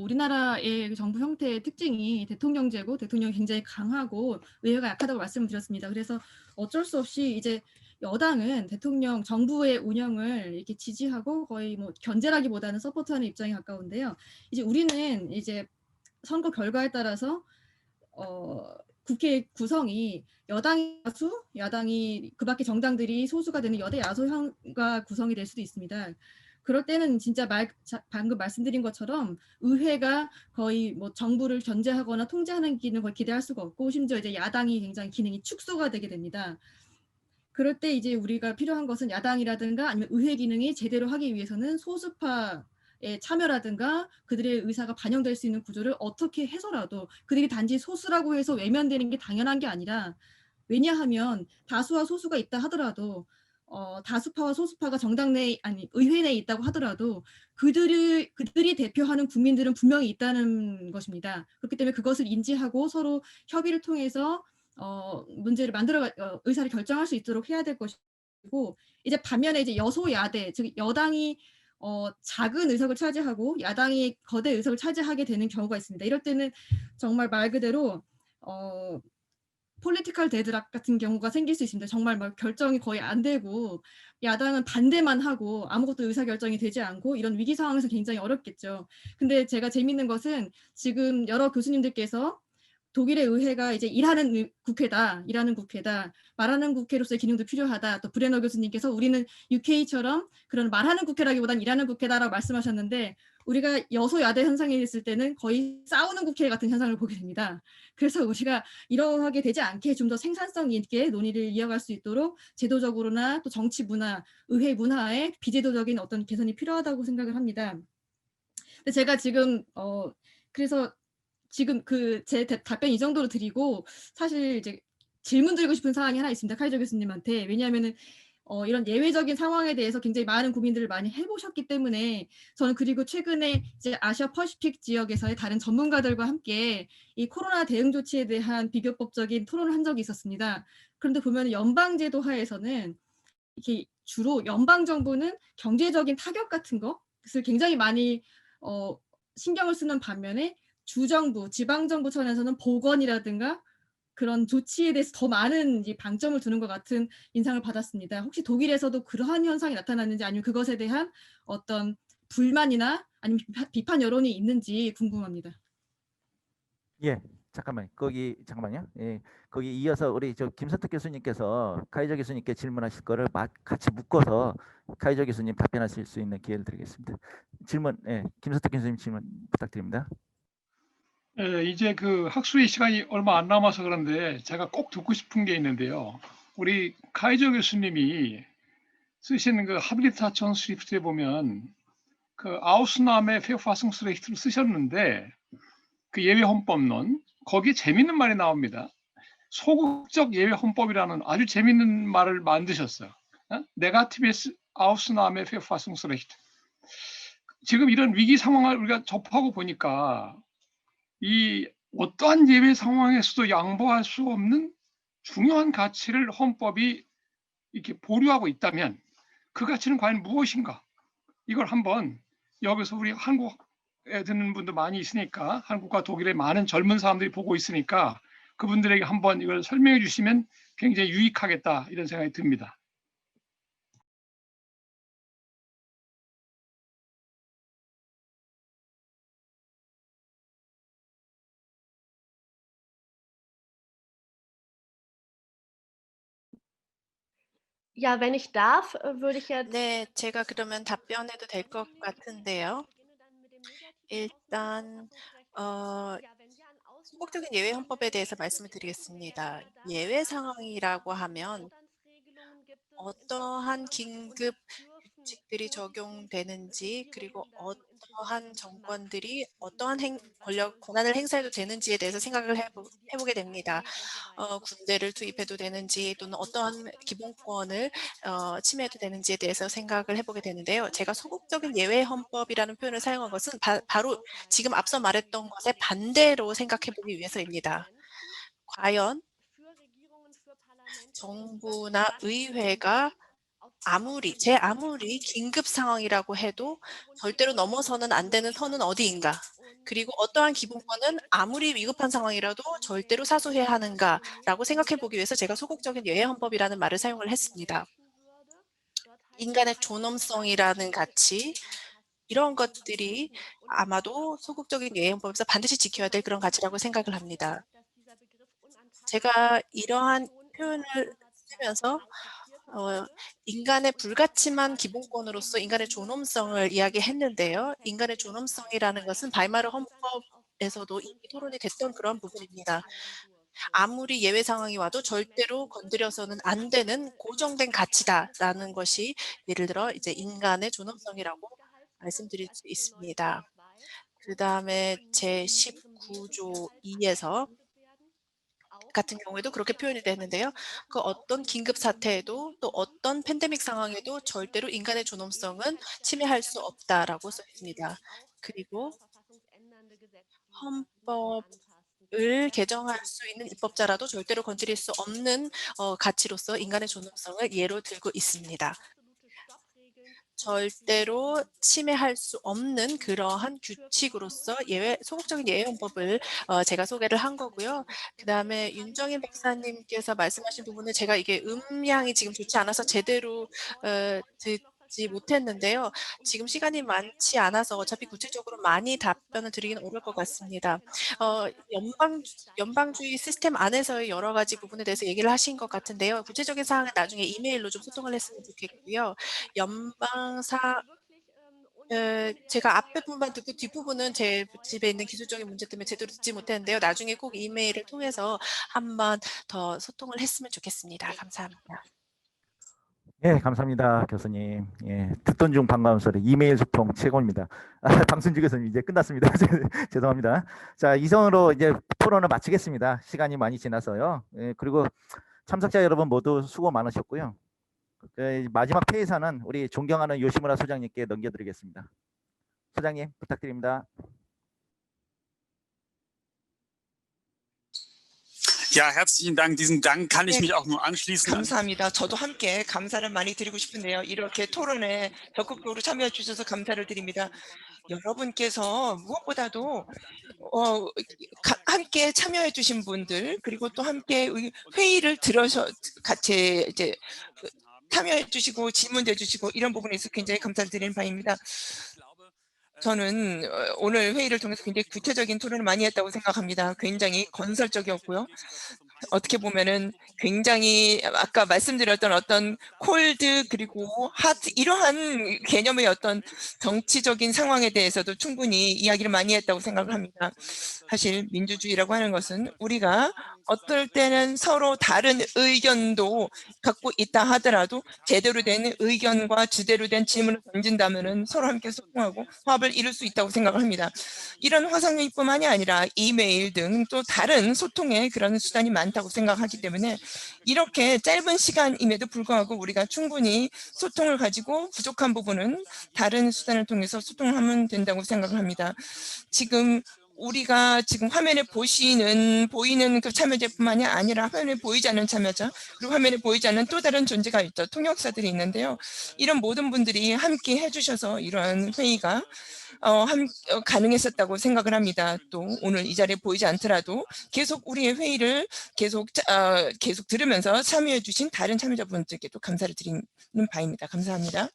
우리나라의 정부 형태의 특징이 대통령제고 대통령이 굉장히 강하고 의회가 약하다고 말씀을 드렸습니다. 그래서 어쩔 수 없이 이제 여당은 대통령 정부의 운영을 이렇게 지지하고 거의 뭐 견제라기보다는 서포트하는 입장에 가까운데요. 이제 우리는 이제 선거 결과에 따라서 국회 구성이 여당이 다수, 야당이 그 밖에 정당들이 소수가 되는 여대 야소형과 구성이 될 수도 있습니다. 그럴 때는 진짜 방금 말씀드린 것처럼 의회가 거의 뭐 정부를 견제하거나 통제하는 기능을 거의 기대할 수가 없고 심지어 이제 야당이 굉장히 기능이 축소가 되게 됩니다. 그럴 때 이제 우리가 필요한 것은 야당이라든가 아니면 의회 기능이 제대로 하기 위해서는 소수파의 참여라든가 그들의 의사가 반영될 수 있는 구조를 어떻게 해서라도 그들이 단지 소수라고 해서 외면되는 게 당연한 게 아니라 왜냐하면 다수와 소수가 있다 하더라도 다수파와 소수파가 정당 내 아니 의회 내에 있다고 하더라도 그들이 대표하는 국민들은 분명히 있다는 것입니다. 그렇기 때문에 그것을 인지하고 서로 협의를 통해서 문제를 의사를 결정할 수 있도록 해야 될 것이고 이제 반면에 이제 여소야대 즉 여당이 작은 의석을 차지하고 야당이 거대 의석을 차지하게 되는 경우가 있습니다. 이럴 때는 정말 말 그대로 폴리티컬 데드락 같은 경우가 생길 수 있습니다. 정말 막 결정이 거의 안 되고 야당은 반대만 하고 아무것도 의사결정이 되지 않고 이런 위기 상황에서 굉장히 어렵겠죠. 근데 제가 재밌는 것은 지금 여러 교수님들께서 독일의 의회가 이제 일하는 국회다, 말하는 국회로서의 기능도 필요하다. 또 브레너 교수님께서 우리는 UK처럼 그런 말하는 국회라기보단 일하는 국회다라고 말씀하셨는데 우리가 여소야대 현상이 있을 때는 거의 싸우는 국회 같은 현상을 보게 됩니다. 그래서 우리가 이러하게 되지 않게 좀 더 생산성 있게 논의를 이어갈 수 있도록 제도적으로나 또 정치 문화, 의회 문화의 비제도적인 어떤 개선이 필요하다고 생각을 합니다. 근데 제가 지금 그래서 지금 제 답변 이 정도로 드리고 사실 이제 질문 드리고 싶은 사항이 하나 있습니다. 카이저 교수님한테. 왜냐하면은 이런 예외적인 상황에 대해서 굉장히 많은 고민들을 많이 해보셨기 때문에 저는 그리고 최근에 이제 아시아 퍼시픽 지역에서의 다른 전문가들과 함께 이 코로나 대응 조치에 대한 비교법적인 토론을 한 적이 있었습니다. 그런데 보면 연방제도 하에서는 이렇게 주로 연방 정부는 경제적인 타격 같은 것을 굉장히 많이 신경을 쓰는 반면에 주정부, 지방정부 차원에서는 보건이라든가 그런 조치에 대해서 더 많은 방점을 두는 것 같은 인상을 받았습니다. 혹시 독일에서도 그러한 현상이 나타났는지 아니면 그것에 대한 어떤 불만이나 아니면 비판 여론이 있는지 궁금합니다. 예, 잠깐만요. 예, 거기 이어서 우리 김선택 교수님께서 카이저 교수님께 질문하실 거를 같이 묶어서 카이저 교수님 답변하실 수 있는 기회를 드리겠습니다. 질문, 김선택 교수님 질문 부탁드립니다. 이제 그 학술의 시간이 얼마 안 남아서 그런데 제가 꼭 듣고 싶은 게 있는데요. 우리 카이저 교수님이 쓰신 그 하빌리타션 스리프트에 보면 그 아우스나메 페어파승스레이트를 쓰셨는데 그 예외 헌법론 거기에 재밌는 말이 나옵니다. 소극적 예외 헌법이라는 아주 재밌는 말을 만드셨어요. 네가티비스 아우스나메 페어파승스레이트. 지금 이런 위기 상황을 우리가 접하고 보니까 이 어떠한 예외 상황에서도 양보할 수 없는 중요한 가치를 헌법이 이렇게 보류하고 있다면 그 가치는 과연 무엇인가? 이걸 한번 여기서 우리 한국에 듣는 분도 많이 있으니까 한국과 독일의 많은 젊은 사람들이 보고 있으니까 그분들에게 한번 이걸 설명해 주시면 굉장히 유익하겠다 이런 생각이 듭니다. Ja, wenn ich darf, würde ich jetzt 네, 제가 그러면 답변해도 될 것 같은데요. 일단 소극적인 예외 헌법에 대해서 말씀을 드리겠습니다. 예외 상황이라고 하면 어떠한 긴급 규칙들이 적용되는지 그리고 어떠한 정권들이 어떠한 권한을 행사해도 되는지에 대해서 생각을 해보게 됩니다. 군대를 투입해도 되는지 또는 어떠한 기본권을 침해해도 되는지에 대해서 생각을 해보게 되는데요. 제가 소극적인 예외 헌법이라는 표현을 사용한 것은 바로 지금 앞서 말했던 것에 반대로 생각해보기 위해서입니다. 과연 정부나 의회가 아무리 긴급 상황이라고 해도 절대로 넘어서는 안 되는 선은 어디인가? 그리고 어떠한 기본권은 아무리 위급한 상황이라도 절대로 사수해야 하는가라고 생각해 보기 위해서 제가 소극적인 예외 헌법이라는 말을 사용을 했습니다. 인간의 존엄성이라는 가치, 이런 것들이 아마도 소극적인 예외 헌법에서 반드시 지켜야 될 그런 가치라고 생각을 합니다. 제가 이러한 표현을 쓰면서 인간의 불가침한 기본권으로서 인간의 존엄성을 이야기했는데요. 인간의 존엄성이라는 것은 바이마르 헌법에서도 이미 토론이 됐던 그런 부분입니다. 아무리 예외 상황이 와도 절대로 건드려서는 안 되는 고정된 가치다라는 것이 예를 들어 이제 인간의 존엄성이라고 말씀드릴 수 있습니다. 그다음에 제19조 2에서 같은 경우에도 그렇게 표현이 되는데요. 그 어떤 긴급 사태에도 또 어떤 팬데믹 상황에도 절대로 인간의 존엄성은 침해할 수 없다라고 써 있습니다. 그리고 헌법을 개정할 수 있는 입법자라도 절대로 건드릴 수 없는 가치로서 인간의 존엄성을 예로 들고 있습니다. 절대로 침해할 수 없는 그러한 규칙으로서 소극적인 예외 헌법을 제가 소개를 한 거고요. 그다음에 윤정인 박사님께서 말씀하신 부분은 제가 이게 음량이 지금 좋지 않아서 제대로 듣지 못했는데요. 지금 시간이 많지 않아서 어차피 구체적으로 많이 답변을 드리긴 어려울 것 같습니다. 연방주의 시스템 안에서의 여러 가지 부분에 대해서 얘기를 하신 것 같은데요. 구체적인 사항은 나중에 이메일로 좀 소통을 했으면 좋겠고요. 제가 앞부분만 듣고 뒷부분은 제 집에 있는 기술적인 문제 때문에 제대로 듣지 못했는데요. 나중에 꼭 이메일을 통해서 한번 더 소통을 했으면 좋겠습니다. 감사합니다. 예, 감사합니다, 교수님. 예, 듣던 중 반가운 소리, 이메일 소통 최고입니다. 방순주 교수님 이제 끝났습니다. 죄송합니다. 자, 이상으로 이제 토론을 마치겠습니다. 시간이 많이 지나서요. 예, 그리고 참석자 여러분 모두 수고 많으셨고요. 마지막 폐의사는 우리 존경하는 요시무라 소장님께 넘겨드리겠습니다. 소장님 부탁드립니다. Ja, herzlichen Dank. Diesen Dank kann ich mich auch nur anschließen. 감사합니다. 저도 함께 감사를 많이 드리고 싶은데요. 이렇게 토론에 적극적으로 참여해 주셔서 감사를 드립니다. 여러분께서 무엇보다도 함께 참여해 주신 분들 그리고 또 함께 회의를 들어서 같이 이제 참여해 주시고 질문해 주시고 이런 부분에 있어서 굉장히 감사를 드리는 바입니다. 저는 오늘 회의를 통해서 굉장히 구체적인 토론을 많이 했다고 생각합니다. 굉장히 건설적이었고요. 어떻게 보면은 굉장히 아까 말씀드렸던 어떤 콜드 그리고 하트 이러한 개념의 어떤 정치적인 상황에 대해서도 충분히 이야기를 많이 했다고 생각을 합니다. 사실 민주주의라고 하는 것은 우리가 어떨 때는 서로 다른 의견도 갖고 있다 하더라도 제대로 된 의견과 제대로 된 질문을 던진다면은 서로 함께 소통하고 화합을 이룰 수 있다고 생각합니다. 이런 화상회의뿐만이 아니라 이메일 등 또 다른 소통의 그런 수단이 많다고 생각하기 때문에 이렇게 짧은 시간임에도 불구하고 우리가 충분히 소통을 가지고 부족한 부분은 다른 수단을 통해서 소통을 하면 된다고 생각을 합니다. 지금 우리가 지금 화면에 보이는 그 참여자뿐만이 아니라 화면에 보이지 않는 참여자, 그리고 화면에 보이지 않는 또 다른 존재가 있죠. 통역사들이 있는데요. 이런 모든 분들이 함께 해주셔서 이러한 회의가 가능했었다고 생각을 합니다. 또 오늘 이 자리에 보이지 않더라도 계속 우리의 회의를 계속 들으면서 참여해 주신 다른 참여자분들께도 감사를 드리는 바입니다. 감사합니다.